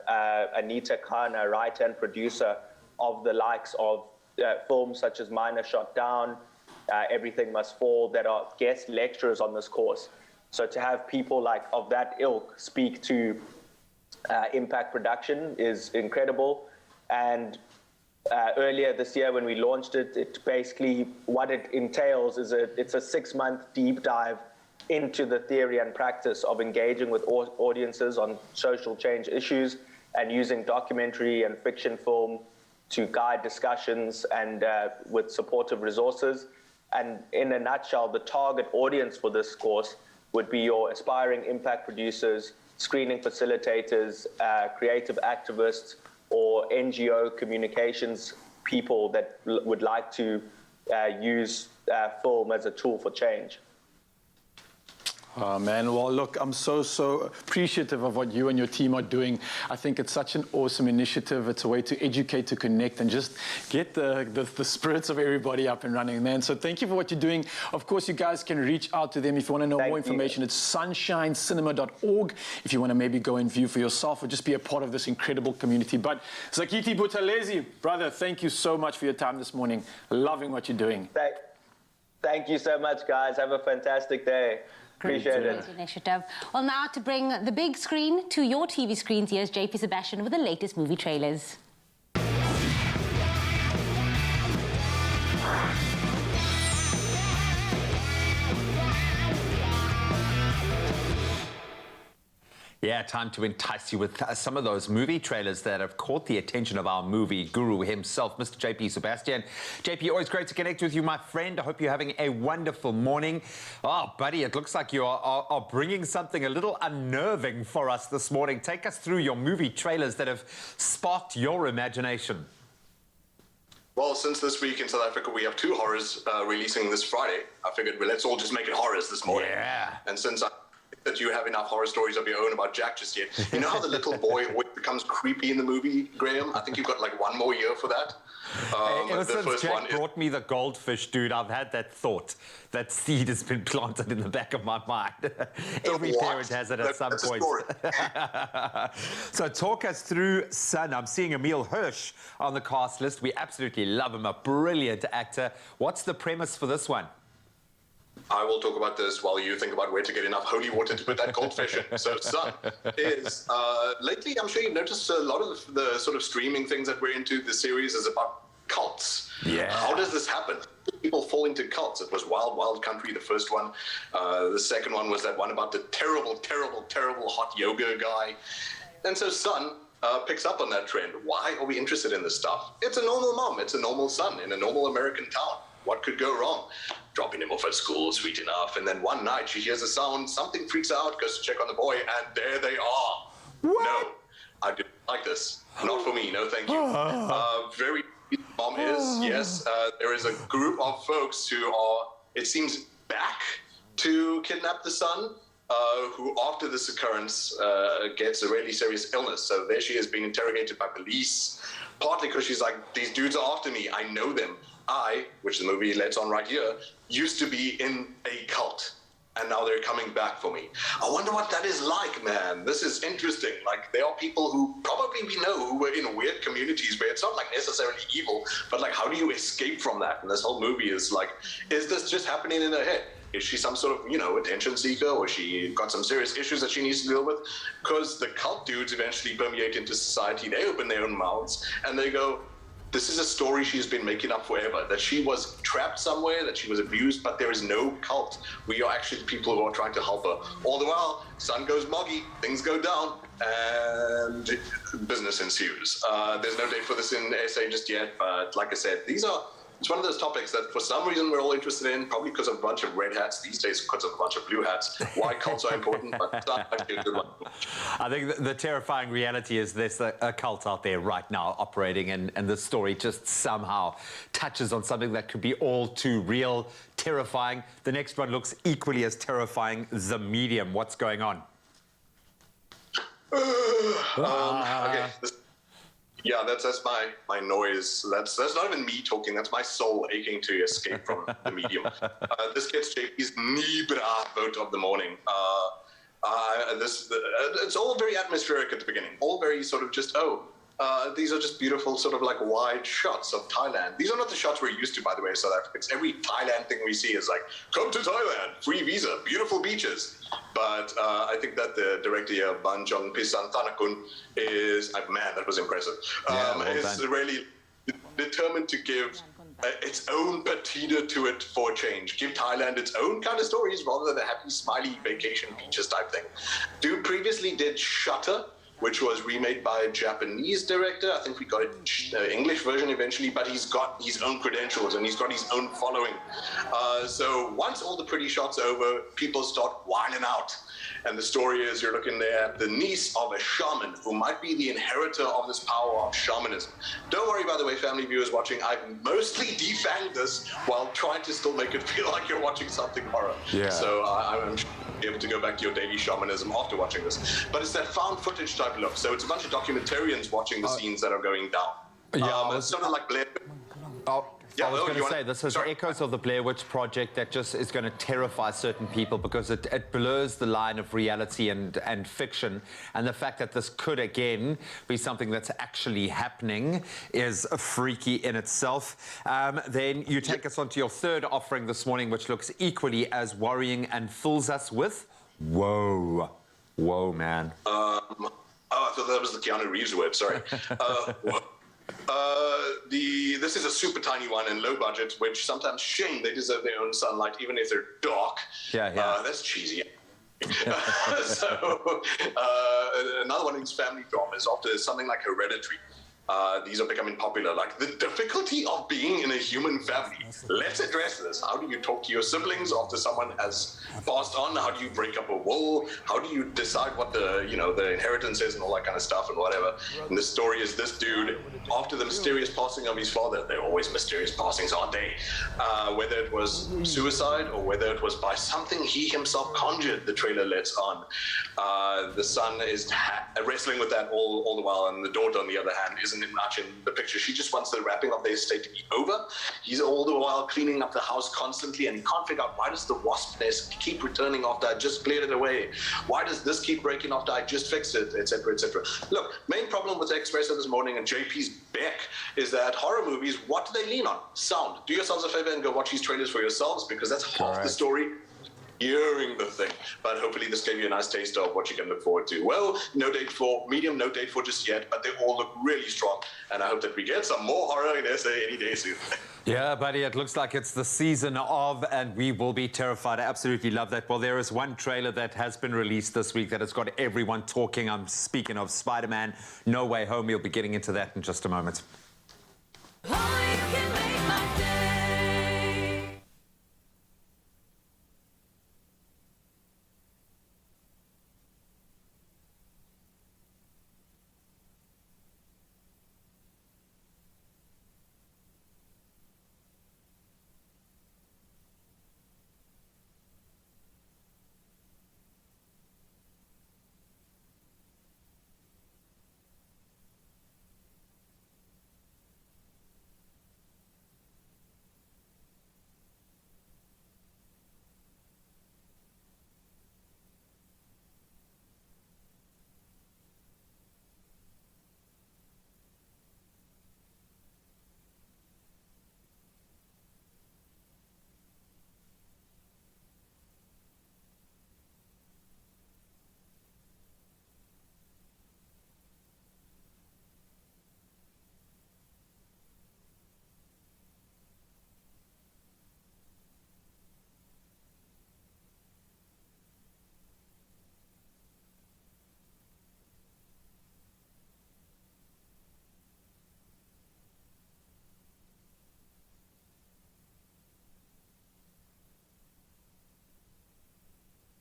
Anita Kana, writer and producer of the likes of films such as Minor Shot Down, Everything Must Fall, that are guest lecturers on this course. So to have people of that ilk speak to impact production is incredible. And earlier this year when we launched it, basically what it entails is it's a 6-month deep dive into the theory and practice of engaging with audiences on social change issues and using documentary and fiction film to guide discussions and with supportive resources. And in a nutshell, the target audience for this course would be your aspiring impact producers, screening facilitators, creative activists, or NGO communications people that would like to use film as a tool for change. Oh, man. Well, look, I'm so appreciative of what you and your team are doing. I think it's such an awesome initiative. It's a way to educate, to connect, and just get the spirits of everybody up and running, man. So thank you for what you're doing. Of course, you guys can reach out to them if you want to know more information. It's sunshinecinema.org if you want to maybe go and view for yourself or just be a part of this incredible community. But Zakiti Buthelezi, brother, thank you so much for your time this morning. Loving what you're doing. Thank you so much, guys. Have a fantastic day. Appreciate it. Great initiative. Well, now to bring the big screen to your TV screens, here's JP Sebastian with the latest movie trailers. Yeah, time to entice you with some of those movie trailers that have caught the attention of our movie guru himself, Mr. JP Sebastian. JP, always great to connect with you, my friend. I hope you're having a wonderful morning. Oh, buddy, it looks like you are bringing something a little unnerving for us this morning. Take us through your movie trailers that have sparked your imagination. Well, since this week in South Africa we have 2 horrors releasing this Friday, I figured, well, let's all just make it horrors this morning. Yeah. And since that you have enough horror stories of your own about Jack just yet. You know how the little boy always becomes creepy in the movie, Graham? I think you've got like 1 more year for that. Ever since Jack brought me the goldfish, dude, I've had that thought. That seed has been planted in the back of my mind. Every parent has it at some point. So talk us through Son. I'm seeing Emil Hirsch on the cast list. We absolutely love him, a brilliant actor. What's the premise for this one? I will talk about this while you think about where to get enough holy water to put that goldfish in. So, Son is, lately I'm sure you've noticed a lot of the sort of streaming things that we're into. The series is about cults. Yeah. How does this happen? People fall into cults. It was Wild Wild Country, the first one. The second one was that one about the terrible hot yoga guy. And so Son picks up on that trend. Why are we interested in this stuff? It's a normal mom. It's a normal son in a normal American town. What could go wrong? Dropping him off at school, sweet enough. And then one night she hears a sound, something freaks out, goes to check on the boy, and there they are. What? No, I didn't like this. Not for me, no thank you. Very mom is, yes. There is a group of folks who are, it seems, back to kidnap the son, who after this occurrence gets a really serious illness. So there she is being interrogated by police, partly because she's like, these dudes are after me, I know them. I, which the movie lets on right here, used to be in a cult, and now they're coming back for me. I wonder what that is like, man. This is interesting. Like, there are people who probably we know who were in weird communities where it's not like necessarily evil, but like, how do you escape from that? And this whole movie is like, is this just happening in her head? Is she some sort of, attention seeker, or she got some serious issues that she needs to deal with? Because the cult dudes eventually permeate into society. They open their own mouths and they go, this is a story she's been making up forever, that she was trapped somewhere, that she was abused, but there is no cult. We are actually people who are trying to help her. All the while, sun goes muggy, things go down, and business ensues. There's no date for this in SA just yet, but like I said, it's one of those topics that for some reason we're all interested in, probably because of a bunch of red hats, these days because of a bunch of blue hats. Why cults are important, but it's not actually a good one. I think the terrifying reality is there's a cult out there right now operating, and the story just somehow touches on something that could be all too real, terrifying. The next one looks equally as terrifying, The Medium. What's going on? Okay. Yeah, that's my noise. That's not even me talking. That's my soul aching to escape from the medium. This gets JP's Nibra vote of the morning. It's all very atmospheric at the beginning. All very sort of just, these are just beautiful sort of like wide shots of Thailand. These are not the shots we're used to, by the way, South Africans. Every Thailand thing we see is like, come to Thailand, free visa, beautiful beaches. But I think that the director here, Banjong Pisanthanakun, is, man, that was impressive, is really determined to give its own patina to it for a change. Give Thailand its own kind of stories rather than a happy, smiley vacation beaches type thing. Dude previously did Shutter, which was remade by a Japanese director. I think we got an English version eventually, but he's got his own credentials and he's got his own following. So once all the pretty shots are over, people start whining out. And the story is you're looking there at the niece of a shaman who might be the inheritor of this power of shamanism. Don't worry, by the way, family viewers watching, I've mostly defanged this while trying to still make it feel like you're watching something horror. Yeah. So I'm be able to go back to your daily shamanism after watching this. But it's that found footage type look. So it's a bunch of documentarians watching the scenes that are going down. It's sort of like Blair. I was going to say, this is echoes of the Blair Witch Project that just is going to terrify certain people because it blurs the line of reality and fiction. And the fact that this could, again, be something that's actually happening is freaky in itself. Then you take us on to your third offering this morning, which looks equally as worrying and fills us with woe. Whoa, man. I thought that was the Keanu Reeves word, sorry. This is a super tiny one and low budget, which sometimes shame they deserve their own sunlight, even if they're dark. That's cheesy. So another one of these family dramas after something like Hereditary. These are becoming popular, like the difficulty of being in a human family. Let's address this. How do you talk to your siblings after someone has passed on? How do you break up a will? How do you decide what the inheritance is and all that kind of stuff and whatever? And the story is this dude, after the mysterious passing of his father, they're always mysterious passings, aren't they? Whether it was suicide or whether it was by something he himself conjured, the trailer lets on. The son is wrestling with that all the while, and the daughter, on the other hand, isn't much in the picture. She just wants the wrapping of the estate to be over. He's all the while cleaning up the house constantly, and he can't figure out, why does the wasp nest keep returning after I just cleared it away? Why does this keep breaking after I just fixed it, etc., etc. Look, main problem with Expresso this morning and JP's back is that horror movies, what do they lean on? Sound. Do yourselves a favor and go watch these trailers for yourselves, because that's half the story. Hearing the thing, but hopefully this gave you a nice taste of what you can look forward to. Well, no date for medium, no date for just yet, but they all look really strong, and I hope that we get some more horror in SA any day soon. Yeah, buddy, it looks like it's the season of, and we will be terrified. I absolutely love that. Well, there is one trailer that has been released this week that has got everyone talking. I'm speaking of Spider-Man No Way Home. We'll be getting into that in just a moment.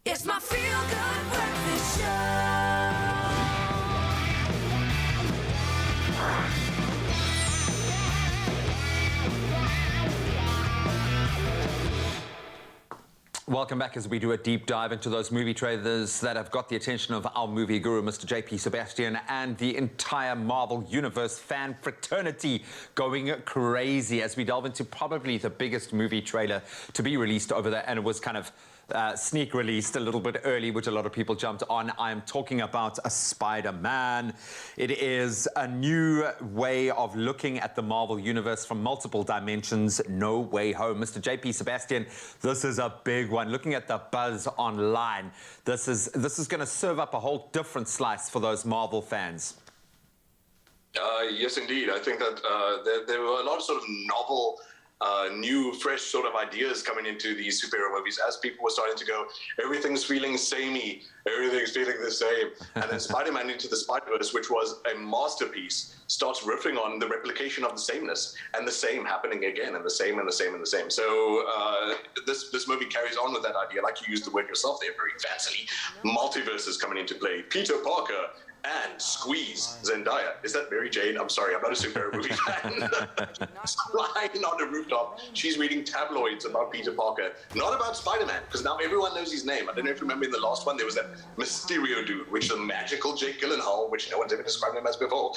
It's my feel-good breakfast show. Welcome back as we do a deep dive into those movie trailers that have got the attention of our movie guru, Mr. JP Sebastian, and the entire Marvel Universe fan fraternity going crazy as we delve into probably the biggest movie trailer to be released over there, and it was kind of sneak released a little bit early, which a lot of people jumped on. I am talking about a Spider-Man. It is a new way of looking at the Marvel Universe from multiple dimensions. No Way Home. Mr. JP Sebastian, this is a big one. Looking at the buzz online, this is going to serve up a whole different slice for those Marvel fans. Yes, indeed. I think that there were a lot of sort of novel, new, fresh sort of ideas coming into these superhero movies as people were starting to go, everything's feeling samey, everything's feeling the same. And then Spider-Man Into the Spider-Verse, which was a masterpiece, starts riffing on the replication of the sameness and the same happening again, and the same and the same and the same. So this movie carries on with that idea, like you used the word yourself there very fancily. Multiverses coming into play. Peter Parker and Squeeze Zendaya. Is that Mary Jane? I'm sorry, I'm not a superhero movie fan. She's lying on the rooftop. She's reading tabloids about Peter Parker, not about Spider-Man, because now everyone knows his name. I don't know if you remember in the last one, there was that Mysterio dude, which the magical Jake Gyllenhaal, which no one's ever described him as before,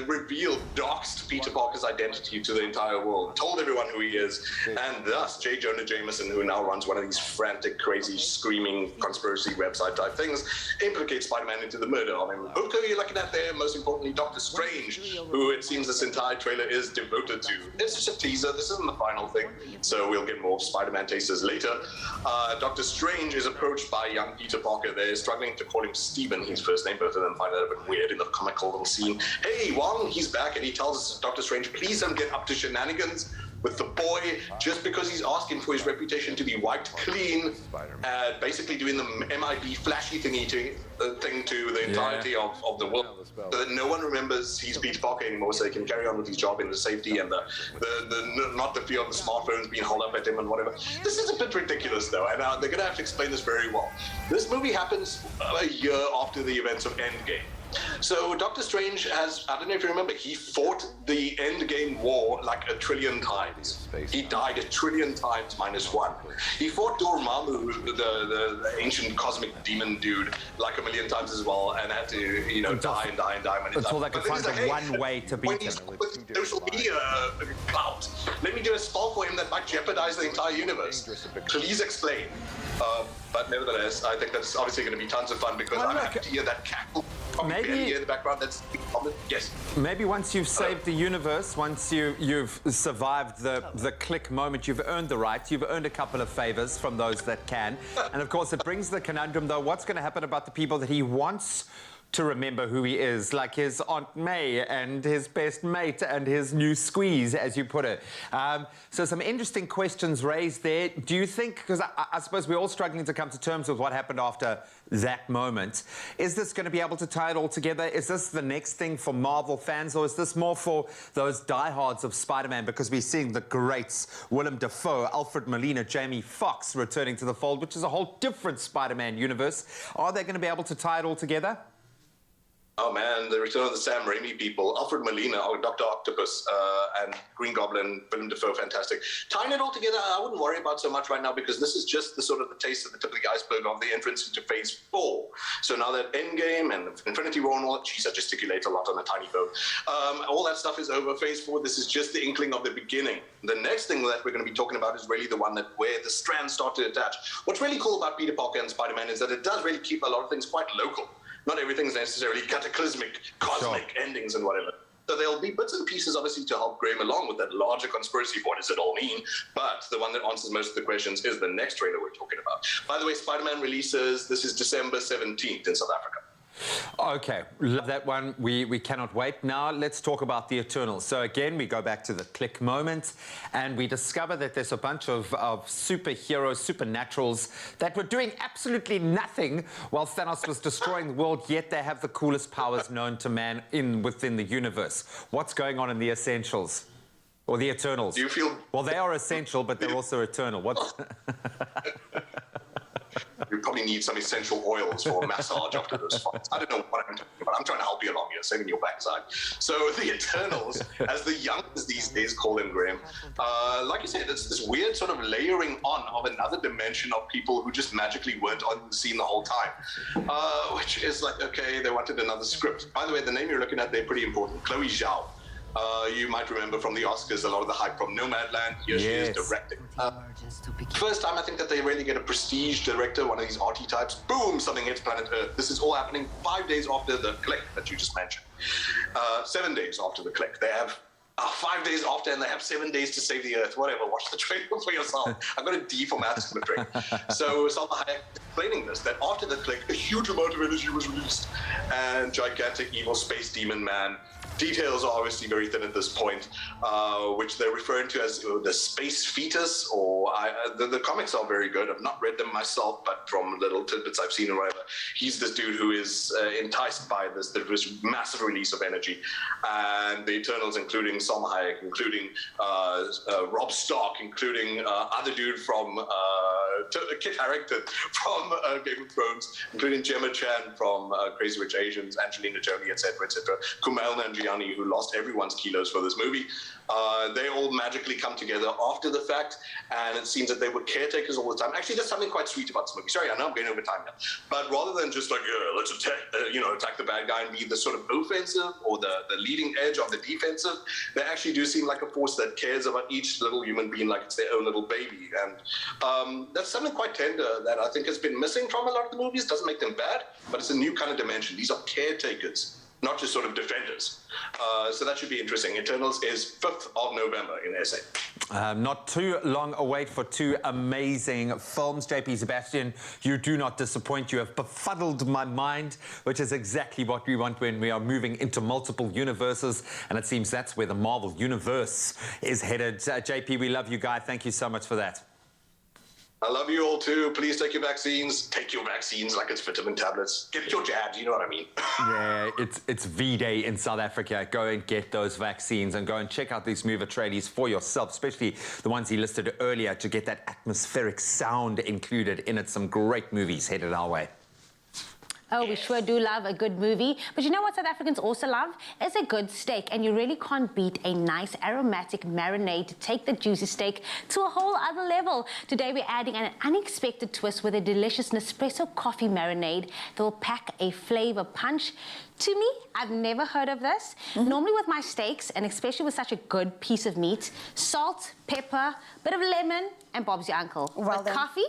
revealed, doxed Peter Parker's identity to the entire world, told everyone who he is, and thus J. Jonah Jameson, who now runs one of these frantic, crazy, screaming conspiracy website type things, implicates Spider-Man into the murder of him. Who are you looking at there? Most importantly, Doctor Strange, who it seems this entire trailer is devoted to. It's just a teaser. This isn't the final thing, so we'll get more Spider-Man tasters later. Doctor Strange is approached by young Peter Parker. They're struggling to call him Stephen, his first name. Both of them find that a bit weird in the comical little scene. Hey, Wong, he's back, and he tells Doctor Strange, please don't get up to shenanigans with the boy just because he's asking for his reputation to be wiped clean, basically doing the MIB flashy thing to the entirety of the world, so that no one remembers he's Peter Parker anymore, so he can carry on with his job in the safety and the not the fear of the smartphones being held up at him and whatever. This is a bit ridiculous though, and they're going to have to explain this very well. This movie happens a year after the events of Endgame. So Doctor Strange has, I don't know if you remember, he fought the Endgame war like 1 trillion times. He died 1 trillion times minus one. He fought Dormammu, the ancient cosmic demon dude, like 1 million times as well, and had to, you know, die and die and die. Until they could find the one way to beat him. With social media clout, let me do a spell for him that might jeopardize the entire universe. Please explain. But nevertheless, I think that's obviously going to be tons of fun because I'm happy to hear that cackle. Maybe in the background. That's yes. Maybe once you've saved the universe, once you've survived the click moment, you've earned the right. You've earned a couple of favors from those that can. And of course, it brings the conundrum, though. What's going to happen about the people that he wants to remember who he is, like his Aunt May and his best mate and his new Squeeze, as you put it. So some interesting questions raised there. Do you think, because I suppose we're all struggling to come to terms with what happened after that moment, is this going to be able to tie it all together? Is this the next thing for Marvel fans, or is this more for those diehards of Spider-Man, because we're seeing the greats, Willem Dafoe, Alfred Molina, Jamie Foxx returning to the fold, which is a whole different Spider-Man universe. Are they going to be able to tie it all together? Oh man, the return of the Sam Raimi people, Alfred Molina, Dr. Octopus, and Green Goblin, Willem Dafoe, fantastic. Tying it all together, I wouldn't worry about so much right now because this is just the sort of the taste of the tip of the iceberg of the entrance into Phase 4. So now that Endgame and Infinity War and all that, geez, I gesticulate a lot on a tiny boat. All that stuff is over. Phase 4, this is just the inkling of the beginning. The next thing that we're going to be talking about is really the one where the strands start to attach. What's really cool about Peter Parker and Spider-Man is that it does really keep a lot of things quite local. Not everything's necessarily cataclysmic, cosmic endings and whatever. So there'll be bits and pieces, obviously, to help Graham along with that larger conspiracy. What does it all mean? But the one that answers most of the questions is the next trailer we're talking about. By the way, Spider-Man releases, this is December 17th in South Africa. Okay, love that one. We cannot wait. Now let's talk about the Eternals. So again, we go back to the click moment, and we discover that there's a bunch of superheroes, supernaturals that were doing absolutely nothing while Thanos was destroying the world, yet they have the coolest powers known to man within the universe. What's going on in the Essentials? Or the Eternals? Do you feel... Well, they are essential, but they're also eternal. What's... You probably need some essential oils for a massage after this fight. I don't know what I'm talking about. I'm trying to help you along here, saving your backside. So the Eternals, as the youngsters these days call them, Graham, like you said, it's this weird sort of layering on of another dimension of people who just magically weren't on the scene the whole time, which is like, okay, they wanted another script. By the way, the name you're looking at, they're pretty important. Chloe Zhao. You might remember from the Oscars a lot of the hype from Nomadland. Here she is directing. First time I think that they really get a prestige director, one of these arty types. Boom, something hits planet Earth. This is all happening 5 days after the click that you just mentioned. 7 days after the click. They have 5 days after, and they have 7 days to save the Earth. Whatever, watch the trailer for yourself. I've got a D for maths in the train. So Salma Hayek explaining this, that after the click, a huge amount of energy was released, and gigantic evil space demon man. Details are obviously very thin at this point, which they're referring to as the space fetus, or the comics are very good. I've not read them myself, but from little tidbits I've seen or whatever, he's this dude who is enticed by this massive release of energy. And the Eternals, including Salma Hayek, including Rob Stark, including other dude from kid character from Game of Thrones, including Gemma Chan from Crazy Rich Asians, Angelina Jolie, etc., etc. Kumail Nanjiani, who lost everyone's kilos for this movie. They all magically come together after the fact, and it seems that they were caretakers all the time. Actually, there's something quite sweet about this movie. Sorry, I know I'm going over time now. But rather than just like, let's attack the bad guy and be the sort of offensive or the leading edge of the defensive, they actually do seem like a force that cares about each little human being like it's their own little baby. And that's something quite tender that I think has been missing from a lot of the movies. Doesn't make them bad, but it's a new kind of dimension. These are caretakers, not just sort of defenders. So that should be interesting. Eternals is 5th of November in SA. Not too long a wait for two amazing films. JP Sebastian, you do not disappoint. You have befuddled my mind, which is exactly what we want when we are moving into multiple universes. And it seems that's where the Marvel Universe is headed. JP, we love you, guy. Thank you so much for that. I love you all too. Please take your vaccines. Take your vaccines like it's vitamin tablets. Get your jabs, you know what I mean. Yeah, it's V-Day in South Africa. Go and get those vaccines and go and check out these movie trailers for yourself, especially the ones he listed earlier, to get that atmospheric sound included in it. Some great movies headed our way. Oh, we sure do love a good movie. But you know what South Africans also love? Is a good steak. And you really can't beat a nice aromatic marinade to take the juicy steak to a whole other level. Today we're adding an unexpected twist with a delicious Nespresso coffee marinade that will pack a flavor punch. To me, I've never heard of this. Normally with my steaks, and especially with such a good piece of meat, salt, pepper, bit of lemon, and Bob's your uncle. Well, but coffee?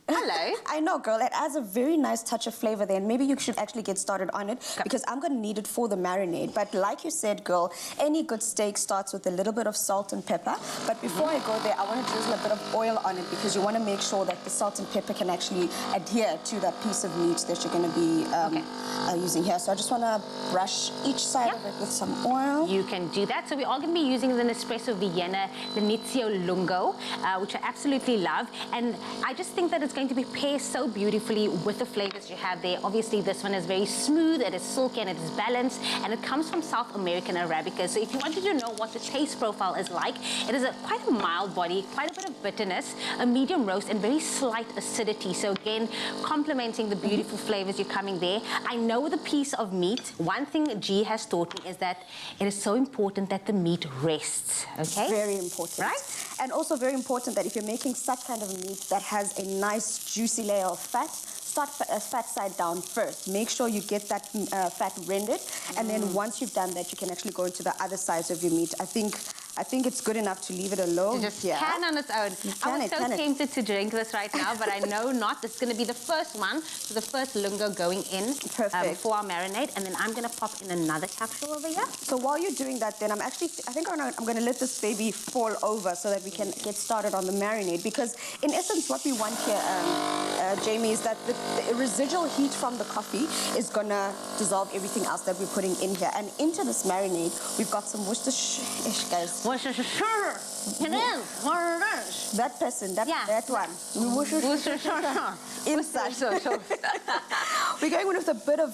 Hello. I know, girl. It adds a very nice touch of flavor there, and maybe you should actually get started on it because I'm going to need it for the marinade. But like you said, girl, any good steak starts with a little bit of salt and pepper. But before I go there, I want to drizzle a bit of oil on it because you want to make sure that the salt and pepper can actually adhere to that piece of meat that you're going to be using here. So I just want to brush each side of it with some oil. You can do that. So we are going to be using the Nespresso Vienna, the Nizio Lungo, which I absolutely love. And I just think that it's going to be paired so beautifully with the flavors you have there. Obviously, this one is very smooth, it is silky, and it is balanced, and it comes from South American Arabica. So if you wanted to know what the taste profile is like, it is quite a mild body, quite a bit of bitterness, a medium roast, and very slight acidity. So again, complementing the beautiful flavors you're coming there. I know the piece of meat, one thing G has taught me is that it is so important that the meat rests, okay? Very important. Right? And also very important that if you're making such kind of meat that has a nice juicy layer of fat, start fat side down first. Make sure you get that fat rendered, and then once you've done that, you can actually go into the other sides of your meat. I think it's good enough to leave it alone. Just can on its own. I was so tempted to drink this right now, but I know not. This is going to be the first one, so the first lungo going in for our marinade, and then I'm going to pop in another capsule over here. So while you're doing that, then I think I'm going to let this baby fall over so that we can get started on the marinade, because in essence what we want here, Jamie, is that the residual heat from the coffee is going to dissolve everything else that we're putting in here. And into this marinade, we've got some Worcestershire, guys. Worcestershire. It is. What it is. That person, that one. Worcestershire. Inside. We're going with a bit of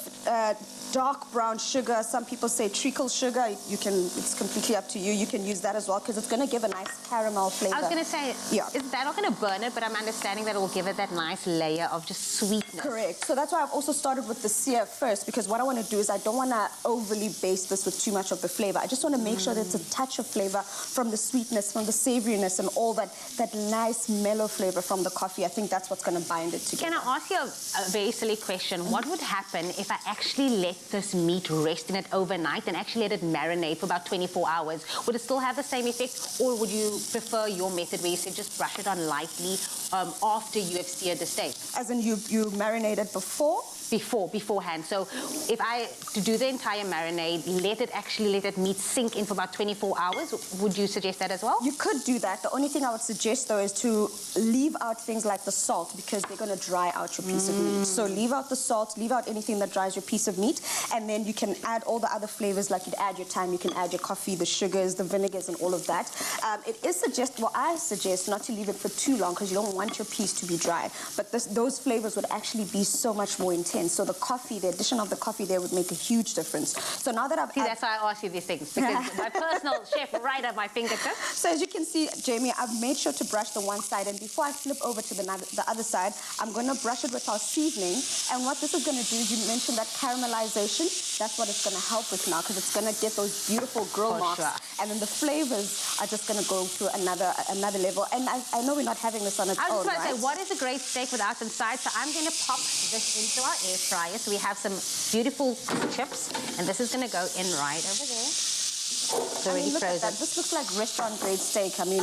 dark brown sugar. Some people say treacle sugar. It's completely up to you. You can use that as well because it's going to give a nice caramel flavor. I was going to say, is that not going to burn it? But I'm understanding that it will give it that nice layer of just sweetness. Correct. So that's why I've also started with the sear first, because what I want to do is I don't want to overly baste this with too much of the flavor. I just want to make sure that it's a touch of flavor from the sweetness, from the savouriness, and all that nice mellow flavor from the coffee. I think that's what's going to bind it together. Can I ask you a very silly question? What would happen if I actually let this meat rest in it overnight and actually let it marinate for about 24 hours? Would it still have the same effect, or would you prefer your method where you say just brush it on lightly after you have seared the steak? As in you marinate it before? Beforehand. So if I do the entire marinade, let that meat sink in for about 24 hours, would you suggest that as well? You could do that. The only thing I would suggest, though, is to leave out things like the salt, because they're going to dry out your piece of meat. So leave out the salt, leave out anything that dries your piece of meat, and then you can add all the other flavors, like you'd add your thyme, you can add your coffee, the sugars, the vinegars, and all of that. I suggest not to leave it for too long, because you don't want your piece to be dry. But those flavors would actually be so much more intense intense. So the coffee, the addition of the coffee there would make a huge difference. So now that See, that's why I ask you these things, because my personal chef right at my fingertips. So as you can see, Jamie, I've made sure to brush the one side, and before I flip over to the other side, I'm going to brush it with our seasoning. And what this is going to do is, you mentioned that caramelization, that's what it's going to help with now, because it's going to get those beautiful grill marks. Sure. And then the flavors are just going to go to another level. And I know we're not having this on its I was own, just right? want to say, what is a great steak without some sides? So I'm going to pop this into our air fryer. So we have some beautiful chips, and this is going to go in right over there. It's already look at frozen. that. This looks like restaurant grade steak. I mean,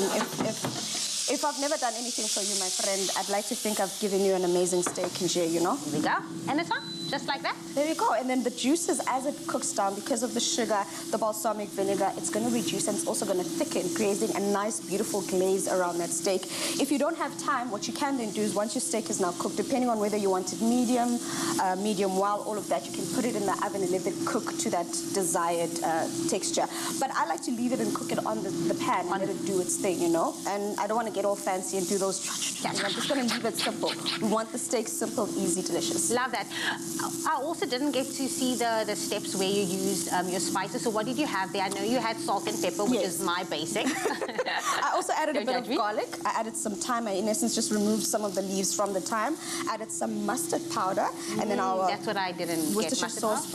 if I've never done anything for you, my friend, I'd like to think I've given you an amazing steak, Njie, you know? Here we go. And it's on, just like that. There you go. And then the juices, as it cooks down, because of the sugar, the balsamic vinegar, it's going to reduce, and it's also going to thicken, creating a nice, beautiful glaze around that steak. If you don't have time, what you can then do is, once your steak is now cooked, depending on whether you want it medium, medium well, all of that, you can put it in the oven and let it cook to that desired texture. But I like to leave it and cook it on the pan and let it do its thing, you know? And I don't want to get all fancy and do those. I'm just going to leave it simple. We want the steak simple, easy, delicious. Love that. I also didn't get to see the steps where you used your spices. So what did you have there? I know you had salt and pepper, which is my basic. I also added a bit of garlic. I added some thyme. I, in essence, just removed some of the leaves from the thyme. Added some mustard powder, and then our that's what I didn't Worcestershire get. sauce,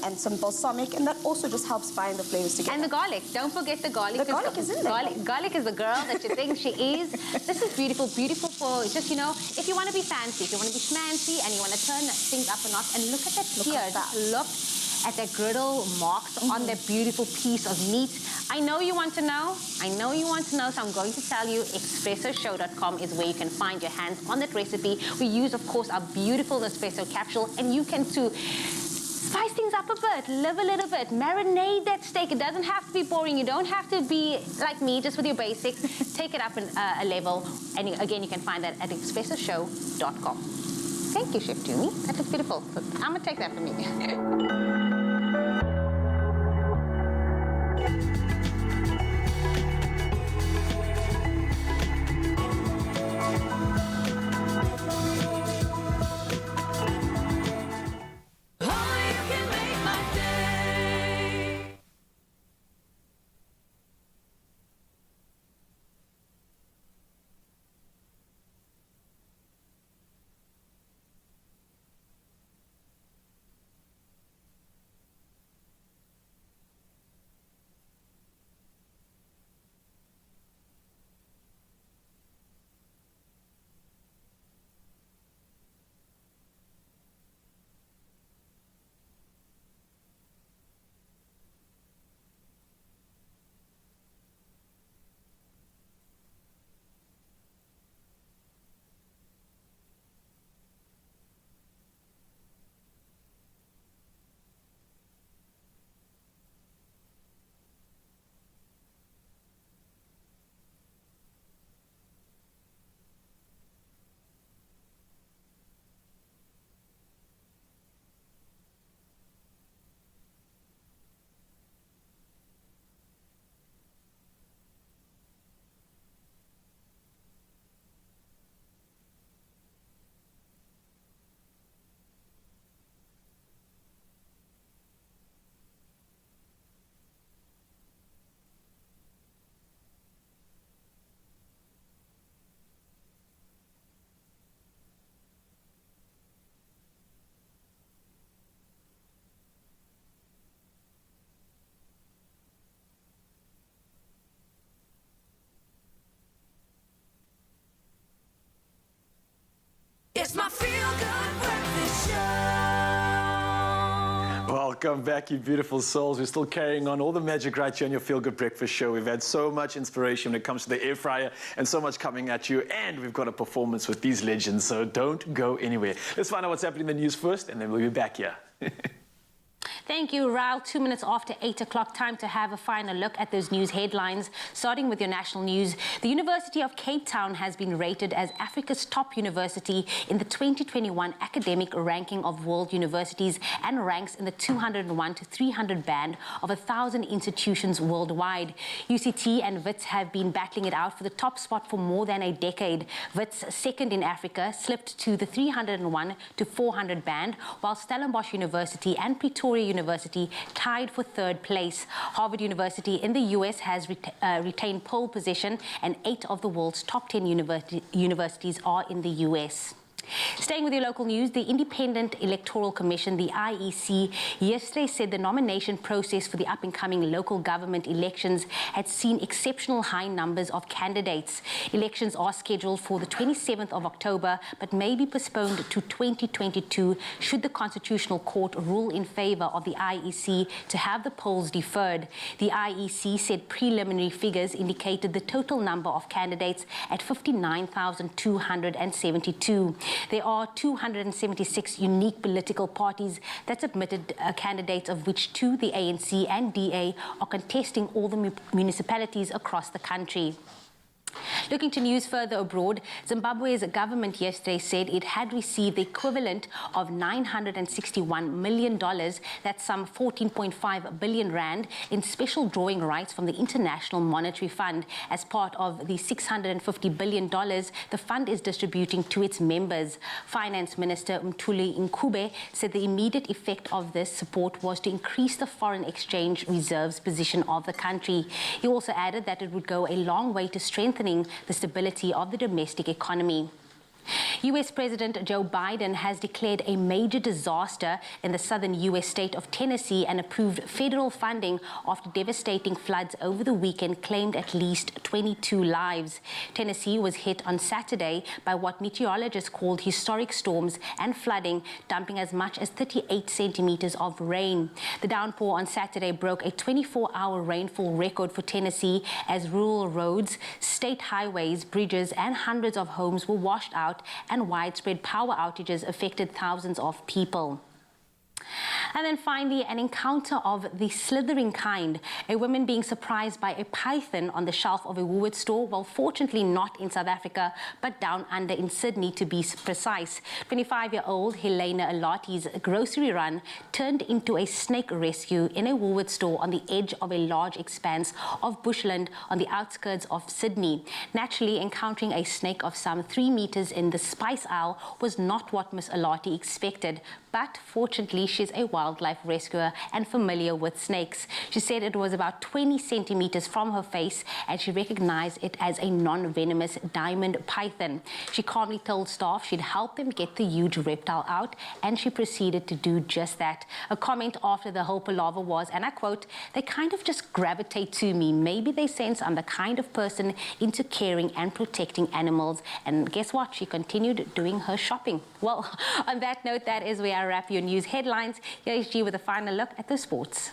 and some balsamic, and that also just helps bind the flavors together. And the garlic. Don't forget the garlic. The garlic is in there. Garlic is the girl that you think she is. This is beautiful, beautiful for just, you know, if you want to be fancy, if you want to be schmancy, and you want to turn things up a notch. And look at that here. Just look at the griddle marks on that beautiful piece of meat. I know you want to know. I know you want to know, so I'm going to tell you. ExpressoShow.com is where you can find your hands on that recipe. We use, of course, our beautiful Espresso capsule, and you can too. Spice things up a bit, live a little bit, marinate that steak. It doesn't have to be boring. You don't have to be like me, just with your basics. Take it up a level. And again, you can find that at ExpressoShow.com. Thank you, Chef Jumi. That looks beautiful. So I'm going to take that for me. It's my feel-good breakfast show. Welcome back, you beautiful souls. We're still carrying on all the magic right here on your Feel Good Breakfast Show. We've had so much inspiration when it comes to the air fryer and so much coming at you. And we've got a performance with these legends, so don't go anywhere. Let's find out what's happening in the news first, and then we'll be back here. Thank you, Raul. 2 minutes after 8 o'clock, time to have a final look at those news headlines. Starting with your national news, the University of Cape Town has been rated as Africa's top university in the 2021 academic ranking of world universities and ranks in the 201 to 300 band of 1,000 institutions worldwide. UCT and WITS have been battling it out for the top spot for more than a decade. WITS, second in Africa, slipped to the 301 to 400 band, while Stellenbosch University and Pretoria University tied for third place. Harvard University in the US has retained pole position, and 8 of the world's top 10 universities are in the US. Staying with your local news, the Independent Electoral Commission, the IEC, yesterday said the nomination process for the up-and-coming local government elections had seen exceptional high numbers of candidates. Elections are scheduled for the 27th of October, but may be postponed to 2022 should the Constitutional Court rule in favor of the IEC to have the polls deferred. The IEC said preliminary figures indicated the total number of candidates at 59,272. There are 276 unique political parties that submitted candidates, of which 2, the ANC and DA, are contesting all the municipalities across the country. Looking to news further abroad, Zimbabwe's government yesterday said it had received the equivalent of $961 million, that's some 14.5 billion rand, in special drawing rights from the International Monetary Fund as part of the $650 billion the fund is distributing to its members. Finance Minister Mthuli Ncube said the immediate effect of this support was to increase the foreign exchange reserves position of the country. He also added that it would go a long way to strengthening the stability of the domestic economy. U.S. President Joe Biden has declared a major disaster in the southern U.S. state of Tennessee and approved federal funding after devastating floods over the weekend claimed at least 22 lives. Tennessee was hit on Saturday by what meteorologists called historic storms and flooding, dumping as much as 38 centimeters of rain. The downpour on Saturday broke a 24-hour rainfall record for Tennessee as rural roads, state highways, bridges, and hundreds of homes were washed out, and widespread power outages affected thousands of people. And then finally, an encounter of the slithering kind, a woman being surprised by a python on the shelf of a Woolworths store, well, fortunately not in South Africa, but down under in Sydney to be precise. 25-year-old Helena Alati's grocery run turned into a snake rescue in a Woolworths store on the edge of a large expanse of bushland on the outskirts of Sydney. Naturally, encountering a snake of some 3 meters in the spice aisle was not what Miss Alati expected, but fortunately she's a wildlife rescuer and familiar with snakes. She said it was about 20 centimeters from her face and she recognized it as a non-venomous diamond python. She calmly told staff she'd help them get the huge reptile out, and she proceeded to do just that. A comment after the whole palaver was, and I quote, "They kind of just gravitate to me. Maybe they sense I'm the kind of person into caring and protecting animals." And guess what? She continued doing her shopping. Well, on that note, that is where I wrap your news headlines. Here is G with a final look at the sports.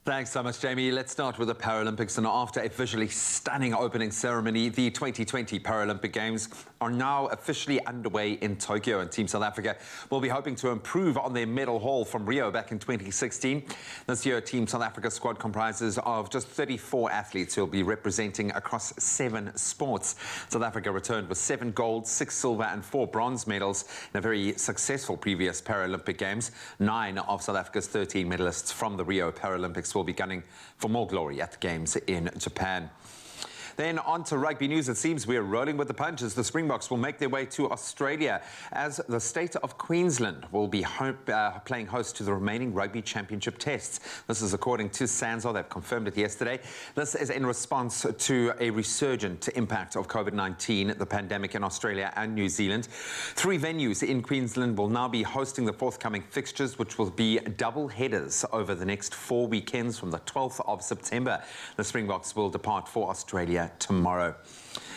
Thanks so much, Jamie. Let's start with the Paralympics. And after a visually stunning opening ceremony, the 2020 Paralympic Games are now officially underway in Tokyo. And Team South Africa will be hoping to improve on their medal haul from Rio back in 2016. This year, Team South Africa's squad comprises of just 34 athletes who will be representing across 7 sports. South Africa returned with 7 gold, 6 silver and 4 bronze medals in a very successful previous Paralympic Games. 9 of South Africa's 13 medalists from the Rio Paralympics will be gunning for more glory at the Games in Japan. Then on to rugby news. It seems we're rolling with the punches. The Springboks will make their way to Australia as the state of Queensland will be playing host to the remaining rugby championship tests. This is according to SANZAAR. They've confirmed it yesterday. This is in response to a resurgent impact of COVID-19, the pandemic in Australia and New Zealand. 3 venues in Queensland will now be hosting the forthcoming fixtures, which will be double headers over the next 4 weekends from the 12th of September. The Springboks will depart for Australia tomorrow.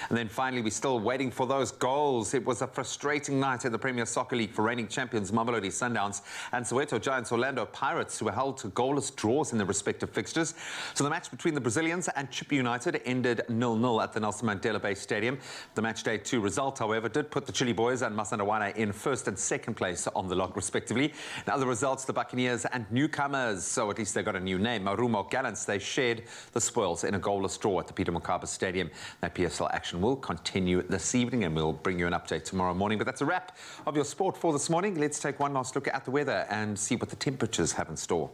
And then finally, we're still waiting for those goals. It was a frustrating night in the Premier Soccer League for reigning champions Mamelodi Sundowns and Soweto Giants Orlando Pirates, who were held to goalless draws in their respective fixtures. So the match between the Brazilians and Chippa United ended 0-0 at the Nelson Mandela Bay Stadium. The match day 2 result, however, did put the Chile boys and Masandawana in first and second place on the log, respectively. Now the results, the Buccaneers and newcomers, so at least they got a new name, Marumo Gallants, they shared the spoils in a goalless draw at the Peter Mokaba Stadium. That PSL action will continue this evening, and we'll bring you an update tomorrow morning. But that's a wrap of your sport for this morning. Let's take one last look at the weather and see what the temperatures have in store.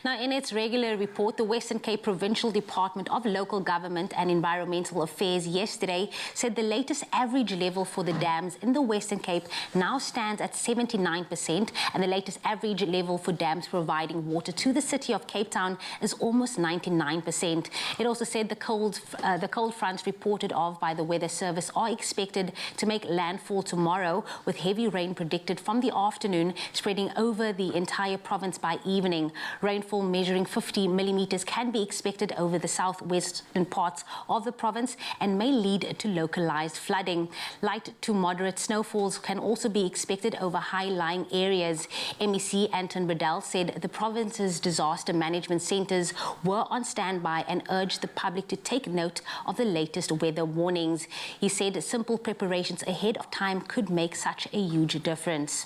Now, in its regular report, the Western Cape Provincial Department of Local Government and Environmental Affairs yesterday said the latest average level for the dams in the Western Cape now stands at 79%, and the latest average level for dams providing water to the city of Cape Town is almost 99%. It also said the cold fronts reported of by the Weather Service are expected to make landfall tomorrow, with heavy rain predicted from the afternoon, spreading over the entire province by evening. Rainfall measuring 50 millimeters can be expected over the southwestern parts of the province and may lead to localized flooding. Light to moderate snowfalls can also be expected over high-lying areas. MEC Anton Bedell said the province's disaster management centers were on standby and urged the public to take note of the latest weather warnings. He said simple preparations ahead of time could make such a huge difference.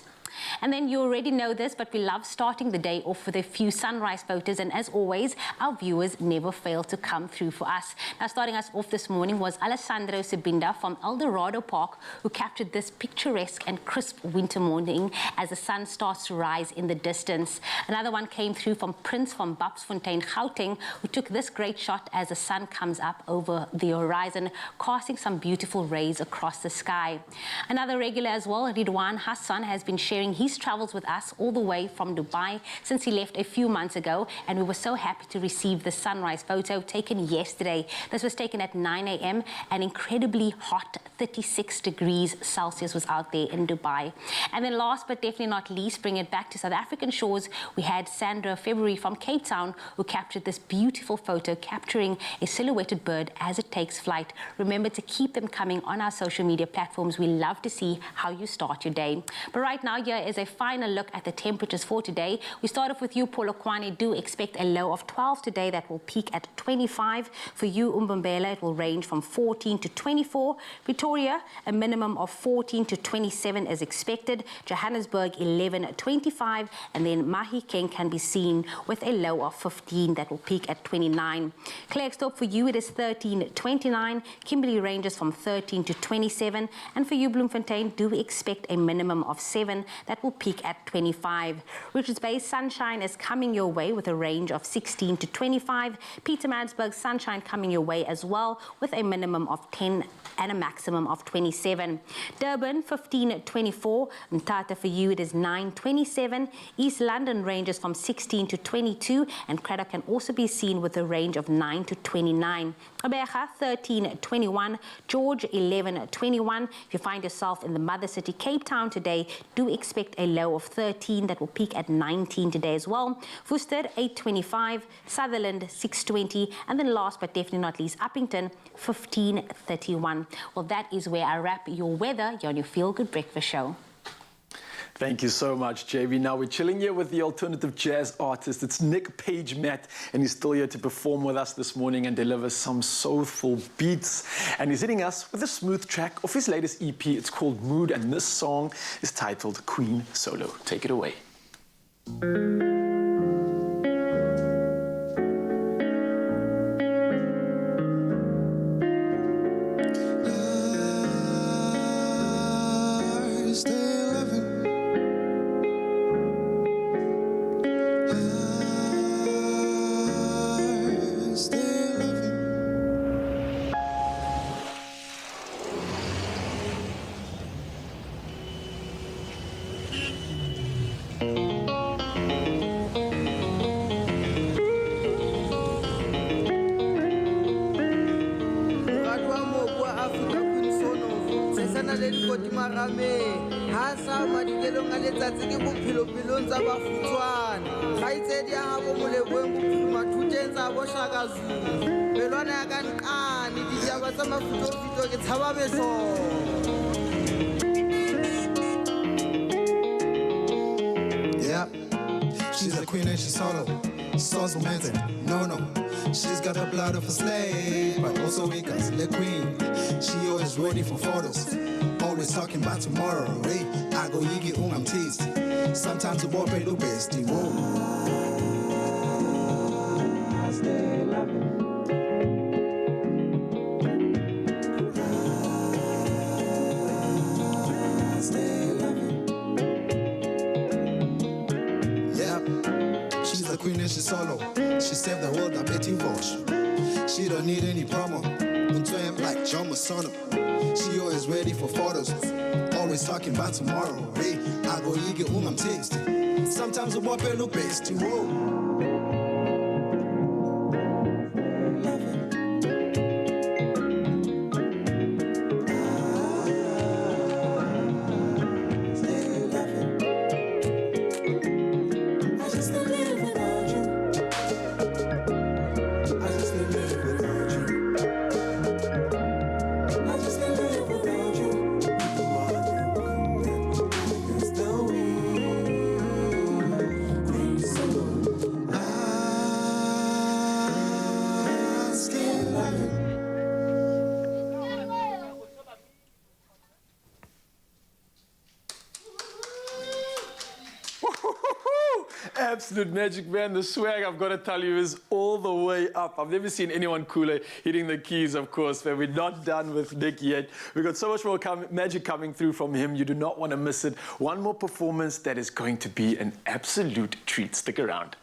And then you already know this, but we love starting the day off with a few sunrise photos, and as always, our viewers never fail to come through for us. Now, starting us off this morning was Alessandro Sebinda from El Dorado Park, who captured this picturesque and crisp winter morning as the sun starts to rise in the distance. Another one came through from Prince from Babsfontein, Gauteng, who took this great shot as the sun comes up over the horizon, casting some beautiful rays across the sky. Another regular as well, Ridwan Hassan, has been sharing his travels with us all the way from Dubai since he left a few months ago, and we were so happy to receive the sunrise photo taken yesterday. This was taken at 9 a.m. An incredibly hot 36 degrees Celsius was out there in Dubai. And then last but definitely not least, bring it back to South African shores, we had Sandra February from Cape Town, who captured this beautiful photo capturing a silhouetted bird as it takes flight. Remember to keep them coming on our social media platforms. We love to see how you start your day. But right now, here is a final look at the temperatures for today. We start off with you, Polokwane. Do expect a low of 12 today that will peak at 25. For you, Umbombela, it will range from 14 to 24. Pretoria, a minimum of 14 to 27 is expected. Johannesburg, 11 to 25. And then Mahikeng can be seen with a low of 15 that will peak at 29. Klerksdorp, for you, it is 13 to 29. Kimberley ranges from 13 to 27. And for you, Bloemfontein, do expect a minimum of 7 that will peak at 25. Richards Bay, sunshine is coming your way with a range of 16 to 25. Pietermaritzburg, sunshine coming your way as well with a minimum of 10 and a maximum of 27. Durban, 15 to 24. Mthatha, for you, it is 9 to 27. East London ranges from 16 to 22, and Cradock can also be seen with a range of 9 to 29. Gqeberha, 13 to 21. George, 11 to 21. If you find yourself in the mother city, Cape Town, today, do expect a low of 13 that will peak at 19 today as well. Worcester, 8:25. Sutherland, 6:20. And then last but definitely not least, Uppington, 15:31. Well, that is where I wrap your weather on your Feel Good Breakfast Show. Thank you so much, JB. Now we're chilling here with the alternative jazz artist. It's Nick Page Matt, and he's still here to perform with us this morning and deliver some soulful beats. And he's hitting us with a smooth track of his latest EP. It's called Mood, and this song is titled Queen Solo. Take it away. Marame ha sa madikelong a letsatsi ke bophelo-pelong tsa bafutswana kgaitsedi ya gabo moleboeng bophulumathuteng tsa boshaka zulu pelwana ya ka nqane ditaba tsa mafutofito ke tshaba beso. Yeah, she's a queen and she's solo. Soul's romantic, no. She's got the blood of a slave, but also because the queen. She always ready for photos, always talking about tomorrow. Hey, I go yigi I'm teased. Sometimes the boy pay the best. Whoa. I stay loving. I stay loving. Yeah, she's the queen and she's solo. She saved the world, I bet you watch. She don't need any promo. Unto like John Masono. She always ready for photos. Always talking about tomorrow. Hey, I go yigi I'm tasty. Sometimes the boy pay look best. Whoa. Absolute magic, man. The swag, I've got to tell you, is all the way up. I've never seen anyone cooler hitting the keys, of course, but we're not done with Nick yet. We've got so much more magic coming through from him. You do not want to miss it. One more performance that is going to be an absolute treat. Stick around.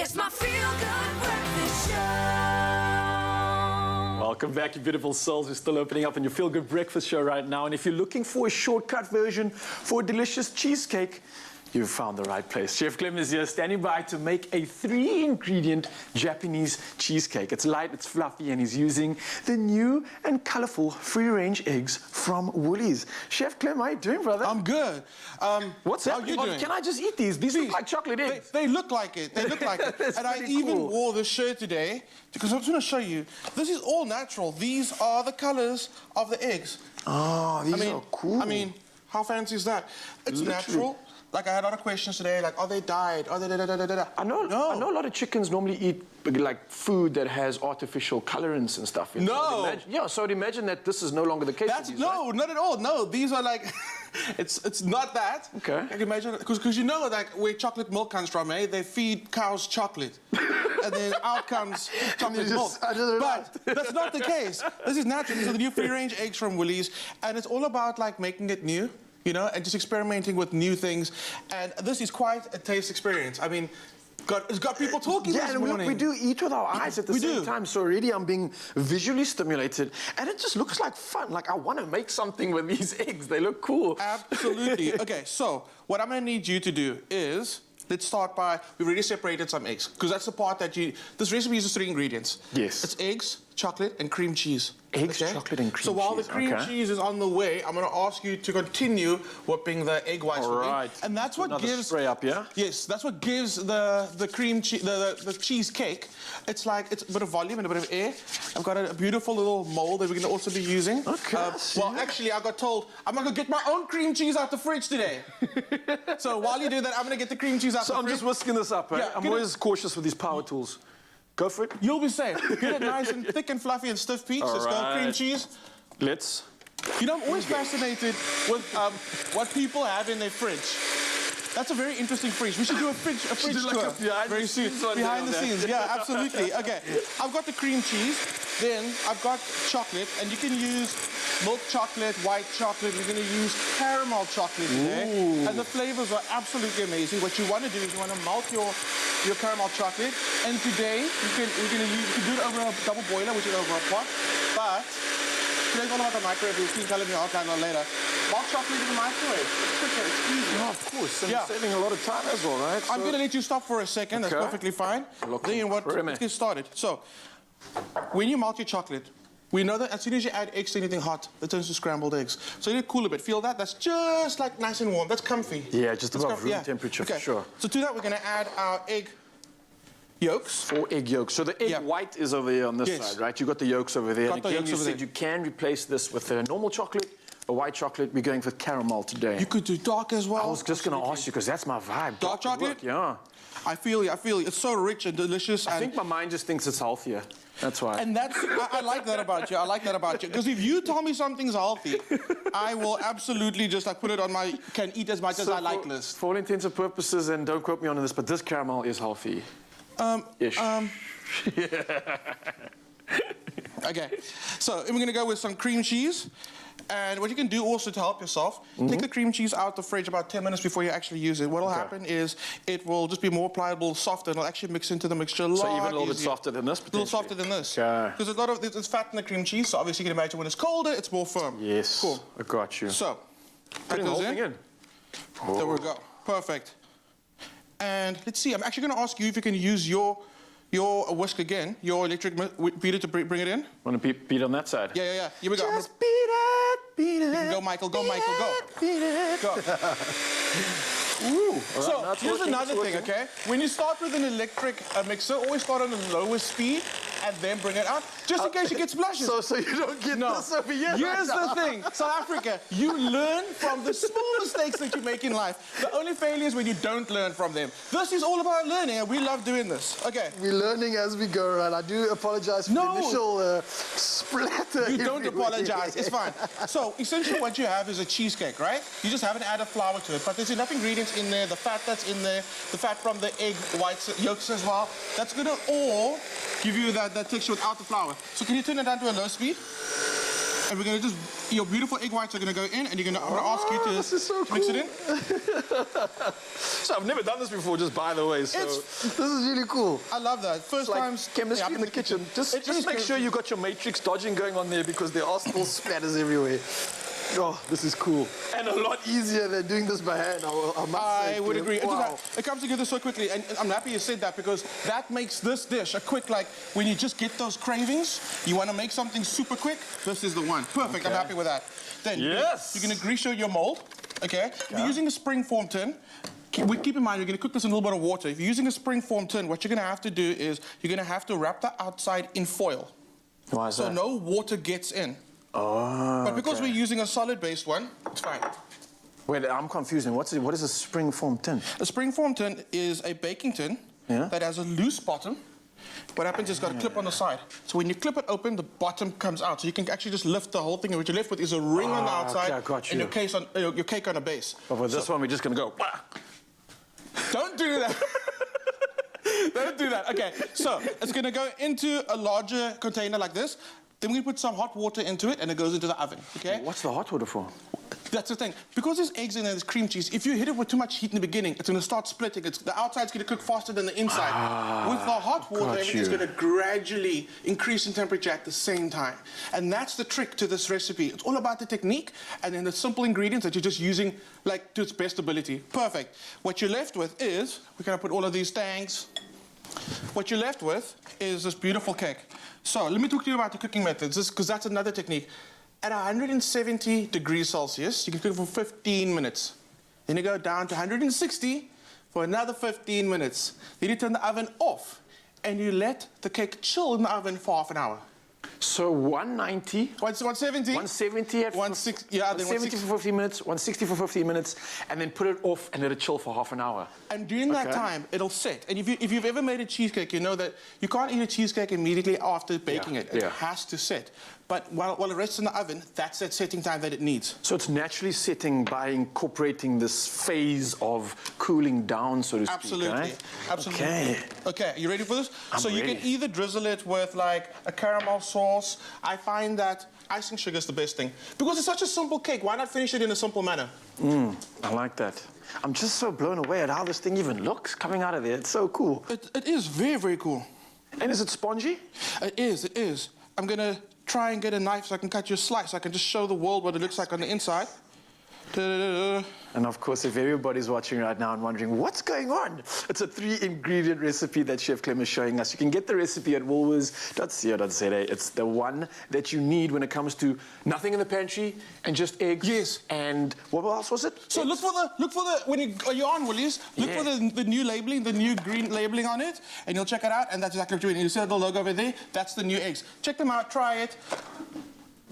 It's my feel-good breakfast show. Welcome back, you beautiful souls. We're still opening up on your Feel Good Breakfast show right now. And if you're looking for a shortcut version for a delicious cheesecake, you've found the right place. Chef Clem is here standing by to make a 3-ingredient Japanese cheesecake. It's light, it's fluffy, and he's using the new and colorful free-range eggs from Woolies. Chef Clem, how are you doing, brother? I'm good. What's happening? Can I just eat these? These look like chocolate eggs. They look like it. They look like it. And I even wore this shirt today because I'm just going to show you. This is all natural. These are the colors of the eggs. Oh, these are cool. I mean, how fancy is that? It's natural. Like, I had a lot of questions today, like, are they dyed? Are they da-da-da-da-da? I know a lot of chickens normally eat, like, food that has artificial colorants and stuff. No! So I'd imagine that this is no longer the case. No, not at all. No, these are like... it's not that. Okay. I can imagine, because you know, like, where chocolate milk comes from, eh? They feed cows chocolate. And then out comes chocolate milk. But that's not the case. This is natural. These are the new free-range eggs from Woolies. And it's all about, like, making it new. You know, and just experimenting with new things. And this is quite a taste experience. I mean, it's got people talking this morning. We do eat with our eyes at the same time. So already I'm being visually stimulated. And it just looks like fun. Like, I want to make something with these eggs. They look cool. Absolutely. Okay, so what I'm going to need you to do is... Let's start by, we've already separated some eggs, because that's the part that this recipe uses 3 ingredients. Yes. It's eggs, chocolate, and cream cheese. Eggs, chocolate, and cream So while the cheese, cream okay. cheese is on the way, I'm going to ask you to continue whipping the egg whites All for me. right. And that's what Another gives spray up, yeah? Yes, that's what gives the cream cheese the cheesecake. It's like it's a bit of volume and a bit of air. I've got a beautiful little mold that we're going to also be using. Okay. Well, actually, I got told I'm going to get my own cream cheese out the fridge today. So while you do that, I'm going to get the cream cheese out the fridge. So I'm just whisking this up, eh? Yeah, I'm get always cautious with these power tools. Go for it. You'll be safe. Get it nice and thick and fluffy and stiff, Pete. Let's go cream cheese. Let's. You know, I'm always fascinated with what people have in their fridge. That's a very interesting fridge. We should do a fridge do tour like a behind very the soon. scenes one Behind the day on scenes, that. yeah, absolutely. Okay, I've got the cream cheese. Then I've got chocolate, and you can use milk chocolate, white chocolate. We're going to use caramel chocolate today, and the flavors are absolutely amazing. What you want to do is you want to melt your caramel chocolate, and today you can do it over a double boiler, which is over a pot, but today's all about the microwave. You'll see telling me all kinds of later. Malt chocolate in the microwave. It's quicker, it's easier. Oh, of course. And saving a lot of time as well, right? I'm going to let you stop for a second. That's perfectly fine. Then let's get started. So, when you melt your chocolate, we know that as soon as you add eggs to anything hot, it turns to scrambled eggs. So you need to cool a bit. Feel that? That's just like nice and warm. That's comfy. Yeah, just That's above comfy, room temperature for sure. So to that, we're going to add our egg yolks. 4 egg yolks. So the egg white is over here on this side, right? You got the yolks over there. Got And the again, yolks you over said there. you can replace this with a normal chocolate, a white chocolate. We're going for caramel today. You could do dark as well. I was just going to ask you because that's my vibe. Dark chocolate? Work, yeah. I feel you. It's so rich and delicious. I think my mind just thinks it's healthier. That's why. And I like that about you. I like that about you. Because if you tell me something's healthy, I will absolutely just like put it on my can eat as much as I like list. For all intents and purposes, and don't quote me on this, but this caramel is healthy. Okay, so we're gonna go with some cream cheese. And what you can do also to help yourself, take the cream cheese out the fridge about 10 minutes before you actually use it. What will happen is it will just be more pliable, softer, and it'll actually mix into the mixture a lot So even a little bit easier. softer than this, A little softer than this. Because there's fat in the cream cheese, so obviously you can imagine when it's colder, it's more firm. Yes. Cool. I got you. So, putting the whole thing in. There we go. Perfect. And let's see, I'm actually going to ask you if you can use your whisk again, your electric beater to bring it in. Want to beat on that side? Yeah. Here we go. Just beat it, beat it. Go, Michael. Go, Michael. Go. Beat it. Go. Ooh. So here's another thing, okay? When you start with an electric mixer, always start on the lowest speed and then bring it up, just in case you get splashes. So you don't get this over here. Here's the thing, South Africa, you learn from the small mistakes that you make in life. The only failure is when you don't learn from them. This is all about learning, and we love doing this. Okay. We're learning as we go around. I do apologize for the initial splatter. You don't apologize, it's fine. So essentially what you have is a cheesecake, right? You just haven't added flour to it, but there's enough ingredients in there, the fat that's in there, the fat from the egg whites, yolks as well. That's gonna all give you that texture without the flour. So can you turn it down to a low speed? And we're gonna just, your beautiful egg whites are gonna go in, and I'm gonna ask you to mix it in. So I've never done this before, just by the way. So this is really cool. I love that. First like time chemistry in the kitchen. Just make sure you got your matrix dodging going on there, because there are still splatters everywhere. Oh, this is cool. And a lot easier than doing this by hand, I must say. I would agree. Wow. It comes together so quickly, and I'm happy you said that, because that makes this dish a quick, like, when you just get those cravings, you want to make something super quick, this is the one. Perfect, I'm happy with that. Then you're going to grease your mold, okay? If you're using a spring-form tin, keep in mind, you're going to cook this in a little bit of water. If you're using a spring-form tin, what you're going to have to do is you're going to have to wrap the outside in foil. Why is so that? no water gets in. Oh, but because we're using a solid-based one, it's fine. Wait, I'm confused. What is a spring-form tin? A spring-form tin is a baking tin that has a loose bottom. What happens is it's got a clip on the side. So when you clip it open, the bottom comes out. So you can actually just lift the whole thing, and what you're left with is a ring on the outside and your cake on a base. But with this one, we're just going to go. Don't do that. Don't do that. Okay, so it's going to go into a larger container like this. Then we put some hot water into it, and it goes into the oven, okay? What's the hot water for? That's the thing. Because there's eggs in there, there's cream cheese, if you hit it with too much heat in the beginning, it's going to start splitting. The outside's going to cook faster than the inside. With the hot water, everything's going to gradually increase in temperature at the same time. And that's the trick to this recipe. It's all about the technique and then the simple ingredients that you're just using, like, to its best ability. Perfect. What you're left with is, we're going to put all of these things what you're left with is this beautiful cake. So let me talk to you about the cooking methods, because that's another technique. At 170 degrees Celsius, you can cook it for 15 minutes. Then you go down to 160 for another 15 minutes. Then you turn the oven off, and you let the cake chill in the oven for half an hour. So 190, 170, 170 at 160, yeah, then 170 for 15 minutes, 160 for 15 minutes, and then put it off and let it chill for half an hour. And during that time, it'll set. And if you've ever made a cheesecake, you know that you can't eat a cheesecake immediately after baking it. It has to set. But while it rests in the oven, that's that setting time that it needs. So it's naturally setting by incorporating this phase of cooling down, so to speak. Absolutely. Right? Absolutely. Okay. Okay, you ready for this? I'm You ready. can either drizzle it with like a caramel sauce. I find that icing sugar is the best thing. Because it's such a simple cake, why not finish it in a simple manner? I like that. I'm just so blown away at how this thing even looks coming out of there. It's so cool. It is very, very cool. And is it spongy? It is. I'm gonna try and get a knife so I can cut you a slice. I can just show the world what it looks like on the inside. Da-da-da-da. And of course, if everybody's watching right now and wondering, what's going on? It's a 3-ingredient recipe that Chef Clem is showing us. You can get the recipe at woolworths.co.za. It's the one that you need when it comes to nothing in the pantry and just eggs. Yes. And what else was it? So look for the when you're on Woolies, look for the new labeling, the new green labeling on it, and you'll check it out, and that's exactly what you're doing. You see the logo over there? That's the new eggs. Check them out, try it.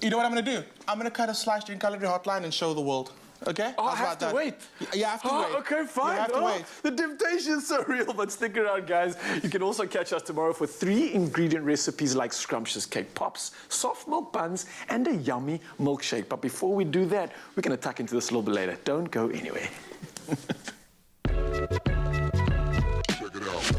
You know what I'm gonna do? I'm gonna cut a slice during Culinary Hotline and show the world. Okay? Oh, How's I have about to that? wait. You have to wait. Okay, fine. You have to wait. The temptation is so real, but stick around, guys. You can also catch us tomorrow for 3-ingredient recipes like scrumptious cake pops, soft milk buns, and a yummy milkshake. But before we do that, we're going to tuck into this a little bit later. Don't go anywhere. Check it out.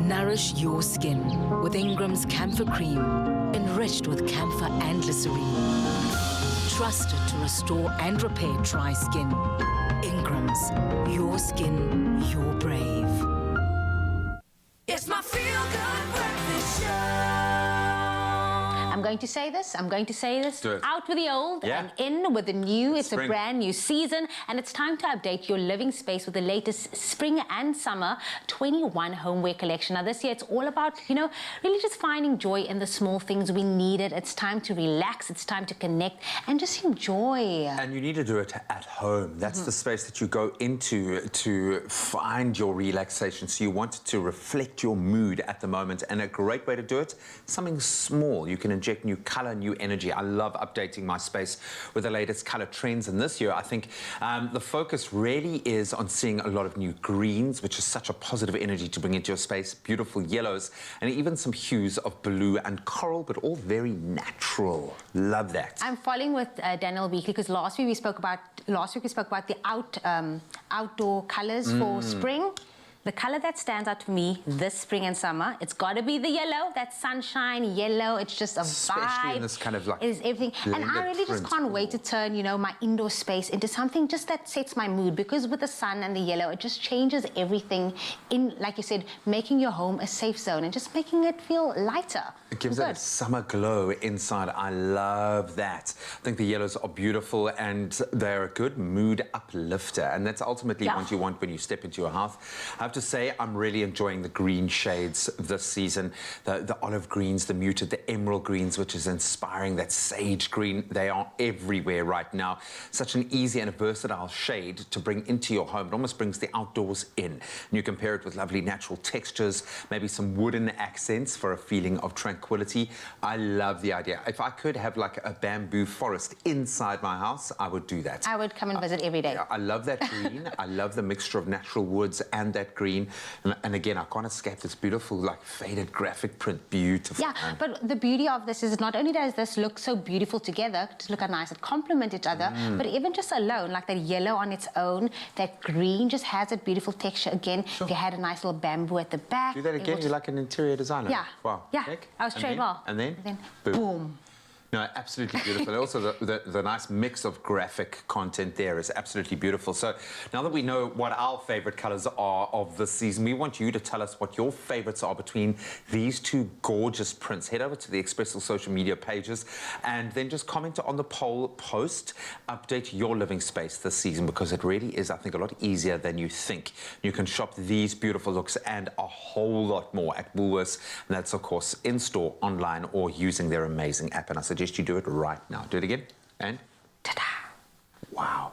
Nourish your skin with Ingram's Camphor Cream, enriched with camphor and glycerine. Trusted to restore and repair dry skin. Ingram's, your skin, your brave. It's my going to say this. I'm going to say this. Do it. Out with the old Yeah. and in with the new. It's Spring. a brand new season, and it's time to update your living space with the latest spring and summer 21 homeware collection. Now, this year it's all about, really just finding joy in the small things we needed. It's time to relax. It's time to connect and just enjoy. And you need to do it at home. That's the space that you go into to find your relaxation. So you want to reflect your mood at the moment. And a great way to do it, something small. You can inject new color, new energy. I love updating my space with the latest color trends. And this year, I think the focus really is on seeing a lot of new greens, which is such a positive energy to bring into your space. Beautiful yellows, and even some hues of blue and coral, but all very natural. Love that. I'm following with Daniel weekly because last week we spoke about the outdoor colors for spring. The color that stands out for me this spring and summer, it's got to be the yellow, that sunshine yellow. It's just a Especially vibe. in this kind of like it is everything. And I blended really just print. can't wait to turn, my indoor space into something just that sets my mood, because with the sun and the yellow, it just changes everything in, like you said, making your home a safe zone and just making it feel lighter. It gives it a summer glow inside. I love that. I think the yellows are beautiful and they're a good mood uplifter. And that's ultimately what you want when you step into your house. I have to say, I'm really enjoying the green shades this season. The olive greens, the muted, the emerald greens, which is inspiring, that sage green. They are everywhere right now. Such an easy and a versatile shade to bring into your home. It almost brings the outdoors in. And you can pair it with lovely natural textures, maybe some wooden accents for a feeling of tranquility. I love the idea. If I could have like a bamboo forest inside my house, I would do that. I would come and visit every day. I love that green. I love the mixture of natural woods and that green. And again, I can't escape this beautiful, like, faded graphic print. Beautiful. Yeah, but the beauty of this is not only does this look so beautiful together, just look how nice it complement each other, but even just alone, like that yellow on its own, that green just has that beautiful texture. Again, if you had a nice little bamboo at the back. Do that again. You're like an interior designer. Yeah. Wow. Yeah. Check. I was trained well. And then? Boom. No, absolutely beautiful. Also, the nice mix of graphic content there is absolutely beautiful. So now that we know what our favorite colors are of this season, we want you to tell us what your favorites are between these two gorgeous prints. Head over to the Expresso social media pages and then just comment on the poll post. Update your living space this season, because it really is, I think, a lot easier than you think. You can shop these beautiful looks and a whole lot more at Woolworths. And that's, of course, in-store, online, or using their amazing app. And I suggest you do it right now. Do it again. And ta-da! Wow.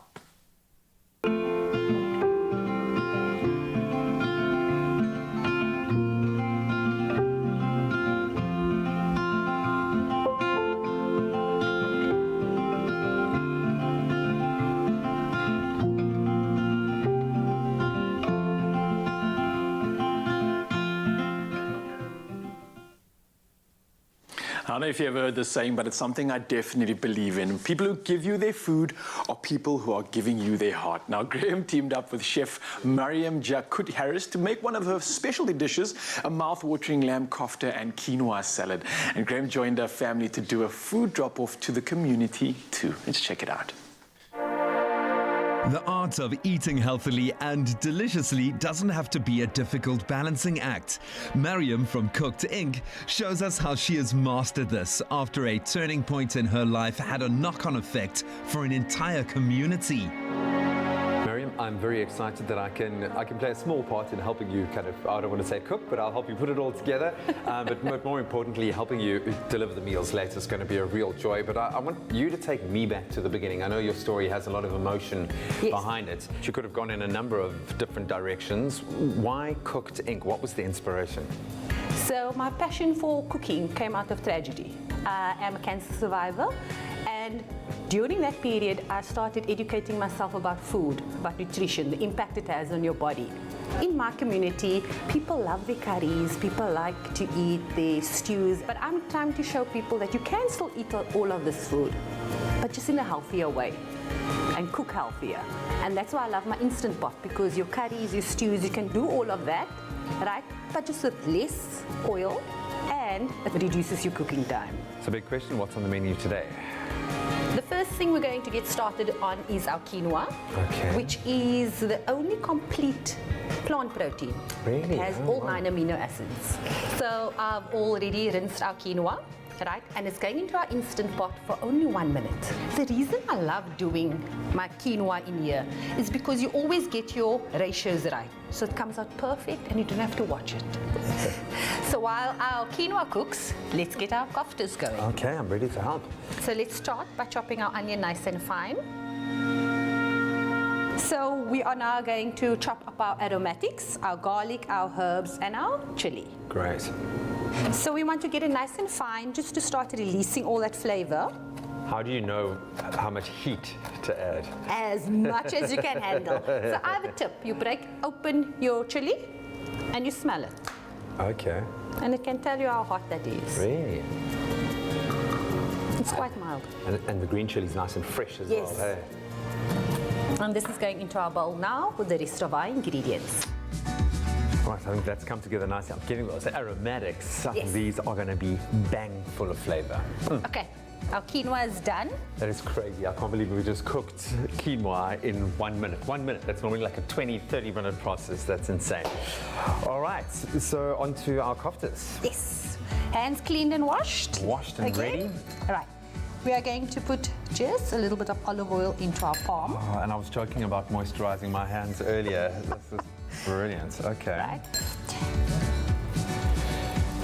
I don't know if you ever heard this saying, but it's something I definitely believe in. People who give you their food are people who are giving you their heart. Now, Graham teamed up with chef Mariam Jakut Harris to make one of her specialty dishes, a mouth-watering lamb kofta and quinoa salad. And Graham joined her family to do a food drop-off to the community too. Let's check it out. The art of eating healthily and deliciously doesn't have to be a difficult balancing act. Mariam from Cooked Inc. shows us how she has mastered this after a turning point in her life had a knock-on effect for an entire community. Mariam, I'm very excited that I can play a small part in helping you kind of, I don't want to say cook, but I'll help you put it all together. But more importantly, helping you deliver the meals later is going to be a real joy. But I want you to take me back to the beginning. I know your story has a lot of emotion behind it. You could have gone in a number of different directions. Why Cooked Inc.? What was the inspiration? So my passion for cooking came out of tragedy. I am a cancer survivor, and during that period I started educating myself about food, about nutrition, the impact it has on your body. In my community, people love their curries, people like to eat their stews, but I'm trying to show people that you can still eat all of this food, but just in a healthier way, and cook healthier. And that's why I love my Instant Pot, because your curries, your stews, you can do all of that, right? But just with less oil, and it reduces your cooking time. So big question, what's on the menu today? The first thing we're going to get started on is our quinoa, which is the only complete plant protein. Really? It has all 9 amino acids. So I've already rinsed our quinoa right? And it's going into our Instant Pot for only 1 minute. The reason I love doing my quinoa in here is because you always get your ratios right. So it comes out perfect and you don't have to watch it. So while our quinoa cooks, let's get our koftas going. Okay, I'm ready to help. So let's start by chopping our onion nice and fine. So we are now going to chop up our aromatics, our garlic, our herbs, and our chili. Great. So we want to get it nice and fine just to start releasing all that flavor. How do you know how much heat to add? As much as you can handle. So I have a tip. You break open your chili and you smell it. Okay. And it can tell you how hot that is. Really? It's quite mild. And the green chili is nice and fresh as Yes. well. Hey? And this is going into our bowl now with the rest of our ingredients. Right, I think that's come together nicely. I'm getting those aromatics. I think Yes. these are going to be bang full of flavor. Okay, our quinoa is done. That is crazy. I can't believe we just cooked quinoa in 1 minute. 1 minute. That's normally like a 20, 30-minute process. That's insane. All right, so on to our koftas. Yes. Hands cleaned and washed. Washed and ready. All right. We are going to put just a little bit of olive oil into our palm. Oh, and I was joking about moisturizing my hands earlier. This is brilliant. Okay. Right.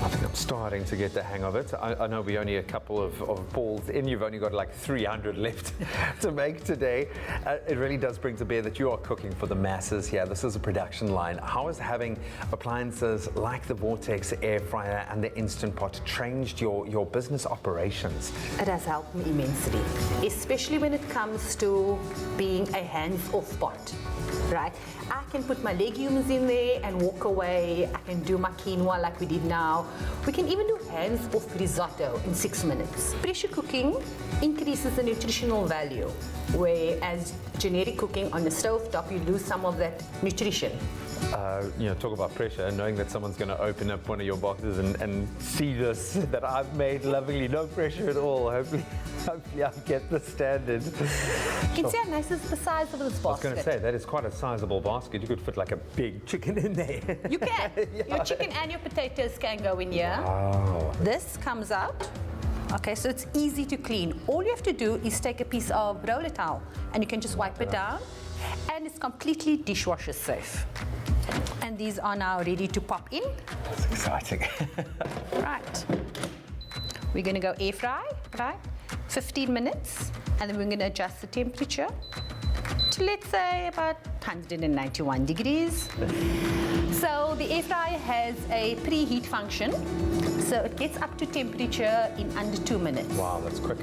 I think I'm starting to get the hang of it. I know we're only a couple of balls in. You've only got like 300 left to make today. It really does bring to bear that you are cooking for the masses here. This is a production line. How has having appliances like the Vortex air fryer and the Instant Pot changed your business operations? It has helped me immensely, especially when it comes to being a hands-off pot, right? I can put my legumes in there and walk away. I can do my quinoa like we did now. We can even do hands-off risotto in 6 minutes. Pressure cooking increases the nutritional value, whereas generic cooking on the stovetop, you lose some of that nutrition. Talk about pressure, knowing that someone's going to open up one of your boxes and see this that I've made lovingly, no pressure at all. Hopefully I get the standard. You can see how nice is the size of this basket. I was going to say, that is quite a sizable basket. You could fit like a big chicken in there. You can. Your chicken and your potatoes can go in here. Wow. This comes out. Okay, so it's easy to clean. All you have to do is take a piece of roller towel and you can just wipe it down, and it's completely dishwasher safe. And these are now ready to pop in. That's exciting. Right. We're going to go air fry, right? 15 minutes, and then we're going to adjust the temperature to, let's say, about 191 degrees. So the air fryer has a preheat function, so it gets up to temperature in under 2 minutes. Wow, that's quick.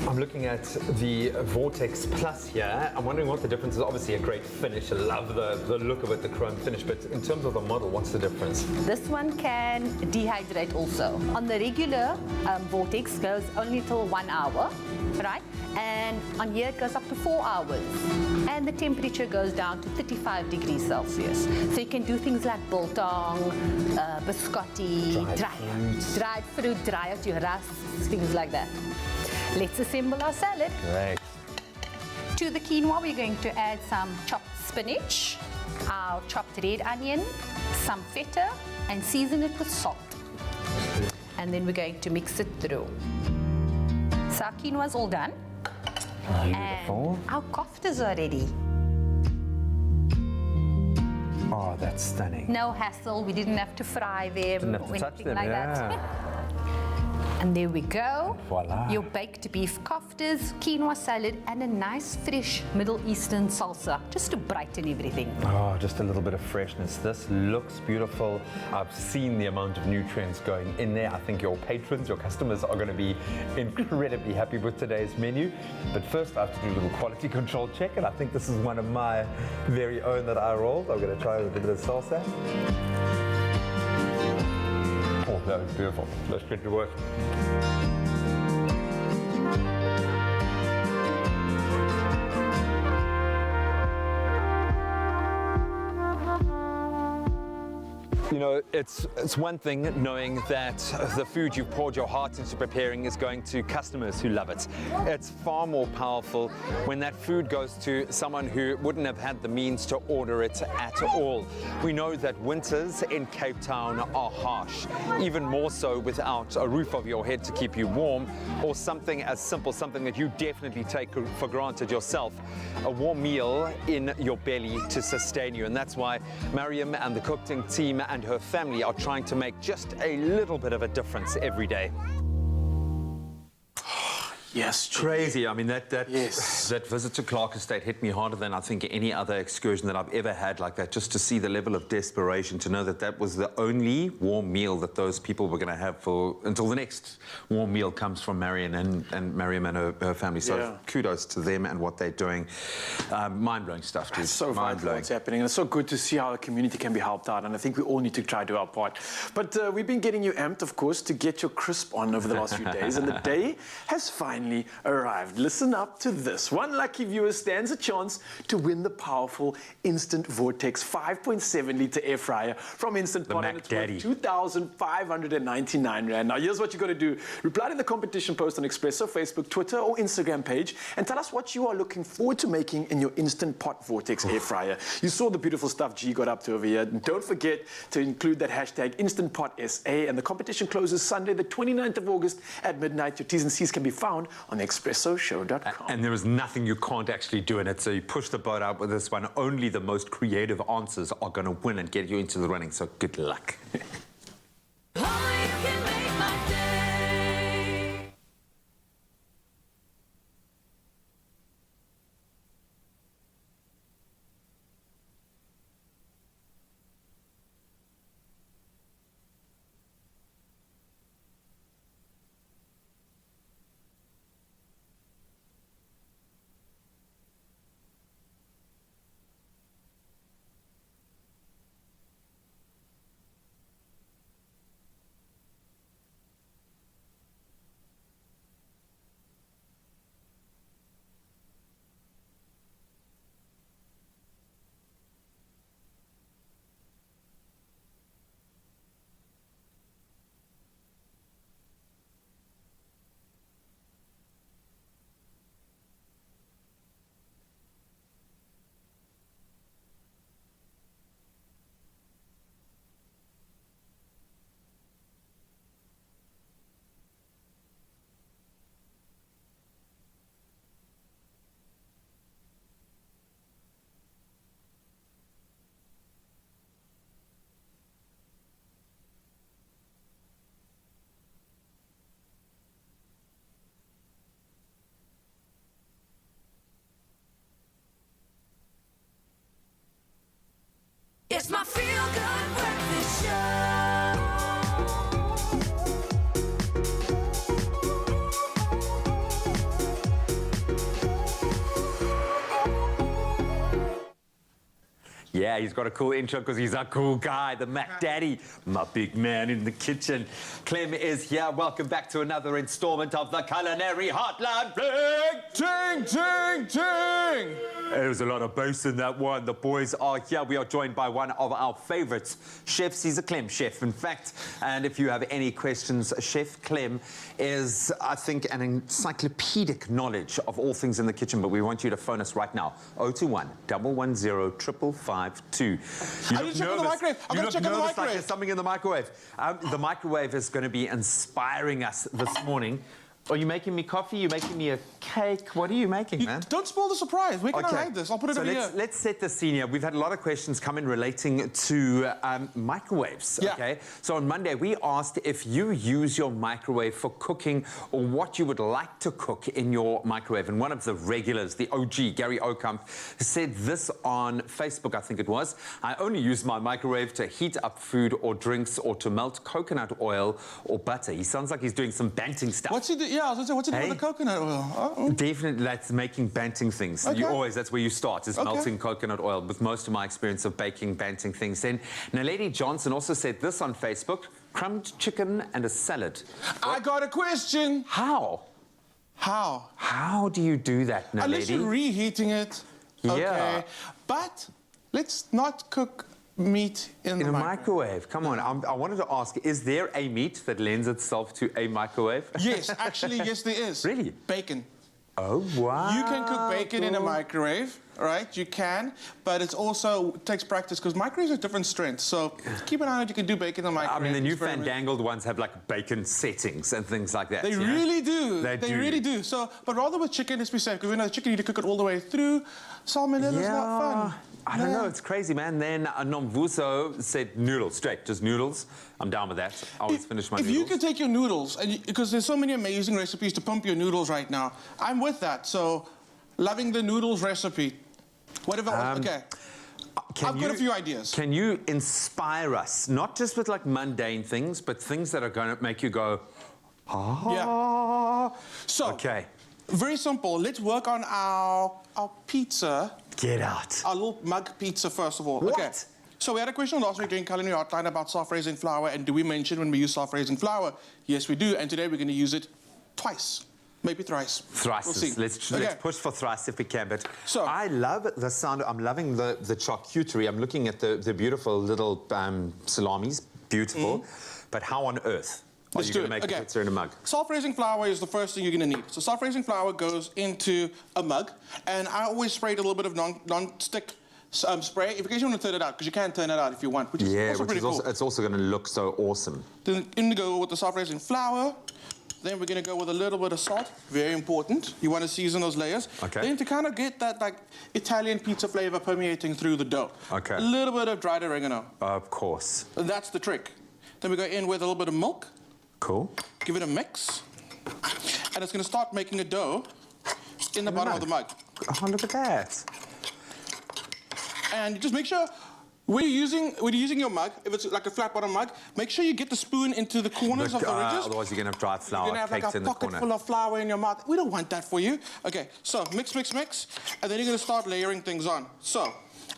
I'm looking at the Vortex Plus here. I'm wondering what the difference is. Obviously a great finish. I love the look of it, the chrome finish, but in terms of the model, what's the difference? This one can dehydrate also. On the regular Vortex goes only till 1 hour, right? And on here it goes up to 4 hours. And the temperature goes down to 35 degrees Celsius. So you can do things like biltong, biscotti, dried fruit, dry out your rusks, things like that. Let's assemble our salad. Great. To the quinoa, we're going to add some chopped spinach, our chopped red onion, some feta, and season it with salt. And then we're going to mix it through. So our quinoa is all done. Beautiful. And our koftas are ready. Oh, that's stunning. No hassle. We didn't have to fry them Didn't have to or touch anything them, like yeah. that. And there we go. Voila. Your baked beef koftas, quinoa salad, and a nice fresh Middle Eastern salsa, just to brighten everything. Oh, just a little bit of freshness. This looks beautiful. I've seen the amount of nutrients going in there. I think your patrons, your customers are going to be incredibly happy with today's menu. But first, I have to do a little quality control check, and I think this is one of my very own that I rolled. I'm going to try with a bit of salsa. Oh, that was beautiful. Let's get to work. You know, it's one thing knowing that the food you've poured your heart into preparing is going to customers who love it. It's far more powerful when that food goes to someone who wouldn't have had the means to order it at all. We know that winters in Cape Town are harsh, even more so without a roof over your head to keep you warm, or something as simple, something that you definitely take for granted yourself, a warm meal in your belly to sustain you. And that's why Mariam and the cooking team and her family are trying to make just a little bit of a difference every day. Yes, crazy. I mean, that visit to Clark Estate hit me harder than I think any other excursion that I've ever had like that. Just to see the level of desperation, to know that that was the only warm meal that those people were going to have for until the next warm meal comes from Mariam and her family. So kudos to them and what they're doing. Mind-blowing stuff, dude. It's so vital what's happening, and it's so good to see how the community can be helped out. And I think we all need to try to do our part. But we've been getting you amped, of course, to get your crisp on over the last few days, and the day has finally arrived. Listen up to this. One lucky viewer stands a chance to win the powerful Instant Vortex 5.7 litre air fryer from Instant Pot, and it's worth 2,599 Rand. Now, here's what you got to do. Reply to the competition post on Expresso, Facebook, Twitter, or Instagram page, and tell us what you are looking forward to making in your Instant Pot Vortex air fryer. You saw the beautiful stuff G got up to over here. And don't forget to include that hashtag InstantPotSA, and the competition closes Sunday, the 29th of August at midnight. Your T's and C's can be found on expressoshow.com. And there is nothing you can't actually do in it, so you push the boat out with this one. Only the most creative answers are going to win and get you into the running, so good luck. It's my feel-good breakfast show. Yeah, he's got a cool intro because he's a cool guy, the Mac Daddy, my big man in the kitchen. Clem is here. Welcome back to another installment of the Culinary Hotline. Bling! Ting, ting, ting! There's a lot of bass in that one. The boys are here. We are joined by one of our favorites, chefs. He's a Clem chef, in fact. And if you have any questions, Chef Clem is, I think, an encyclopedic knowledge of all things in the kitchen. But we want you to phone us right now. 021 110 552. I didn't check on the microwave. I'm going to check on the microwave. Like there's something in the microwave. The microwave is going to be inspiring us this morning. Are you making me coffee? You're making me a cake? What are you making, man? Don't spoil the surprise. We can arrange this. I'll put it over here. Let's set the scene here. We've had a lot of questions come in relating to microwaves, okay? So on Monday, we asked if you use your microwave for cooking or what you would like to cook in your microwave. And one of the regulars, the OG, Gary Okamp, said this on Facebook, I think it was. I only use my microwave to heat up food or drinks or to melt coconut oil or butter. He sounds like he's doing some banting stuff. What's he doing? Yeah, I was going to say, what's he doing with the coconut oil? Definitely, that's making banting things. Okay. That's where you start, is melting coconut oil, with most of my experience of baking, banting things. Then Naledi Johnson also said this on Facebook, crumbed chicken and a salad. I got a question. How? How? How do you do that, Naledi? Unless you're reheating it. Yeah. Okay. But let's not cook meat in the microwave. Come on, I wanted to ask, is there a meat that lends itself to a microwave? Yes, actually, yes, there is. Really? Bacon. Oh, wow. You can cook bacon in a microwave, right? You can, but it also takes practice because microwaves have different strengths. So keep an eye on it. You can do bacon in the microwave. I mean, the new fandangled ones have like bacon settings and things like that. They really do. They do. Really do. So, but rather with chicken, let's be safe because we know the chicken you need to cook it all the way through. Salmonella is not fun. I don't know, it's crazy, man. Then Nomvuso said noodles, straight, just noodles. I'm down with that. I always finish my noodles. If you could take your noodles, because there's so many amazing recipes to pump your noodles right now, I'm with that. So, loving the noodles recipe. Whatever, okay. I've got a few ideas. Can you inspire us, not just with like mundane things, but things that are going to make you go, ah. Yeah. So, very simple. Let's work on our pizza. Get out. Our little mug pizza, first of all. What? Okay. So we had a question last week during Culinary Hotline about self-raising flour, and do we mention when we use self-raising flour? Yes, we do, and today we're going to use it twice, maybe thrice. Thrice. We'll see. Let's push for thrice if we can. But so, I love the sound. I'm loving the charcuterie. I'm looking at the beautiful little salamis. Beautiful. But how on earth are you going to make a pizza in a mug? Self-raising flour is the first thing you're going to need. So self-raising flour goes into a mug, and I always spray it a little bit of non-stick spray. If you guys want to turn it out, because you can turn it out if you want, which is also pretty cool. It's also going to look so awesome. Then in to go with the self-raising flour. Then we're going to go with a little bit of salt. Very important. You want to season those layers. Okay. Then to kind of get that like Italian pizza flavor permeating through the dough. Okay. A little bit of dried oregano. Of course. That's the trick. Then we go in with a little bit of milk. Cool. Give it a mix. And it's going to start making a dough in the bottom of the mug. Oh, look at that. And just make sure when you're using your mug, if it's like a flat bottom mug, make sure you get the spoon into the corners of the ridges. Otherwise, you're going to have dry flour You're going to have like a pocket full of flour in your mouth. We don't want that for you. Okay, so mix, mix, mix. And then you're going to start layering things on. So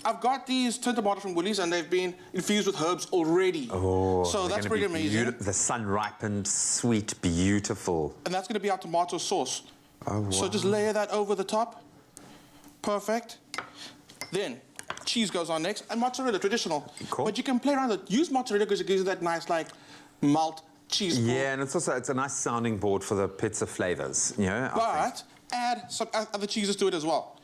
I've got these tin tomatoes from Woolies, and they've been infused with herbs already. Oh, so that's pretty amazing. The sun-ripened, sweet, beautiful. And that's going to be our tomato sauce. Oh, wow. So just layer that over the top. Perfect. Then cheese goes on next, and mozzarella, traditional. Cool. But you can play around with it. Use mozzarella because it gives you that nice, like, malt cheese. Yeah, and it's a nice sounding board for the pizza flavors, you know? But add some other cheeses to it as well.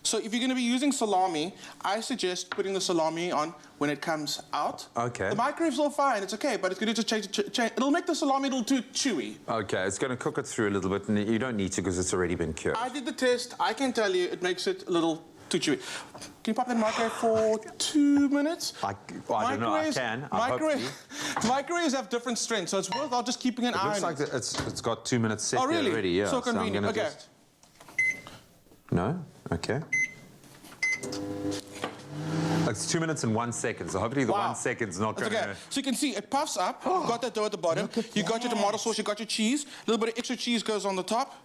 So if you're going to be using salami, I suggest putting the salami on when it comes out. Okay. The microwave's all fine, it's okay, but it's going to just change. It'll make the salami a little too chewy. Okay, it's going to cook it through a little bit, and you don't need to because it's already been cured. I did the test. I can tell you it makes it a little too chewy. Can you pop that in the microwave for 2 minutes? I don't know, I can. Microwaves have different strengths, so it's worthwhile just keeping an eye on it. It looks like it's got 2 minutes set really? already, yeah. So convenient, I'm gonna okay. No? Okay. It's 2 minutes and 1 second, so hopefully the 1 second's not going to... So you can see it puffs up. You've got that dough at the bottom. You got your tomato sauce, you got your cheese. A little bit of extra cheese goes on the top.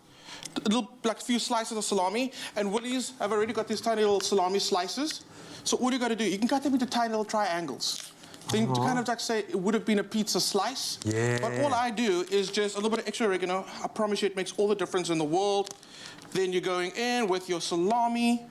A little, like a few slices of salami. And Woolies have already got these tiny little salami slices. So all you got to do, you can cut them into tiny little triangles. Then to kind of like say it would have been a pizza slice. Yeah. But all I do is just a little bit of extra oregano. I promise you it makes all the difference in the world. Then you're going in with your salami.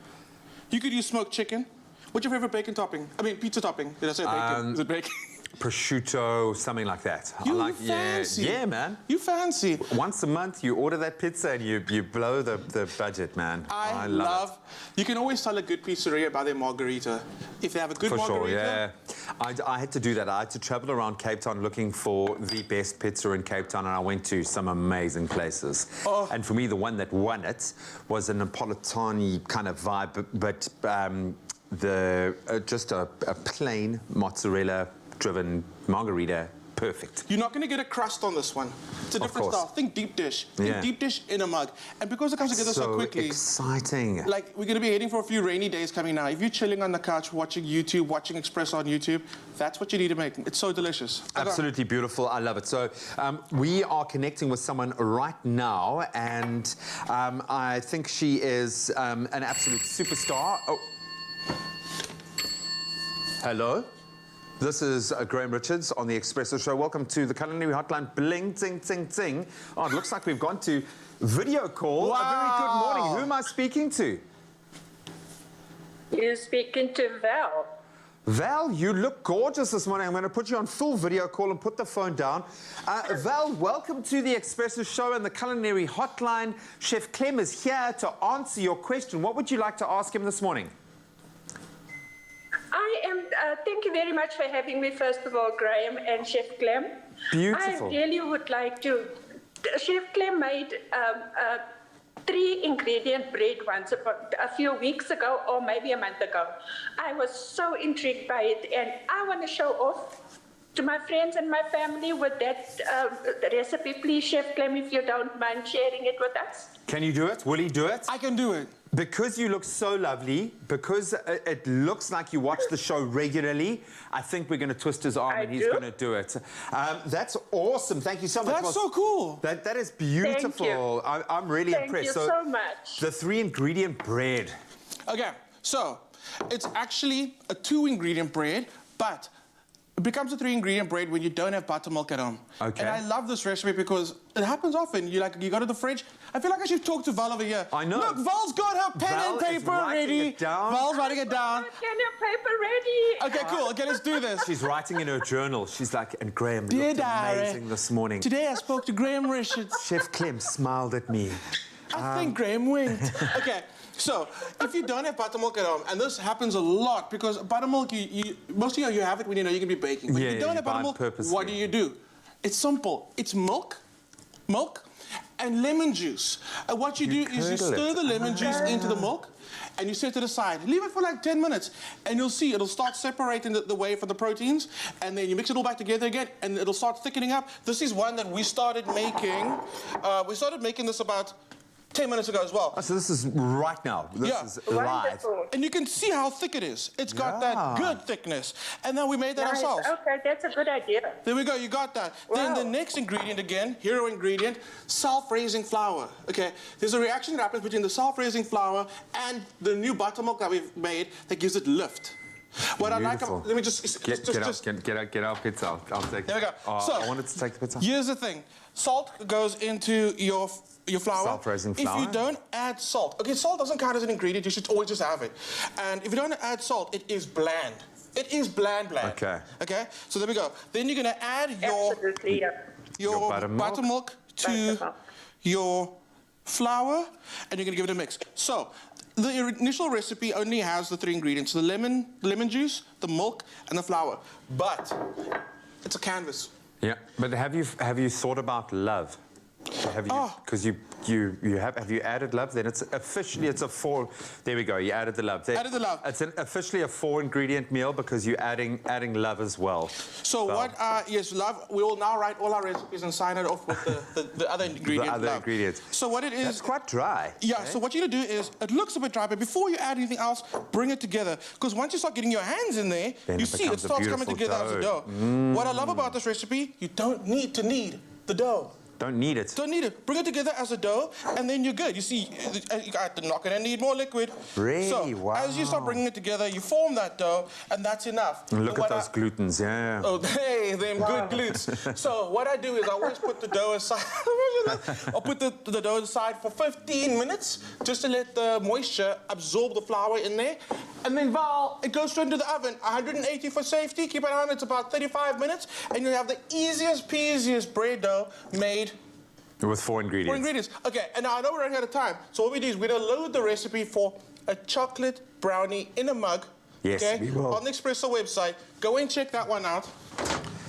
You could use smoked chicken. What's your favorite bacon topping? I mean, pizza topping. Did I say bacon? Is it bacon? Prosciutto, something like that. You fancy. Yeah, man. You fancy. Once a month, you order that pizza and you blow the budget, man. I love it. You can always tell a good pizzeria by their margarita. If they have a good margarita. For sure, yeah. I had to do that. I had to travel around Cape Town looking for the best pizza in Cape Town, and I went to some amazing places. Oh. And for me, the one that won it was a Napolitani kind of vibe, but just a plain mozzarella-driven margarita. Perfect. You're not going to get a crust on this one. It's a different style. Think deep dish. Yeah. Think deep dish in a mug. And because it comes together so quickly... exciting. Like, we're going to be heading for a few rainy days coming now. If you're chilling on the couch, watching YouTube, watching Expresso on YouTube, that's what you need to make. It's so delicious. Absolutely beautiful. I love it. So we are connecting with someone right now, and I think she is an absolute superstar. Oh. Hello. This is Graham Richards on the Expresso Show. Welcome to the Culinary Hotline. Bling, ting, ting, ting. Oh, it looks like we've gone to video call. Wow. A very good morning. Who am I speaking to? You're speaking to Val. Val, you look gorgeous this morning. I'm going to put you on full video call and put the phone down. Val, welcome to the Expresso show and the culinary hotline. Chef Clem is here to answer your question. What would you like to ask him this morning? I am, thank you very much for having me, first of all, Graham and Chef Clem. Beautiful. I really would like to, Chef Clem made 3-ingredient bread once a few weeks ago, or maybe a month ago. I was so intrigued by it, and I want to show off to my friends and my family with that recipe. Please, Chef Clem, if you don't mind sharing it with us. Can you do it? Will he do it? I can do it. Because you look so lovely, because it looks like you watch the show regularly, I think we're going to twist his arm and he's going to do it. That's awesome. Thank you so much. That's so cool. That is beautiful. I'm really impressed. Thank you so much. The 3-ingredient bread. Okay, so it's actually a 2-ingredient bread, but it becomes a 3-ingredient bread when you don't have buttermilk at home. Okay. And I love this recipe because it happens often. You go to the fridge. I feel like I should talk to Val over here. I know. Look, Val's got her pen Val and paper is writing ready. it down. Val's writing it down. Pen and paper ready. Okay, cool. Okay, let's do this. She's writing in her journal. She's like, and Graham Dear looked diary, amazing this morning. Today I spoke to Graham Richards. Chef Clem smiled at me. I think Graham winked. Okay, so if you don't have buttermilk at home, and this happens a lot because buttermilk, most of you have it when you know you're going to be baking. But if you don't have buttermilk, what do? It's simple. It's milk, and lemon juice. And what you do is you stir the lemon juice into the milk, and you set it aside. Leave it for like 10 minutes, and you'll see it'll start separating the whey from the proteins, and then you mix it all back together again, and it'll start thickening up. This is one that we started making. We started making this about 10 minutes ago as well. Oh, so this is right now. This is live. And you can see how thick it is. It's got that good thickness. And then we made that ourselves. Okay, that's a good idea. There we go, you got that. Wow. Then the next ingredient again, hero ingredient, self-raising flour. Okay, there's a reaction that happens between the self-raising flour and the new buttermilk that we've made that gives it lift. What I like, let me just get our pizza. I'll take it. There we go. Oh, So, I wanted to take the pizza. Here's the thing. Salt goes into your flour. Self-raising flour. If you don't add salt, okay, salt doesn't count as an ingredient. You should always just have it. And if you don't add salt, it is bland. It is bland. Okay. Okay. So there we go. Then you're gonna add your buttermilk to your flour, and you're gonna give it a mix. So the initial recipe only has the 3 ingredients: the lemon juice, the milk, and the flour. But it's a canvas. Yeah, but have you thought about love? Have you? Because have you added love? Then it's officially a 4. There we go. You added the love. Added the love. It's officially a 4-ingredient meal because you're adding love as well. So yes, love. We will now write all our recipes and sign it off with the other ingredient. The other love. ingredients. So what it is? It's quite dry. Yeah. Okay? So what you're gonna do is it looks a bit dry, but before you add anything else, bring it together. Because once you start getting your hands in there, then you see it starts coming together as a dough. What I love about this recipe, you don't need to knead the dough. Don't need it. Don't need it. Bring it together as a dough, and then you're good. You see, you're not going to need more liquid. Really? So, as you start bringing it together, you form that dough, and that's enough. And look at those glutens, yeah. Oh, hey, them good glutes. So, what I do is I always put the dough aside. I'll put the dough aside for 15 minutes, just to let the moisture absorb the flour in there. And then, Val, it goes straight into the oven. 180 for safety. Keep it on. It's about 35 minutes, and you'll have the easiest, peasiest bread dough made. With 4 ingredients. 4 ingredients. Okay, and now I know we're running out of time. So what we do is we're going to load the recipe for a chocolate brownie in a mug. Yes, okay, we will. on the Expresso website. Go and check that one out.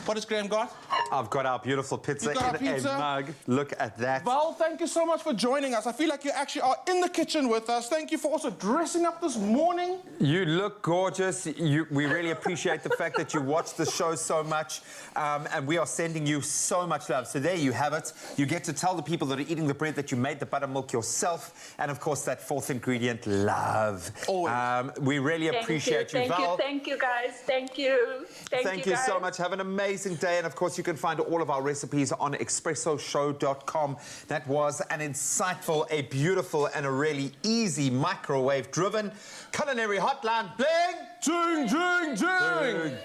What has Graham got? I've got our beautiful pizza You've got our in pizza. a mug. Look at that. Val, thank you so much for joining us. I feel like you actually are in the kitchen with us. Thank you for also dressing up this morning. You look gorgeous. We really appreciate the fact that you watch the show so much. And we are sending you so much love. So there you have it. You get to tell the people that are eating the bread that you made the buttermilk yourself. And of course, that 4th ingredient, love. Always. We really appreciate you, Val. Thank you, guys. Thank you. Thank you so much. Have an amazing day. And of course, you can find all of our recipes on expressoshow.com. That was an insightful, a beautiful, and a really easy microwave-driven culinary hotline. Bling! Ding, ding, ding!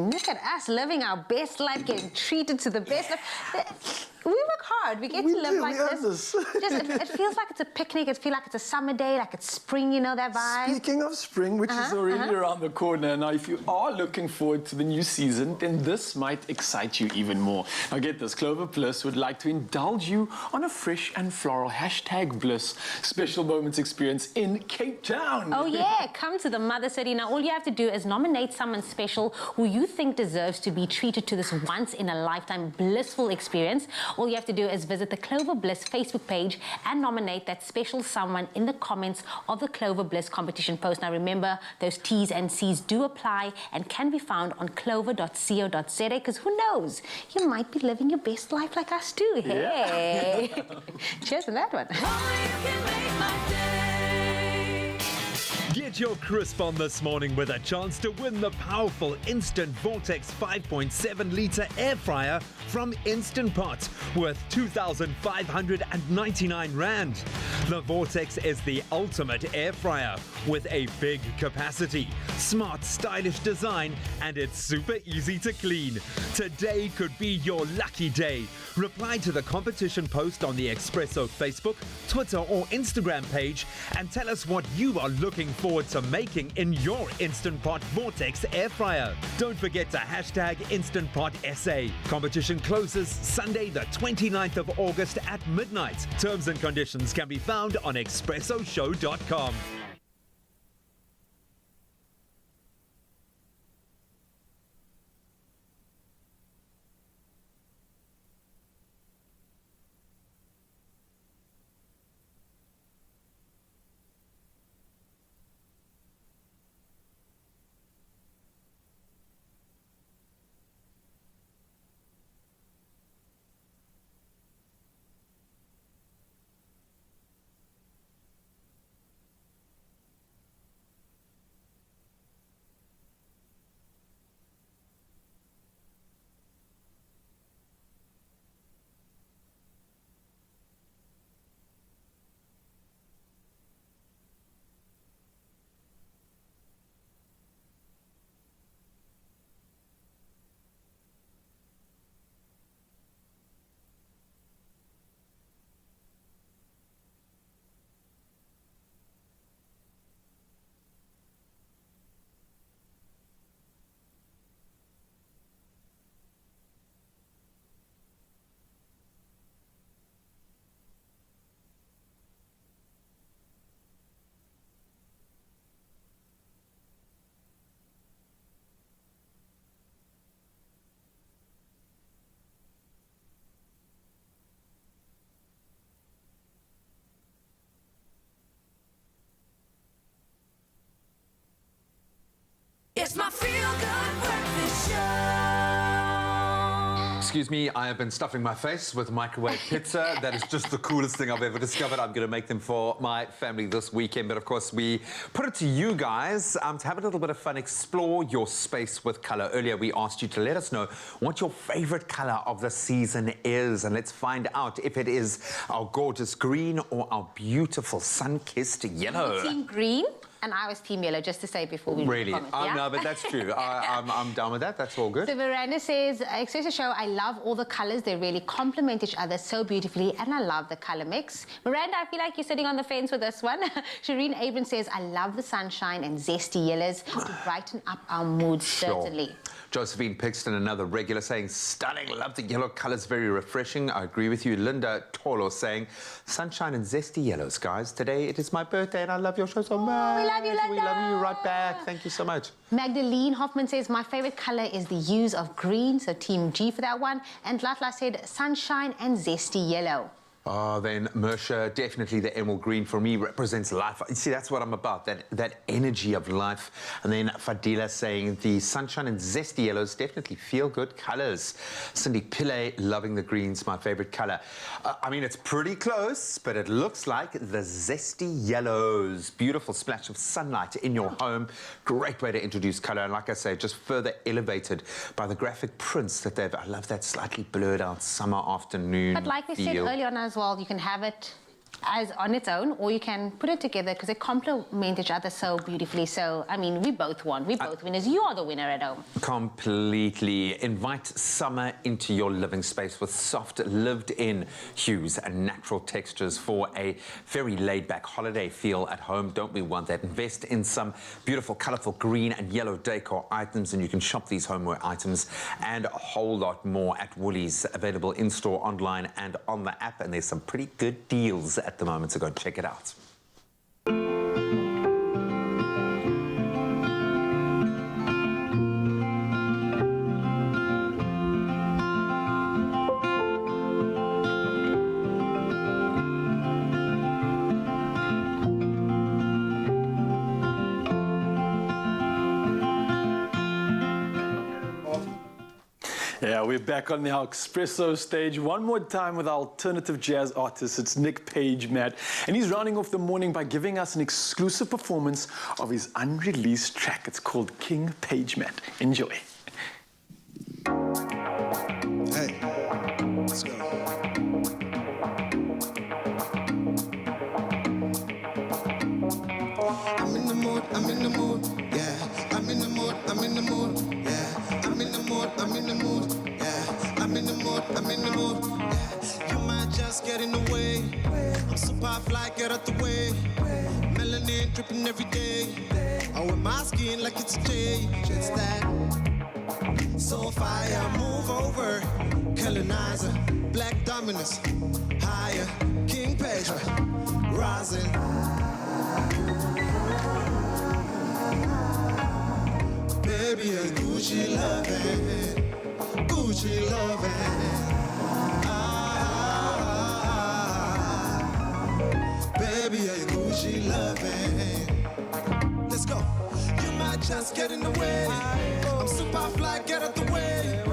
Look at us living our best life, getting treated to the best life. We work hard. We get to live like this. It feels like it's a picnic. It feels like it's a summer day, like it's spring, you know, that vibe. Speaking of spring, which is already around the corner, now if you are looking forward to the new season, then this might excite you even more. Now get this, Clover Bliss would like to indulge you on a fresh and floral #Bliss special moments experience in Cape Town. Oh yeah, come to the Mother City. Now all you have to do is nominate someone special who you think deserves to be treated to this once-in-a-lifetime blissful experience. All you have to do is visit the Clover Bliss Facebook page and nominate that special someone in the comments of the Clover Bliss competition post. Now remember, those T's and C's do apply and can be found on clover.co.za, because who knows, you might be living your best life like us too. Hey! Yeah. Cheers on that one. Get your crisp on this morning with a chance to win the powerful Instant Vortex 5.7-litre air fryer from Instant Pot worth 2,599 Rand. The Vortex is the ultimate air fryer with a big capacity, smart, stylish design, and it's super easy to clean. Today could be your lucky day. Reply to the competition post on the Expresso Facebook, Twitter, or Instagram page and tell us what you are looking forward to making in your Instant Pot Vortex air fryer. Don't forget to #InstantPotSA. Competition closes Sunday the 29th of August at midnight. Terms and conditions can be found on expressoshow.com. It's my feel-good breakfast show. Excuse me, I have been stuffing my face with microwave pizza. That is just the coolest thing I've ever discovered. I'm going to make them for my family this weekend. But of course, we put it to you guys to have a little bit of fun, explore your space with color. Earlier, we asked you to let us know what your favorite color of the season is. And let's find out if it is our gorgeous green or our beautiful sun-kissed yellow. Team green. And I was team yellow, just to say before we really? comment, yeah? No, but that's true. I'm down with that. That's all good. So Veranda says, Expresso show, I love all the colours. They really complement each other so beautifully, and I love the colour mix. Miranda, I feel like you're sitting on the fence with this one. Shireen Abram says, I love the sunshine and zesty yellows to brighten up our mood, certainly. Josephine Pixton, another regular, saying, stunning, love the yellow colours, very refreshing. I agree with you. Linda Tolo saying, sunshine and zesty yellows, guys. Today it is my birthday and I love your show so much. We love you, Linda. We love you right back. Thank you so much. Magdalene Hoffman says, my favourite colour is the hues of green, so Team G for that one. And Latla said, sunshine and zesty yellow. Oh, then Mersha, definitely the emerald green for me represents life. You see, that's what I'm about, that energy of life. And then Fadila saying the sunshine and zesty yellows definitely feel good colours. Cindy Pillay loving the greens, my favourite colour. I mean, it's pretty close, but it looks like the zesty yellows. Beautiful splash of sunlight in your home. Great way to introduce colour. And like I say, just further elevated by the graphic prints that they've... I love that slightly blurred out summer afternoon But like we said earlier on as well, you can have it as on its own, or you can put it together because they complement each other so beautifully. So, I mean, we both won. We both winners. You are the winner at home. Completely. Invite summer into your living space with soft, lived-in hues and natural textures for a very laid-back holiday feel at home. Don't we want that? Invest in some beautiful, colourful green and yellow decor items, and you can shop these homeware items and a whole lot more at Woolies. Available in-store, online, and on the app. And there's some pretty good deals at the moment, so go check it out. Yeah, we're back on the Expresso stage one more time with our alternative jazz artist. It's Nick Page, Matt. And he's rounding off the morning by giving us an exclusive performance of his unreleased track. It's called King Page, Matt. Enjoy. Hey, let's go. I'm in the mood, I'm in the mood, yeah. I'm in the mood, I'm in the mood, yeah. I'm in the mood, I'm in the mood, yeah. I'm in the mood, I'm in the mood, yeah. You might just get in the way. I'm super fly, get out the way. Melanin dripping every day. I wear my skin like it's a J. Just that. So fire, move over. Colonizer, black dominance. Higher, King Page, rising. Baby, a Gucci loving, Gucci loving. Baby, a Gucci loving. Let's go. You might just get in the way. I'm super fly, get out the way.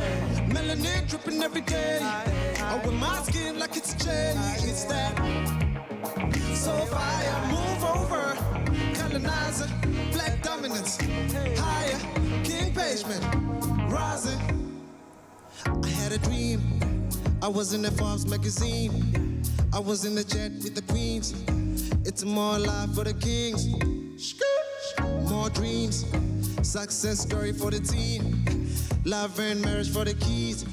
Melanin dripping every day. I wear my skin like it's a J. It's that. So fire, move over. Colonizer, black dominance. Higher, King Pavement, rising. I had a dream. I was in the Forbes magazine. I was in the jet with the queens. It's more life for the kings. More dreams. Success story for the team. Love and marriage for the keys.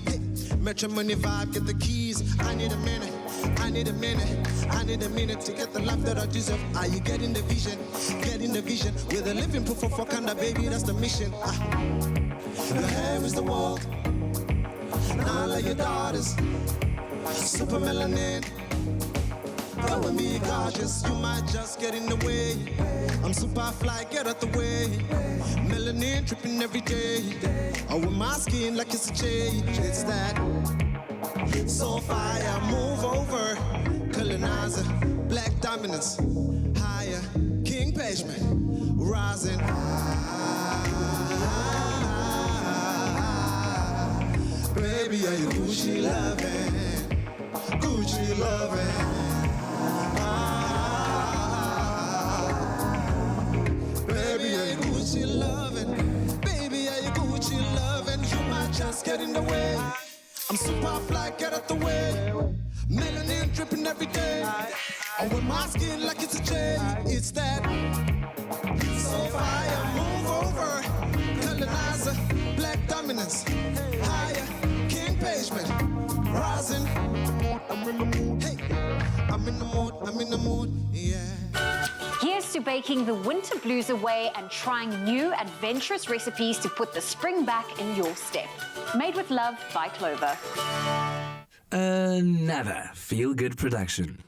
Matrimony vibe, get the keys. I need a minute. I need a minute. I need a minute to get the life that I deserve. Are you getting the vision? Getting the vision. We're the living proof of Wakanda, baby, that's the mission. Your hair is the world. Now let your daughters. Super melanin. Go with me, gorgeous. You might just get in the way. I'm super fly, get out the way. Melanin dripping every day. I wear my skin like it's a J. It's that. So fire, move over. Colonizer, black dominance. Higher, King Pavement, rising. Baby, are you Gucci loving? Gucci loving. Baby, are you Gucci loving? Baby, are you Gucci loving? You might just get in the way. I'm super fly, get out the way. Melanin dripping every day. I wear my skin like it's a J. It's that. So fire, move over. Colonizer, black dominance. Higher, King Pavement, rising. I'm in the mood. Hey, I'm in the mood. I'm in the mood. Yeah. Here's to baking the winter blues away and trying new adventurous recipes to put the spring back in your step. Made with love by Clover. Another feel-good production.